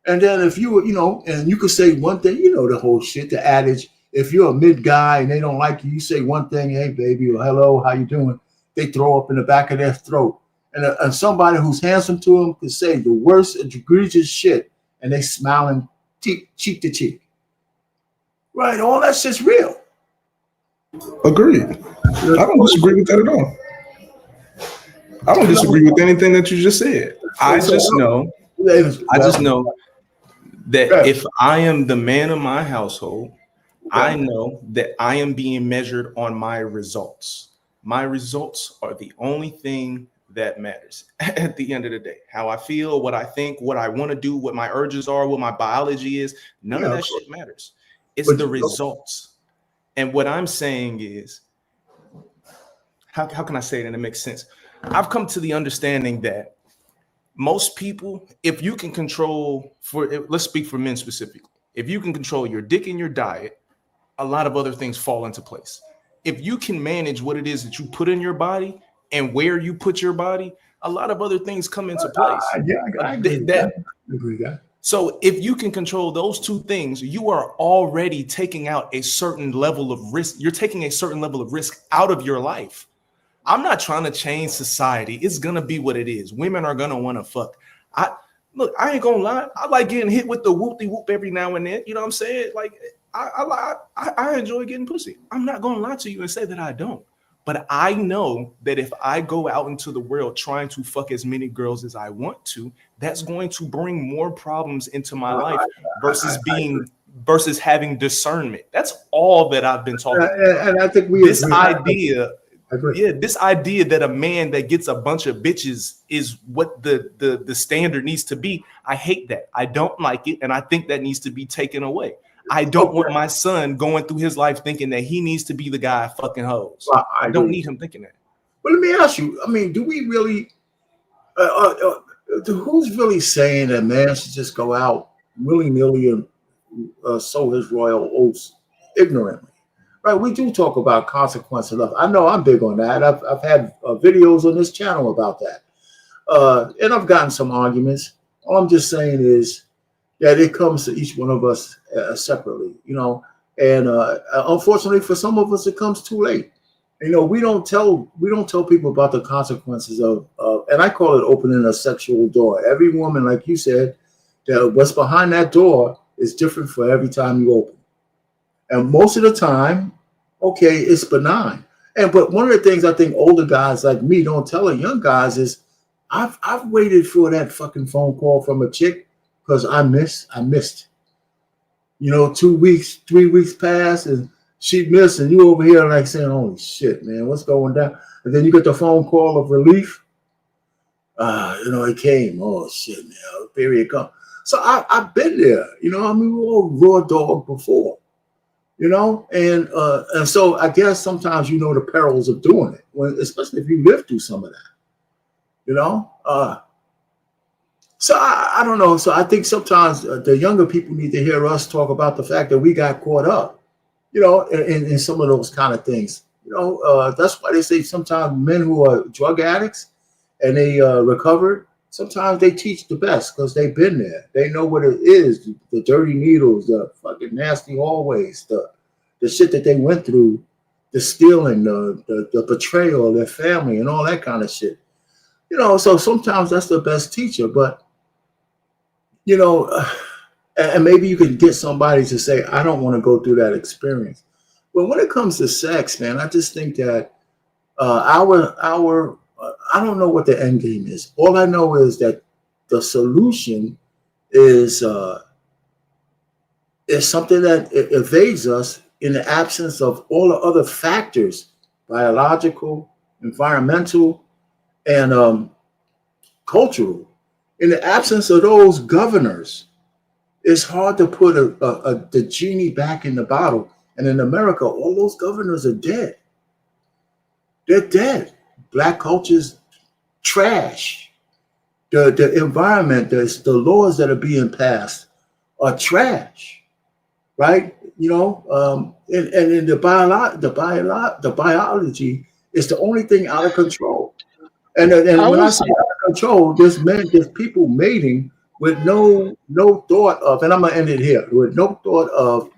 And then if and you could say one thing, the whole shit, the adage, if you're a mid guy and they don't like you, you say one thing, hey, baby, or hello, how you doing? They throw up in the back of their throat. And somebody who's handsome to them could say the worst egregious shit, and they smiling cheek to cheek. Right, all that shit's real. Agreed. I don't disagree with that at all. I don't disagree with anything that you just said. I just know that if I am the man of my household, I know that I am being measured on my results. My results are the only thing that matters at the end of the day. How I feel, what I think, what I want to do, what my urges are, what my biology is, none of that shit matters. It's the results. And what I'm saying is, how can I say it and it makes sense? I've come to the understanding that most people, if you can control, let's speak for men specifically, if you can control your dick and your diet, a lot of other things fall into place. If you can manage what it is that you put in your body and where you put your body, a lot of other things come into place. I agree with that. So if you can control those two things, you are already taking out a certain level of risk. You're taking a certain level of risk out of your life. I'm not trying to change society. It's going to be what it is. Women are going to want to fuck. I ain't going to lie. I like getting hit with the whoop-de-whoop every now and then. You know what I'm saying? Like, I enjoy getting pussy. I'm not going to lie to you and say that I don't. But I know that if I go out into the world trying to fuck as many girls as I want to, that's going to bring more problems into my life versus having discernment. That's all that I've been talking about. And I think this idea that a man that gets a bunch of bitches is what the standard needs to be. I hate that. I don't like it, and I think that needs to be taken away. I don't want my son going through his life thinking that he needs to be the guy fucking hoes. I don't need him thinking that. But let me ask you, I mean, do we really, who's really saying that man should just go out willy-nilly and sow his royal oats ignorantly? Right, we do talk about consequences. I know I'm big on that. I've had videos on this channel about that. And I've gotten some arguments. All I'm just saying is that it comes to each one of us separately, and unfortunately for some of us, it comes too late. We don't tell people about the consequences of and I call it opening a sexual door. Every woman, like you said, that what's behind that door is different for every time you open. And most of the time, okay, it's benign. But one of the things I think older guys like me don't tell the young guys is I've waited for that fucking phone call from a chick because I missed. 2 weeks, 3 weeks passed and she missed, and you over here like saying, holy shit, man, what's going down? And then you get the phone call of relief. It came. Oh shit, man, period come. So I've been there, we were all raw dog before. And so I guess sometimes the perils of doing it, especially if you live through some of that, So I don't know. So I think sometimes the younger people need to hear us talk about the fact that we got caught up, in some of those kind of things. That's why they say sometimes men who are drug addicts and they recovered, sometimes they teach the best because they've been there. They know what it is, the dirty needles, the fucking nasty hallways, the shit that they went through, the stealing, the betrayal of their family and all that kind of shit. So sometimes that's the best teacher, but and maybe you could get somebody to say, I don't want to go through that experience. But when it comes to sex, man, I just think that I don't know what the end game is. All I know is that the solution is something that evades us in the absence of all the other factors biological, environmental, and cultural. In the absence of those governors, it's hard to put the genie back in the bottle. And in America, all those governors are dead. They're dead. Black culture's trash. The environment, the laws that are being passed are trash, right? You know, and in the biology is the only thing out of control. And when I say out of control, there's people mating with no thought of, and I'm gonna end it here, with no thought of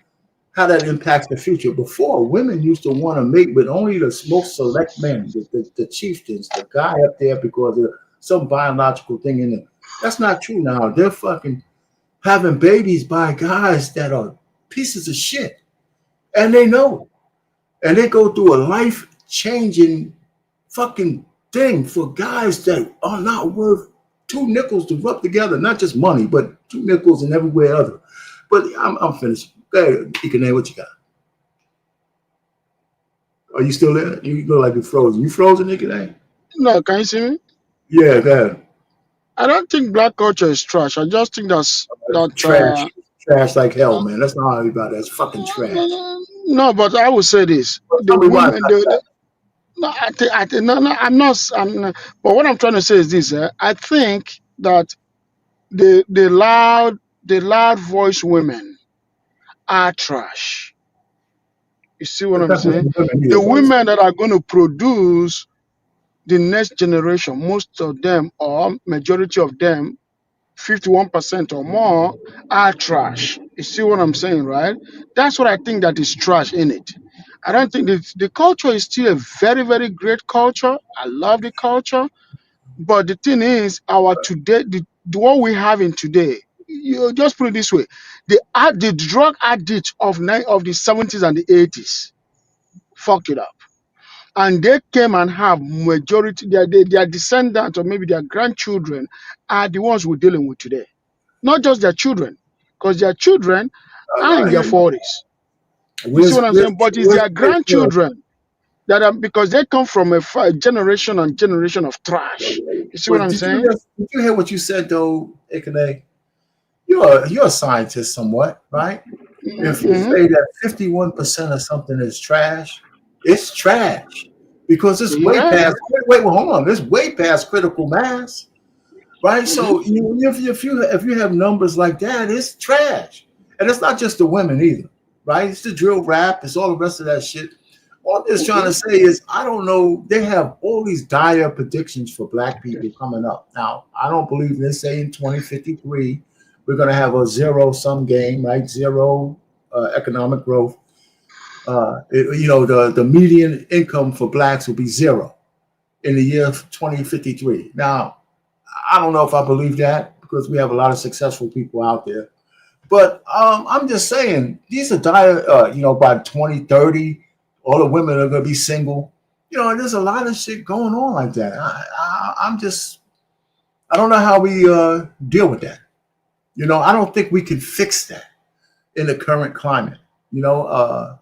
how that impacts the future. Before, women used to want to mate with only the most select men, the chieftains, the guy up there, because there's some biological thing in them. That's not true now. They're fucking having babies by guys that are pieces of shit. And they know. And they go through a life-changing fucking thing for guys that are not worth two nickels to rub together. Not just money, but two nickels and everywhere other. But I'm finished. Go ahead, Ikane, what you got? Are you still there? You look like you're frozen. You frozen, Ikane? No, can you see me? Yeah, go ahead. I don't think black culture is trash. I just think that's trash. Trash like hell, man. That's not how everybody. That's fucking trash. No, but I would say this: the women. No, I think, no, I'm not. But what I'm trying to say is this: I think that the loud voice women are trash. You see what I'm saying? The women that are going to produce the next generation, most of them or majority of them, 51% or more, are trash. You see what I'm saying, right? That's what I think that is trash in it. I don't think the culture is still a very, very great culture. I love the culture. But the thing is, our today, the what we have in today, you just put it this way: the drug addicts of the 70s and the 80s fucked it up, and they came and have majority their descendants or maybe their grandchildren are the ones we're dealing with today, not just their children, because their children are in their 40s. You see what I'm saying? But it's their grandchildren that are, because they come from a generation and generation of trash. You see what I'm saying? Did you hear what you said though, Ikane? You're a scientist somewhat, right? If you say that 51% of something is trash, it's trash because it's way past. Wait, hold on. It's way past critical mass, right? So if you have numbers like that, it's trash, and it's not just the women either, right? It's the drill rap. It's all the rest of that shit. All I'm just trying to say is, I don't know. They have all these dire predictions for black people coming up. Now, I don't believe they say in 2053 we're going to have a zero-sum game, right? Zero economic growth. The median income for blacks will be zero in the year 2053. Now, I don't know if I believe that because we have a lot of successful people out there. But I'm just saying, these are dire, by 2030, all the women are going to be single. There's a lot of shit going on like that. I don't know how we deal with that. I don't think we can fix that in the current climate. I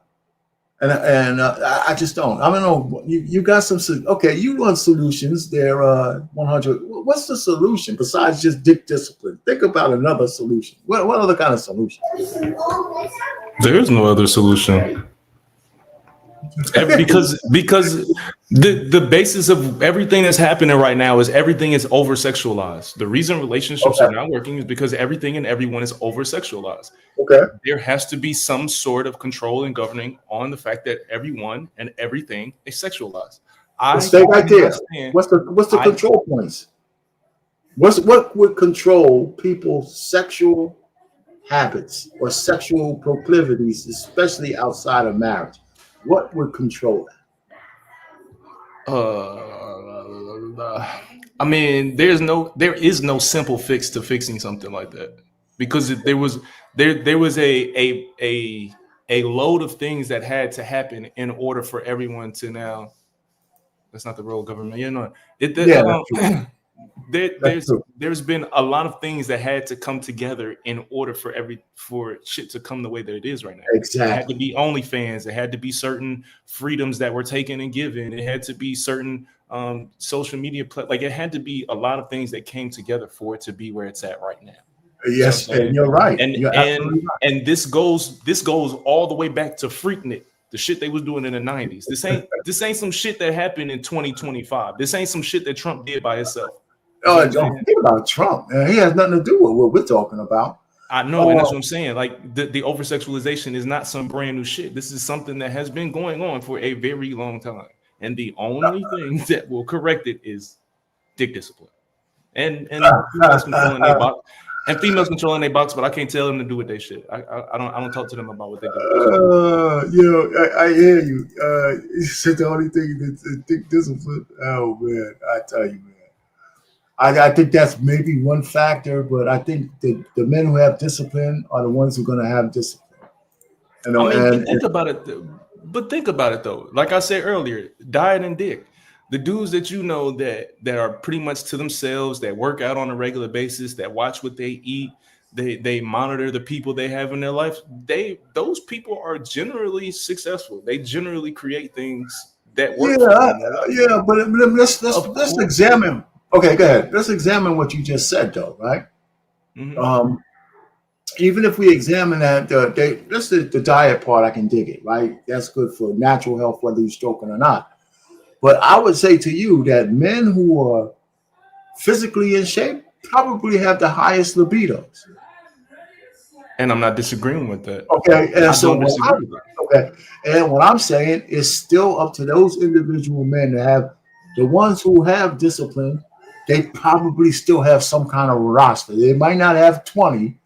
just don't. I don't know. You got some. Okay, you want solutions. They're 100. What's the solution besides just dick discipline? Think about another solution. What other kind of solution? There is no other solution. Because the basis of everything that's happening right now is everything is over sexualized. The reason relationships are not working is because everything and everyone is over sexualized. Okay. There has to be some sort of control and governing on the fact that everyone and everything is sexualized. Stay right there. What's the control points? What would control people's sexual habits or sexual proclivities, especially outside of marriage? What would control that? I mean, there is no simple fix to fixing something like that, because there was a load of things that had to happen in order for everyone to now. That's not the role of government, there's been a lot of things that had to come together in order for shit to come the way that it is right now. Exactly. It had to be OnlyFans. It had to be certain freedoms that were taken and given. It had to be certain social media like it had to be a lot of things that came together for it to be where it's at right now. Yes, and you're right. And this goes all the way back to Freaknik, the shit they was doing in the 90s. This ain't some shit that happened in 2025. This ain't some shit that Trump did by himself. Don't think about Trump, man. He has nothing to do with what we're talking about. I know, and that's what I'm saying. Like the over sexualization is not some brand new shit. This is something that has been going on for a very long time. And the only thing that will correct it is dick discipline. And females controlling their box. And females controlling their box, but I can't tell them to do what they should. I don't talk to them about what they do. I hear you. You said the only thing that's dick discipline. Oh man, I tell you, man. I think that's maybe one factor, but I think the men who have discipline are the ones who are going to have discipline. You know, think about it. But think about it though. Like I said earlier, diet and dick. The dudes that you know that are pretty much to themselves, that work out on a regular basis, that watch what they eat, they monitor the people they have in their life. Those people are generally successful. They generally create things that work. But let's examine. Okay, go ahead. Let's examine what you just said, though, right? Mm-hmm. Even if we examine that, the diet part, I can dig it, right? That's good for natural health, whether you're stroking or not. But I would say to you that men who are physically in shape probably have the highest libidos. And I'm not disagreeing with that. Okay, and what I'm saying is still up to those individual men to have the ones who have discipline. They probably still have some kind of roster. They might not have 20,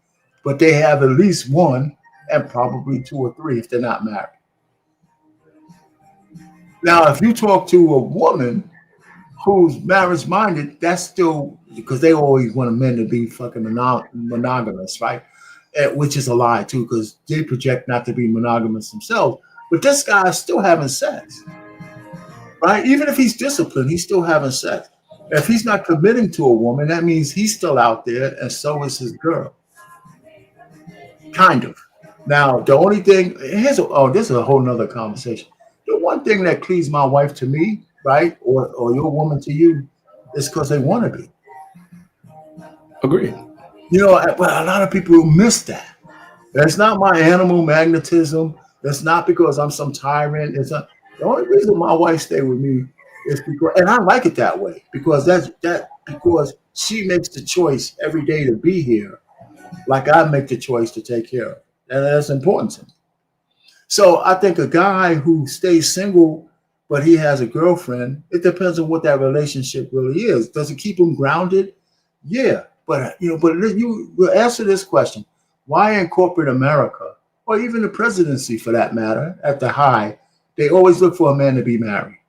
but they have at least one and probably 2 or 3 if they're not married. Now, if you talk to a woman who's marriage-minded, that's still because they always want men to be fucking monogamous, right? Which is a lie, too, because they project not to be monogamous themselves. But this guy is still having sex, right? Even if he's disciplined, he's still having sex. If he's not committing to a woman, that means he's still out there, and so is his girl. Kind of. Now, the only thing, this is a whole nother conversation. The one thing that cleaves my wife to me, right, or your woman to you, is because they want to be. Agreed. You know, but a lot of people miss that. That's not my animal magnetism. That's not because I'm some tyrant. It's not. The only reason my wife stayed with me is because, and I like it that way, because because she makes the choice every day to be here, like I make the choice to take care of her. And that's important to me. So I think a guy who stays single, but he has a girlfriend, it depends on what that relationship really is. Does it keep him grounded? Yeah. But you will answer this question. Why in corporate America, or even the presidency for that matter, at the high, they always look for a man to be married?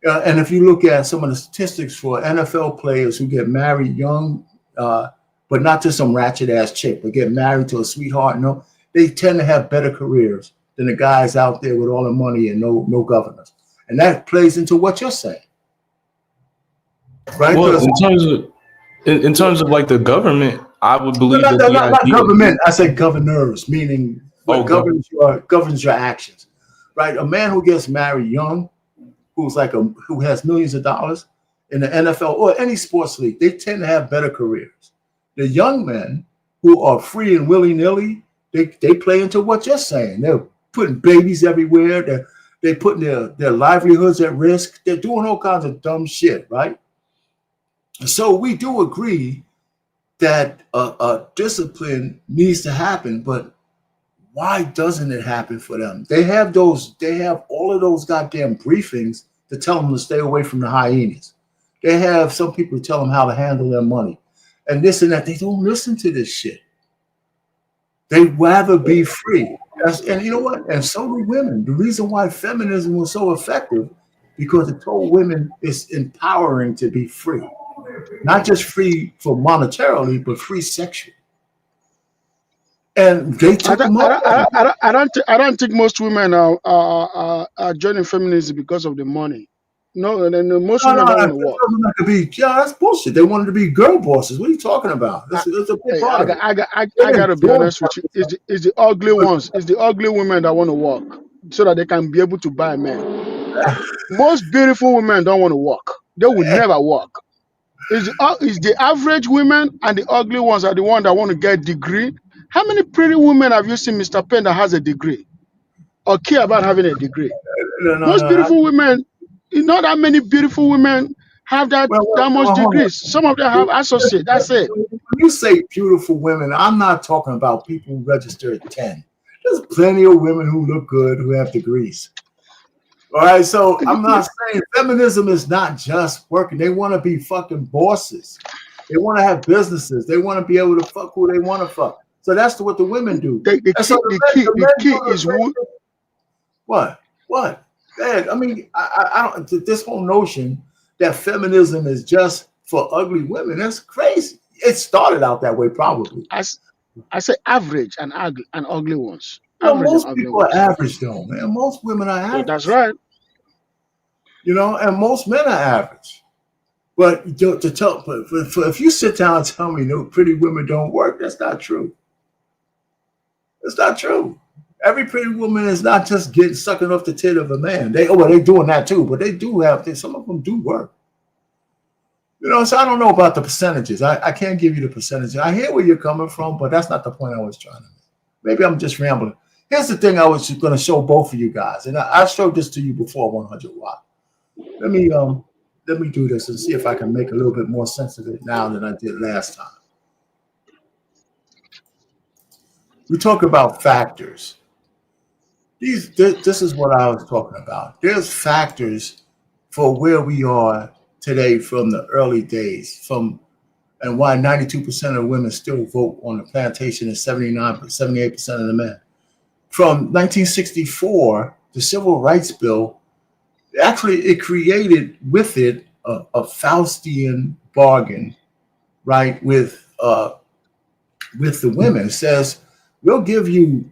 And if you look at some of the statistics for NFL players who get married young, but not to some ratchet ass chick, but get married to a sweetheart, no, they tend to have better careers than the guys out there with all the money and no governors. And that plays into what you're saying. Right? Well, in terms of like the government, I would believe not government. I say governors, meaning what governs your actions. Right? A man who gets married young, who has millions of dollars in the NFL or any sports league, they tend to have better careers. The young men who are free and willy-nilly, they play into what you're saying. They're putting babies everywhere. They're putting their livelihoods at risk. They're doing all kinds of dumb shit, right? So we do agree that discipline needs to happen, but why doesn't it happen for them? They have all of those goddamn briefings to tell them to stay away from the hyenas. They have some people tell them how to handle their money and this and that. They don't listen to this shit. They'd rather be free. And you know what? And so do women. The reason why feminism was so effective, because it told women it's empowering to be free. Not just free for monetarily, but free sexually. And they took I don't think most women are joining feminism because of the money. No, and then most No, women no, don't no. want to work. Women could be, yeah, that's bullshit. They wanted to be girl bosses. What are you talking about? That's a big Hey, part of it. I gotta be honest with you. It's the ugly ones. It's the ugly women that want to work so that they can be able to buy men. Most beautiful women don't want to work. They will never work. It's the average women and the ugly ones are the ones that want to get degree. How many pretty women have you seen, Mr. Penn, that has a degree or care about having a degree? Most No. beautiful women, not that many beautiful women have that much Hold on. degrees. Some of them have associate. That's it. When you say beautiful women, I'm not talking about people who register at 10. There's plenty of women who look good who have degrees. All right, so I'm not saying feminism is not just working. They want to be fucking bosses. They want to have businesses. They want to be able to fuck who they want to fuck. So that's what the women do. The key is what? Man, I mean, I don't. This whole notion that feminism is just for ugly women, that's crazy. It started out that way, probably. I say average and ugly ones. Well, Average most and ugly people ones. are average, though, man. Most women are average. That's right. You know, and most men are average. But if you sit down and tell me no pretty women don't work, that's not true. It's not true. Every pretty woman is not just getting sucking off the tit of a man. They're doing that too, but they do have some of them do work. You know, so I don't know about the percentages. I can't give you the percentages. I hear where you're coming from, but that's not the point I was trying to make. Maybe I'm just rambling. Here's the thing I was going to show both of you guys, and I showed this to you before 100 Watt. Let me do this and see if I can make a little bit more sense of it now than I did last time. We talk about factors. This is what I was talking about. There's factors for where we are today from the early days, and why 92% of women still vote on the plantation and 78% of the men. From 1964, the Civil Rights Bill, actually it created with it a Faustian bargain, right, with the women. It says, we'll give you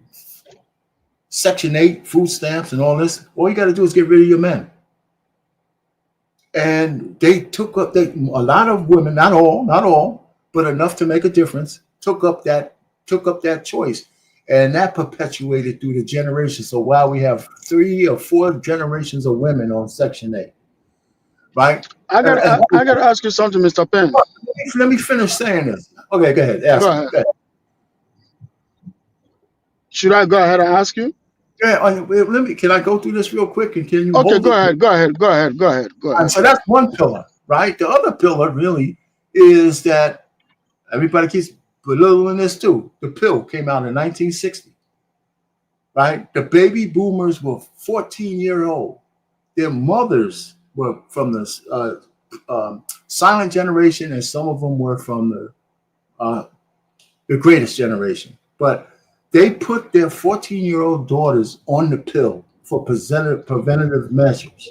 Section 8 food stamps and all this. All you got to do is get rid of your men. And they took up a lot of women, not all, but enough to make a difference, took up that choice. And that perpetuated through the generations. So while we have 3 or 4 generations of women on Section 8, right? I got to ask you something, Mr. Penn. Let me finish saying this. Okay, go ahead. Ask me. Go ahead. Should I go ahead and ask you? Yeah, can I go through this real quick? And can you Okay, go ahead. So that's one pillar, right? The other pillar really is that everybody keeps belittling this too. The pill came out in 1960, right? The baby boomers were 14-year-old. Their mothers were from the silent generation, and some of them were from the greatest generation. But they put their 14-year-old daughters on the pill for preventative measures.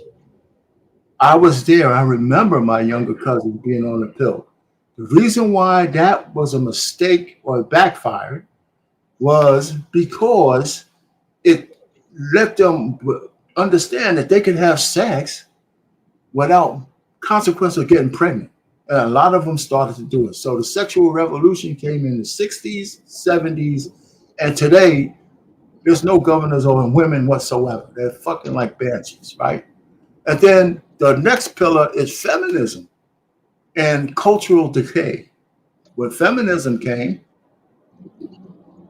I was there. I remember my younger cousin being on the pill. The reason why that was a mistake or backfired was because it let them understand that they could have sex without consequence of getting pregnant. And a lot of them started to do it. So the sexual revolution came in the 60s, 70s, and today there's no governors over women whatsoever. They're fucking like banshees, right? And then the next pillar is feminism and cultural decay. When feminism came,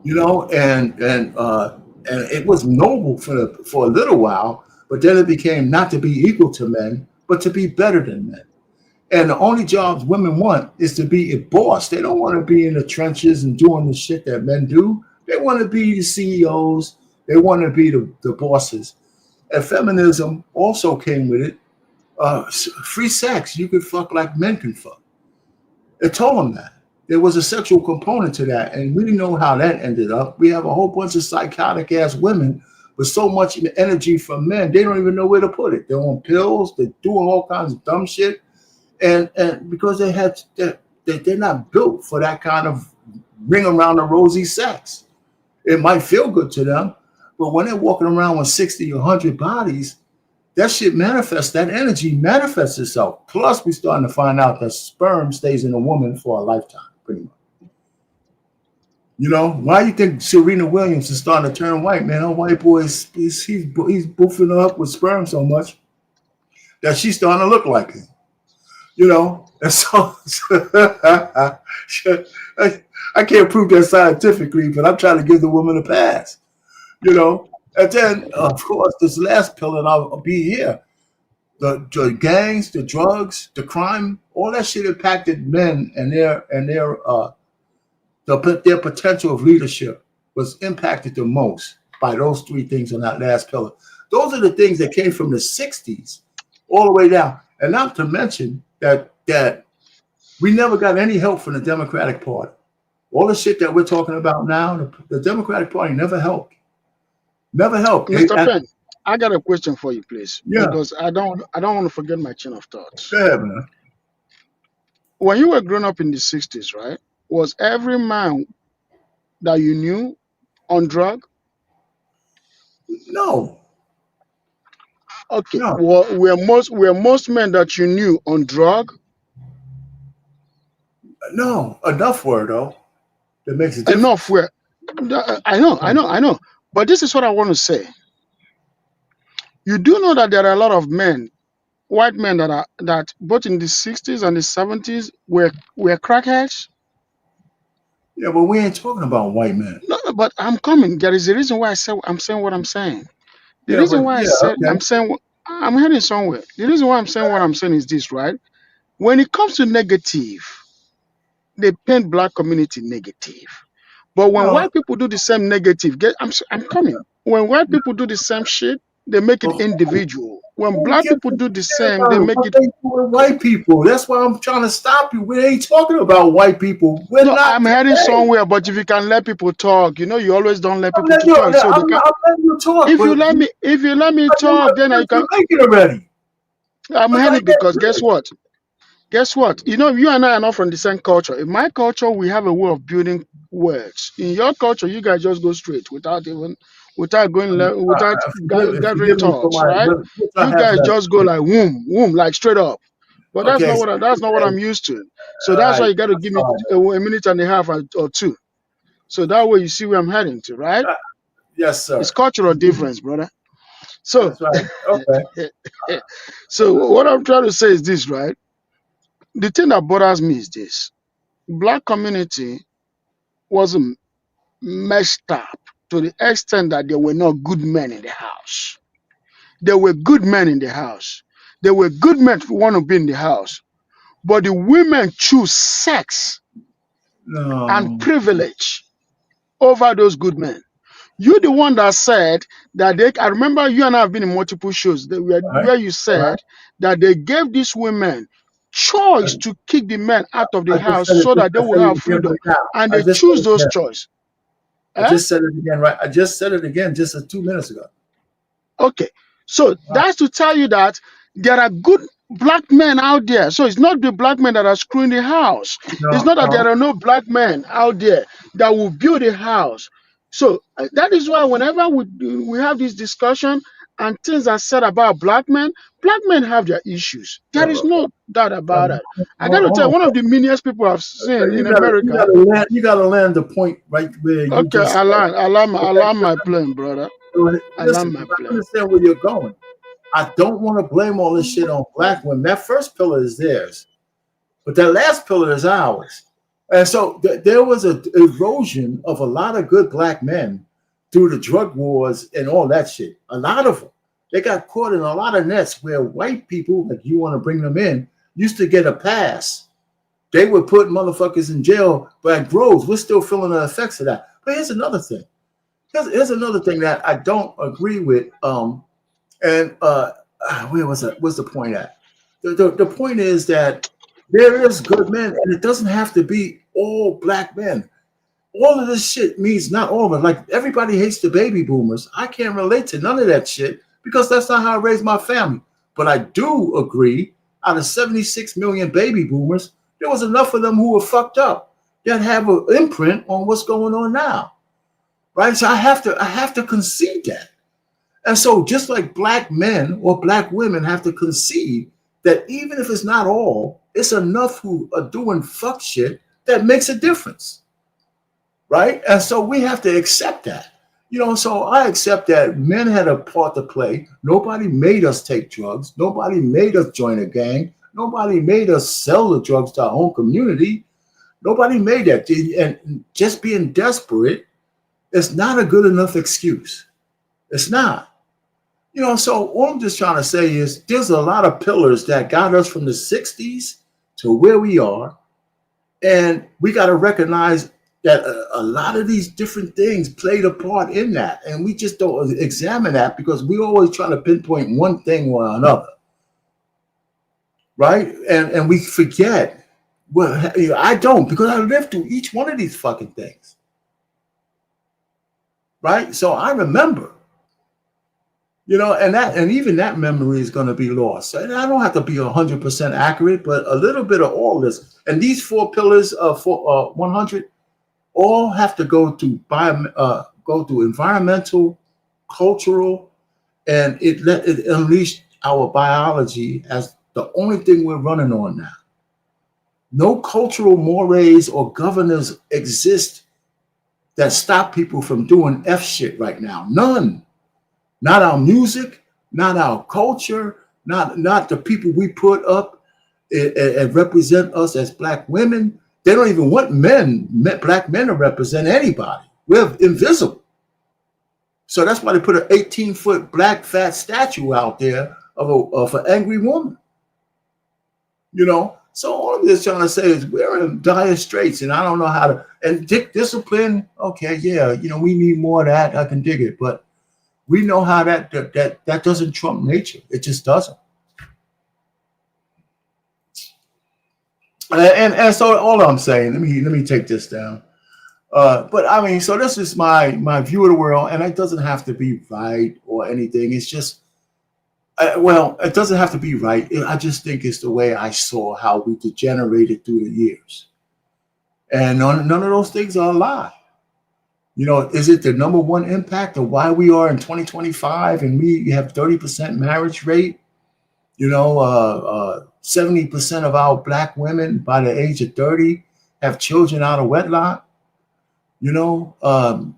you know, and it was noble for a little while, but then it became not to be equal to men, but to be better than men. And the only jobs women want is to be a boss. They don't want to be in the trenches and doing the shit that men do. They want to be the CEOs. They want to be the bosses. And feminism also came with it. Free sex. You could fuck like men can fuck. It told them that. There was a sexual component to that. And we didn't know how that ended up. We have a whole bunch of psychotic ass women with so much energy from men, they don't even know where to put it. They're on pills. They're doing all kinds of dumb shit. And because they're not built for that kind of ring around the rosy sex. It might feel good to them, but when they're walking around with 60 or 100 bodies, that shit manifests, that energy manifests itself. Plus, we're starting to find out that sperm stays in a woman for a lifetime, pretty much. You know, why you think Serena Williams is starting to turn white, man? Her white boy he's boofing her up with sperm so much that she's starting to look like him. You know, and so I can't prove that scientifically, but I'm trying to give the woman a pass. You know, and then of course this last pill, and I'll be here. The gangs, the drugs, the crime, all that shit impacted men and their potential of leadership was impacted the most by those three things on that last pillar. Those are the things that came from the 60s all the way down. And not to mention that we never got any help from the Democratic Party. All the shit that we're talking about now, the Democratic Party never helped. Never helped. Mr. Penn, I got a question for you, please. Yeah. Because I don't want to forget my chain of thoughts. Go ahead, man. When you were growing up in the 60s, right? Was every man that you knew on drug? No. Okay. No. Were most men that you knew on drug? No. Enough were though. That makes a difference. Enough were. I know. But this is what I want to say. You do know that there are a lot of men, white men that both in the 60s and the 70s were crackheads. Yeah, but we ain't talking about white men. No, but I'm coming. There is a reason why I'm saying what I'm saying. The Yeah, reason but why okay. I'm heading somewhere. The reason why I'm saying what I'm saying is this, right? When it comes to negative, they paint black community negative. But when No. white people do the same negative, I'm coming. When white people do the same shit, they make it individual. When black people do the same, they make it. They do with white people. That's why I'm trying to stop you. We ain't talking about white people. We're No, not. I'm heading somewhere. But if you can let people talk, you always don't let people to I'm talk. So they can. letting you talk. If you let me talk, then I can. Make it already. I'm heading because guess what? Guess what? You and I are not from the same culture. In my culture, we have a way of building words. In your culture, you guys just go straight without going gathering Forgive me for thoughts, my. right? You guys just go like whoom, whoom, like straight up. But that's Okay. not what I'm used to. So All that's why right. you got to give me a minute and a half or two. So that way you see where I'm heading to, right? Yes, sir. It's cultural difference, brother. So that's right. Okay. So what I'm trying to say is this, right? The thing that bothers me is this. Black community wasn't messed up to the extent that there were not good men in the house. There were good men in the house. There were good men who want to be in the house. But the women choose sex and privilege over those good men. You're the one that said that I remember you and I have been in multiple shows where you said that they gave these women choice to kick the men out of the house so that they will have freedom. And they choose those choices. I just said it again, right? I just said it again just 2 minutes ago. Okay. So that's to tell you that there are good black men out there. So it's not the black men that are screwing the house. It's not that there are no black men out there that will build a house. So that is why whenever we have this discussion and things are said about black men have their issues. There is no doubt about it. I got to tell you, one of the meanest people I've seen in America. You gotta land the point right where you okay, just. I land my plane, brother. Listen, I understand where you're going. I don't want to blame all this shit on black women. That first pillar is theirs, but that last pillar is ours. And so there was an erosion of a lot of good black men through the drug wars and all that shit. A lot of them. They got caught in a lot of nets where white people, like you want to bring them in, used to get a pass. They would put motherfuckers in jail by groves. We're still feeling the effects of that. But here's another thing. Here's another thing that I don't agree with. Where was it? What's the point at? The point is that there is good men, and it doesn't have to be all black men. All of this shit means not all of it. Like everybody hates the baby boomers. I can't relate to none of that shit because that's not how I raised my family. But I do agree, out of 76 million baby boomers, there was enough of them who were fucked up that have an imprint on what's going on now. Right? So I have to concede that. And so just like black men or black women have to concede that even if it's not all, it's enough who are doing fuck shit that makes a difference. Right? And so we have to accept that. So I accept that men had a part to play. Nobody made us take drugs. Nobody made us join a gang. Nobody made us sell the drugs to our own community. Nobody made that. And just being desperate is not a good enough excuse. It's not. So all I'm just trying to say is there's a lot of pillars that got us from the 60s to where we are. And we got to recognize that a lot of these different things played a part in that. And we just don't examine that because we always try to pinpoint one thing or another. Right? And we forget. Well, I don't, because I lived through each one of these fucking things. Right? So I remember. And even that memory is going to be lost. And I don't have to be 100% accurate, but a little bit of all this. And these 4 pillars of 100 all have to go to environmental, cultural, and it unleashed our biology as the only thing we're running on now. No cultural mores or governors exist that stop people from doing F shit right now. None. Not our music, not our culture, not the people we put up and represent us as black women. They don't even want black men to represent anybody. We're invisible. So that's why they put an 18-foot black fat statue out there of an angry woman. So all I'm just trying to say is we're in dire straits, and I don't know how to. And discipline, okay, yeah, we need more of that. I can dig it, but we know how that doesn't trump nature. It just doesn't. And so all I'm saying, let me take this down. But I mean, so this is my view of the world, and it doesn't have to be right or anything. It's just, it doesn't have to be right. I just think it's the way I saw how we degenerated through the years. And none of those things are a lie. Is it the number one impact of why we are in 2025 and we have 30% marriage rate? 70% of our black women by the age of 30 have children out of wedlock. And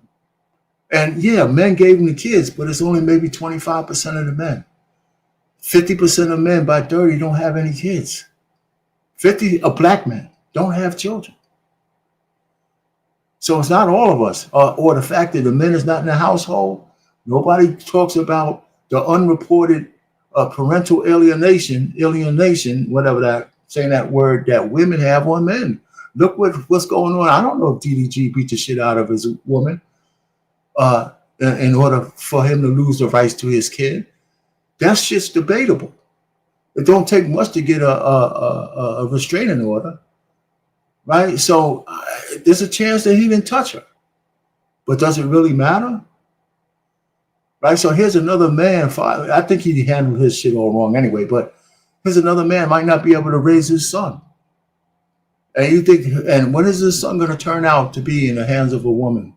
yeah, men gave them the kids, but it's only maybe 25% of the men. 50% of men by 30 don't have any kids. 50 of black men don't have children. So it's not all of us, or the fact that the men is not in the household. Nobody talks about the unreported parental alienation, whatever that, saying that word that women have on men. Look what's going on. I don't know if DDG beat the shit out of his woman in order for him to lose the rights to his kid. That shit's debatable. It don't take much to get a restraining order. Right? So there's a chance that he didn't touch her. But does it really matter? Right? So here's another man. I think he handled his shit all wrong anyway, but here's another man might not be able to raise his son. And when is his son going to turn out to be in the hands of a woman?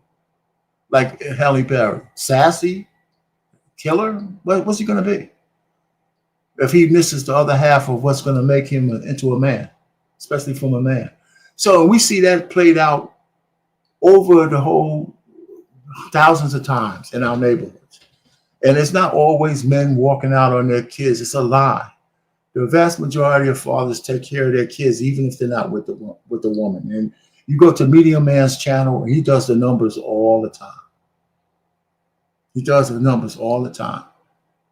Like Halle Berry? Sassy? Killer? What's he going to be? If he misses the other half of what's going to make him into a man, especially from a man. So we see that played out over the whole thousands of times in our neighborhoods. And it's not always men walking out on their kids. It's a lie. The vast majority of fathers take care of their kids, even if they're not with the woman. And you go to Medium Man's channel, and he does the numbers all the time. He does the numbers all the time.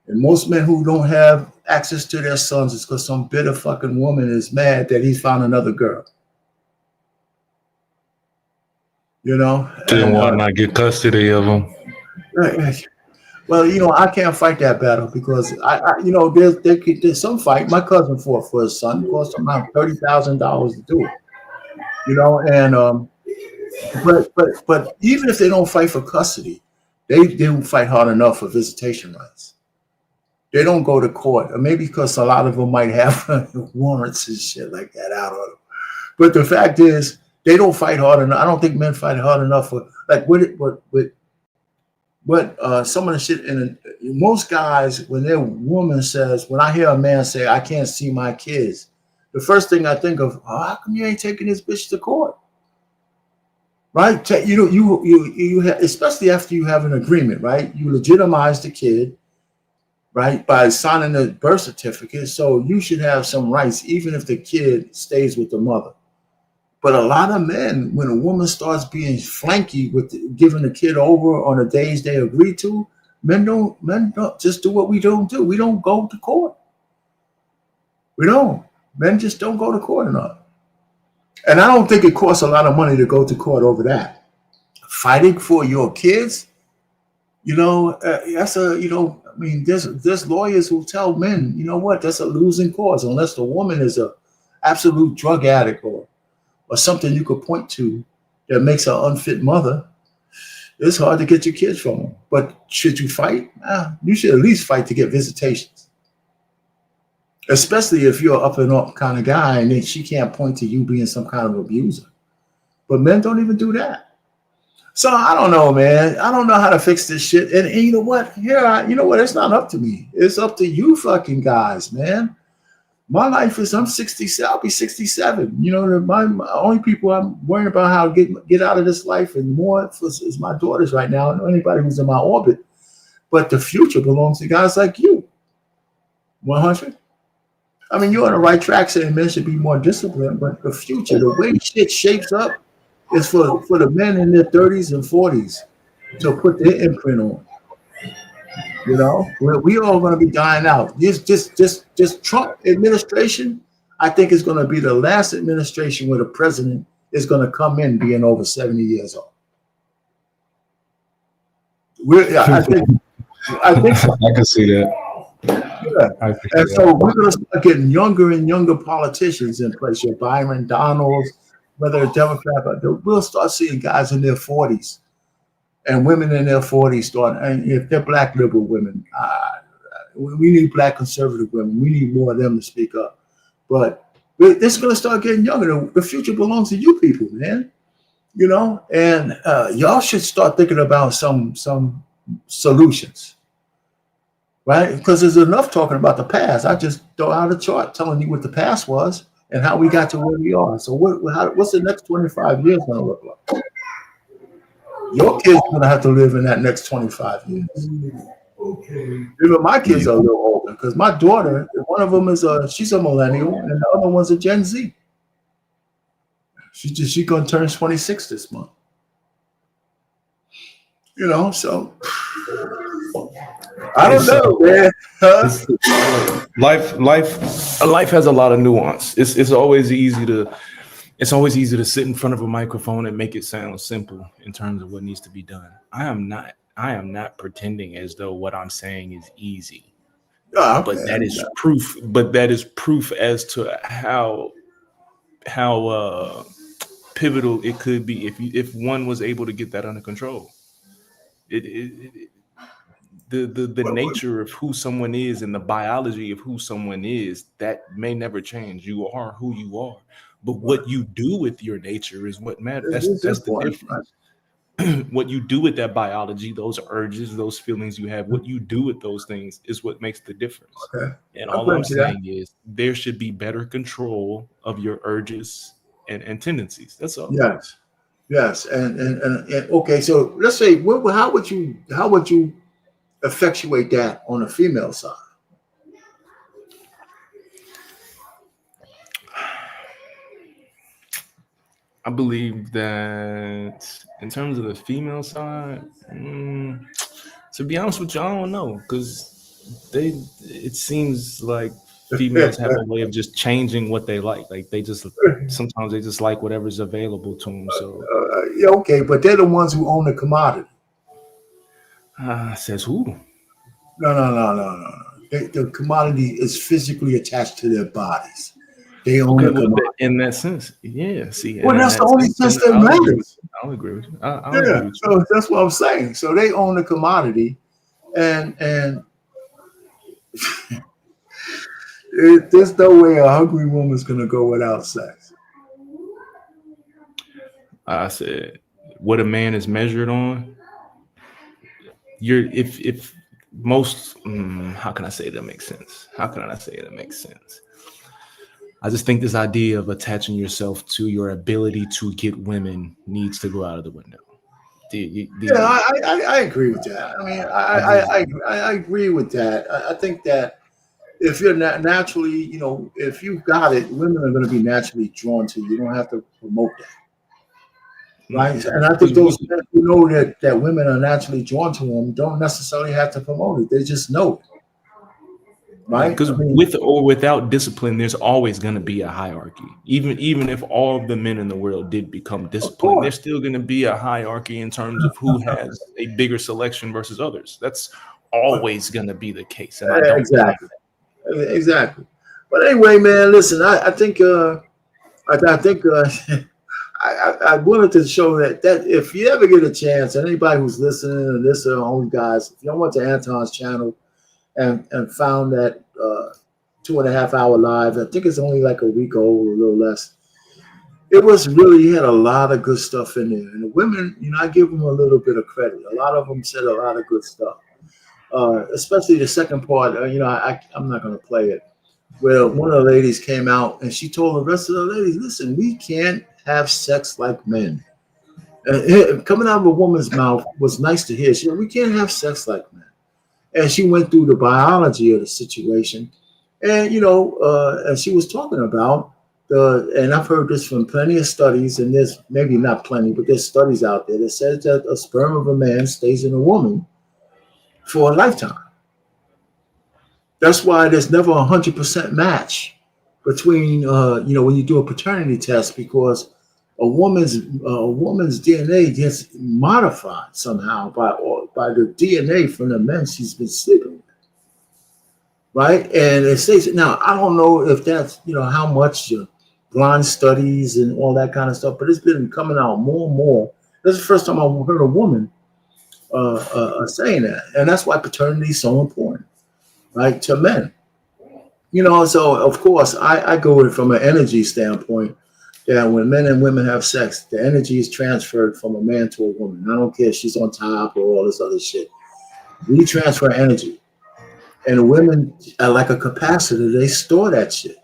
And most men who don't have access to their sons is because some bitter fucking woman is mad that he's found another girl. Then why not get custody of them? Well, I can't fight that battle because there's some fight. My cousin fought for his son. It cost him around $30,000 to do it. But even if they don't fight for custody, they don't fight hard enough for visitation rights. They don't go to court, or maybe because a lot of them might have warrants and shit like that out on them. But the fact is, they don't fight hard enough. I don't think men fight hard enough for, like, with But some of the shit, and most guys, when their woman says, when I hear a man say, I can't see my kids, the first thing I think of, oh, how come you ain't taking this bitch to court? Right? Especially after you have an agreement, right? You legitimize the kid, right, by signing the birth certificate. So you should have some rights, even if the kid stays with the mother. But a lot of men, when a woman starts being flanky with giving the kid over on the days they agree to, men don't just do what we don't do. We don't go to court. We don't. Men just don't go to court enough. And I don't think it costs a lot of money to go to court over that. Fighting for your kids, that's a, I mean, there's lawyers who tell men, you know what, that's a losing cause unless the woman is a absolute drug addict or something you could point to that makes her unfit mother. It's hard to get your kids from them. But should you fight? You should at least fight to get visitations. Especially if you're an up and up kind of guy and then she can't point to you being some kind of abuser. But men don't even do that. So I don't know, man. I don't know how to fix this shit. And you know what? It's not up to me. It's up to you fucking guys, man. My life is, I'm 67, I'll be 67. My only people I'm worrying about how to get out of this life and more is my daughters right now, and anybody who's in my orbit. But the future belongs to guys like you. 100. I mean, you're on the right track saying men should be more disciplined, but the future, the way shit shapes up is for the men in their 30s and 40s to put their imprint on. We all going to be dying out. This Trump administration, I think, is going to be the last administration where the president is going to come in being over 70 years old. I think so. I can see that. Yeah. And so we're going to start getting younger and younger politicians in place. Your Byron Donalds, whether a Democrat, but we'll start seeing guys in their 40s. And women in their 40s and if they're black liberal women, we need black conservative women. We need more of them to speak up. But it's going to start getting younger. The future belongs to you people, man. And y'all should start thinking about some solutions, right? Because there's enough talking about the past. I just throw out a chart telling you what the past was and how we got to where we are. So what's the next 25 years going to look like? Your kids are going to have to live in that next 25 years. Okay. Even my kids are a little older because my daughter, one of them she's a millennial and the other one's a Gen Z. She's going to turn 26 this month. So I don't know, man. Life has a lot of nuance. It's always easy to sit in front of a microphone and make it sound simple in terms of what needs to be done. I am not pretending as though what I'm saying is easy. But that is proof as to how pivotal it could be if one was able to get that under control. The nature of who someone is and the biology of who someone is, that may never change. You are who you are. But what you do with your nature is what matters. That's the difference. What you do with that biology, those urges, those feelings you have, what you do with those things is what makes the difference. Okay. And all I'm saying is there should be better control of your urges and tendencies. That's all. Yes. And okay, so let's say how would you effectuate that on the female side? I believe that in terms of the female side, to be honest with you, I don't know, because it seems like females have a way of just changing what they like. Like sometimes they just like whatever's available to them. So okay, but they're the ones who own the commodity. Says who? No. The commodity is physically attached to their bodies. They own the commodity. In that sense, yeah. See, well, that's the only sense that matters. I'll agree with you. I'll agree with you. So that's what I'm saying. So they own the commodity, and there's no way a hungry woman's gonna go without sex. I said, what a man is measured on. if most how can I say that makes sense? How can I say that makes sense? I just think this idea of attaching yourself to your ability to get women needs to go out of the window. I agree with that. I mean, I agree with that. I think that if you're naturally, if you've got it, women are going to be naturally drawn to you. You don't have to promote that, right? And I think those men who know that women are naturally drawn to them don't necessarily have to promote it. They just know it. Right? Because with or without discipline, there's always going to be a hierarchy. Even if all of the men in the world did become disciplined, there's still going to be a hierarchy in terms of who has a bigger selection versus others. That's always going to be the case. And I don't exactly. But anyway, man, listen. I think I wanted to show that if you ever get a chance, and anybody who's listening and this own guys, if you went to Anton's channel and found that 2.5 hour live, I think it's only like a week old, a little less. It was really, he had a lot of good stuff in there. And the women, I give them a little bit of credit. A lot of them said a lot of good stuff. Especially the second part, I'm not going to play it. Where one of the ladies came out and she told the rest of the ladies, listen, we can't have sex like men. Coming out of a woman's mouth was nice to hear. She said, we can't have sex like men. And she went through the biology of the situation. And, and she was talking about and I've heard this from plenty of studies, and there's maybe not plenty, but there's studies out there that says that a sperm of a man stays in a woman for a lifetime. That's why there's never 100% match between, when you do a paternity test, because a woman's DNA gets modified somehow by the DNA from the men she's been sleeping with, right? And it says now, I don't know if that's how much blind studies and all that kind of stuff, but it's been coming out more and more. This is the first time I heard a woman saying that, and that's why paternity is so important, right, to men. So of course I go with it from an energy standpoint. Yeah, when men and women have sex, the energy is transferred from a man to a woman. I don't care if she's on top or all this other shit. We transfer energy. And the women are like a capacitor. They store that shit.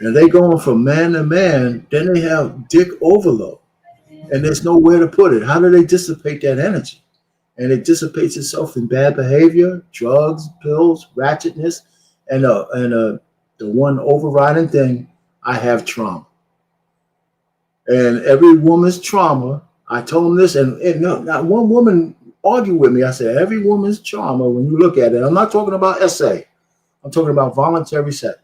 And they going from man to man, then they have dick overload. And there's nowhere to put it. How do they dissipate that energy? And it dissipates itself in bad behavior, drugs, pills, ratchetness, and the one overriding thing, I have trauma. And every woman's trauma, I told them this, and not one woman argued with me. I said, every woman's trauma, when you look at it, I'm not talking about SA, I'm talking about voluntary sex.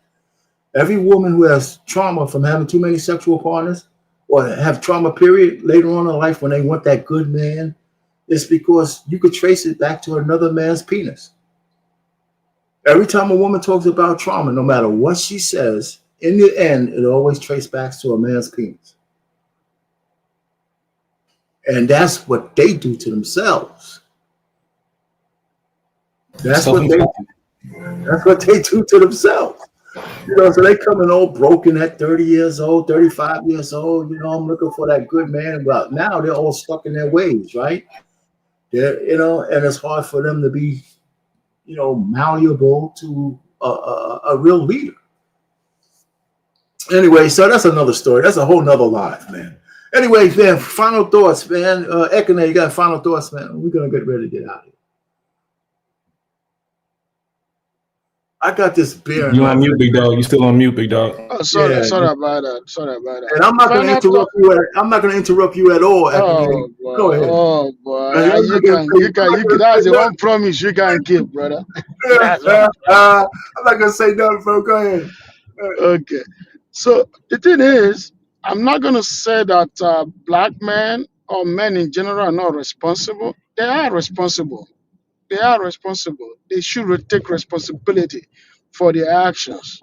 Every woman who has trauma from having too many sexual partners or have trauma period later on in life when they want that good man, it's because you could trace it back to another man's penis. Every time a woman talks about trauma, no matter what she says, in the end, it always traces back to a man's penis. And that's what they do to themselves. That's what they do to themselves. So they coming all broken at 30 years old, 35 years old. I'm looking for that good man. But now they're all stuck in their ways, right? And it's hard for them to be, malleable to a real leader. Anyway, so that's another story. That's a whole nother life, man. Anyway, man, final thoughts, man. Ekene, you got final thoughts, man? We're going to get ready to get out of here. I got this beer. You on mute, big dog. You still on mute, big dog. Oh, sorry about that. And I'm not going to interrupt you. I'm not going to interrupt you at all. Oh boy. Go ahead. Oh boy. You can. That's the one promise you can keep, brother. I'm not going to say nothing, bro. Go ahead. Okay. So the thing is, I'm not going to say that black men or men in general are not responsible. They are responsible. They are responsible. They should take responsibility for their actions.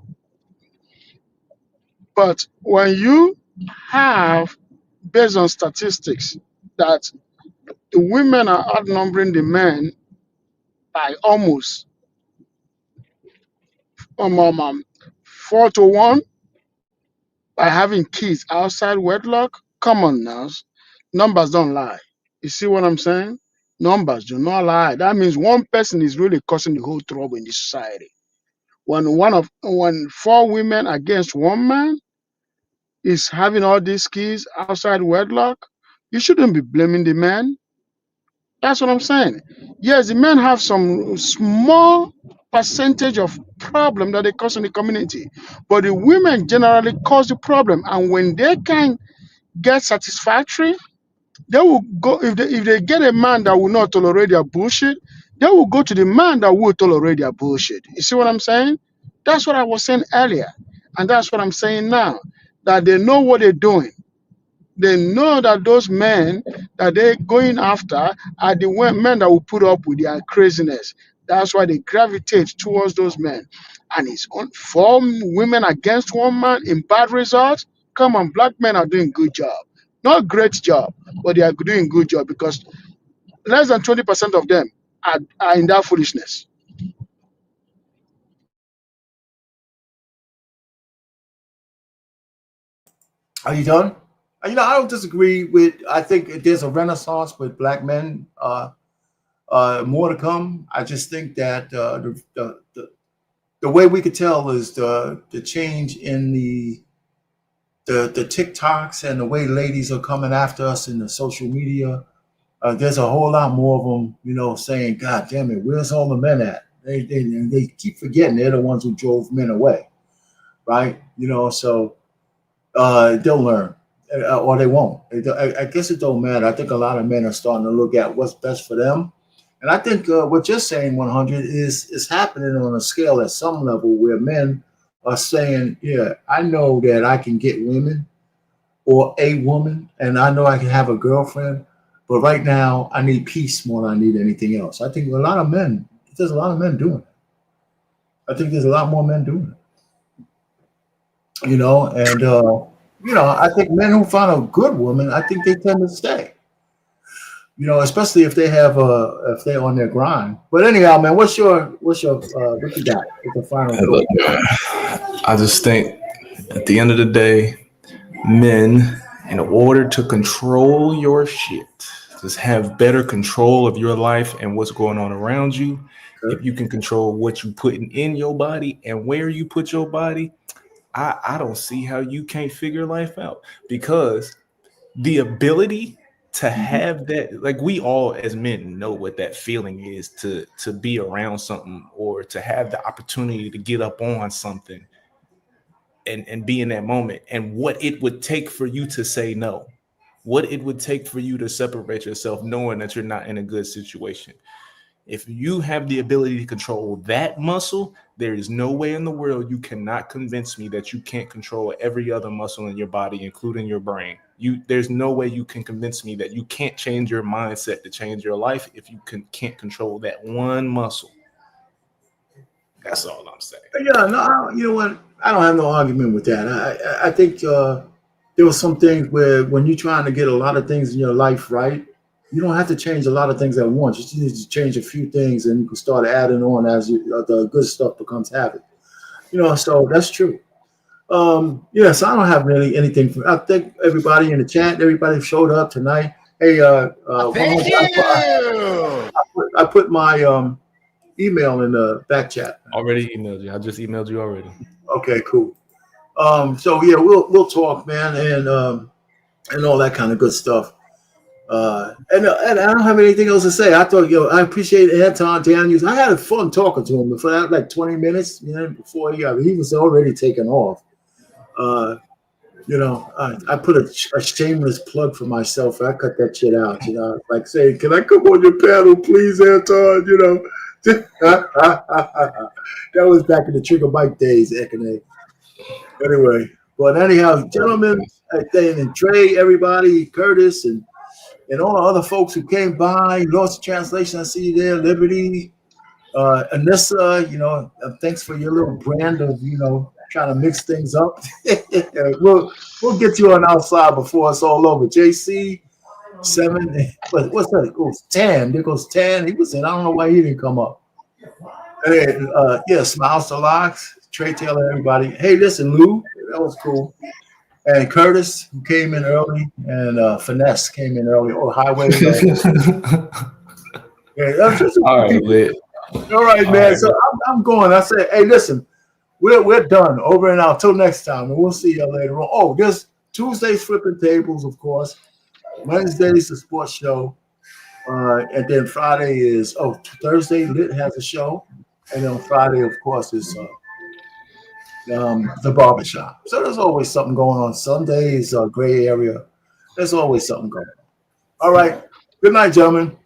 But when you have, based on statistics, that the women are outnumbering the men by almost 4-1 by having kids outside wedlock, come on now. Numbers don't lie. You see what I'm saying? Numbers do not lie. That means one person is really causing the whole trouble in the society. When 4 women against 1 man is having all these kids outside wedlock, you shouldn't be blaming the man. That's what I'm saying. Yes, the men have some small percentage of problem that they cause in the community, but the women generally cause the problem. And when they can get satisfactory, they will go. If they get a man that will not tolerate their bullshit, they will go to the man that will tolerate their bullshit. You see what I'm saying? That's what I was saying earlier, and that's what I'm saying now. That they know what they're doing. They know that those men that they're going after are the men that will put up with their craziness. That's why they gravitate towards those men. And it's on 4 women against 1 man in bad results. Come on, black men are doing good job. Not great job, but they are doing good job because less than 20% of them are in that foolishness. Are you done? I don't disagree with. I think there's a renaissance with black men. More to come. I just think that the way we could tell is the change in the TikToks and the way ladies are coming after us in the social media. There's a whole lot more of them, saying, "God damn it, where's all the men at?" They keep forgetting they're the ones who drove men away, right? So they'll learn, or they won't. I guess it don't matter. I think a lot of men are starting to look at what's best for them, and I think what you're saying, 100, is happening on a scale at some level where men are saying, "Yeah, I know that I can get women or a woman, and I know I can have a girlfriend, but right now I need peace more than I need anything else." I think there's a lot of men doing it. I think there's a lot more men doing it. I think men who find a good woman, I think they tend to stay. Especially if they're on their grind. But anyhow, man, what you got? What's the final thought? I just think at the end of the day, men, in order to control your shit, just have better control of your life and what's going on around you. Okay. If you can control what you putting in your body and where you put your body, I don't see how you can't figure life out, because the ability to have that, like, we all as men know what that feeling is to be around something or to have the opportunity to get up on something and be in that moment, and what it would take for you to say no, what it would take for you to separate yourself knowing that you're not in a good situation. If you have the ability to control that muscle, there is no way in the world you cannot convince me that you can't control every other muscle in your body, including your brain. There's no way you can convince me that you can't change your mindset to change your life if you can't control that one muscle. That's all I'm saying. Yeah, no, you know what? I don't have no argument with that. I think there were some things where when you're trying to get a lot of things in your life right, you don't have to change a lot of things at once. You just need to change a few things, and you can start adding on as the good stuff becomes habit. So that's true. So I don't have really anything. I thank everybody in the chat. Everybody showed up tonight. Hey, thank you. I put my email in the back chat. Already emailed you. I just emailed you already. Okay, cool. So yeah, we'll talk, man, and all that kind of good stuff. And I don't have anything else to say. I thought, I appreciate Anton, Daniels. I had fun talking to him for that like 20 minutes, before he was already taken off. I put a shameless plug for myself. I cut that shit out, like saying, "Can I come on your panel, please, Anton?" That was back in the Trigger Mike days, Ekane. Anyway, but anyhow, gentlemen, and Trey, everybody, Curtis, and all the other folks who came by, Lost Translation, I see you there, Liberty, Anissa, thanks for your little brand of, trying to mix things up. We'll get you on outside before it's all over. JC, 7, what's that? It goes 10. There goes 10. He was in. I don't know why he didn't come up. And Smiles to Locks, Trey Taylor, everybody. Hey, listen, Lou, that was cool. And Curtis, who came in early, and Finesse came in early. Highway. Okay, that's just All right, lit. all right, man. Right. So I'm going. I said, hey, listen, we're done. Over and out. Till next time, and we'll see you later on. Oh, there's Tuesdays flipping tables, of course. Wednesday's the sports show, and then Friday is Thursday. Lit has a show, and then Friday, of course, is the barbershop. So there's always something going on. Sunday is a gray area. There's always something going on. All right. Good night, gentlemen.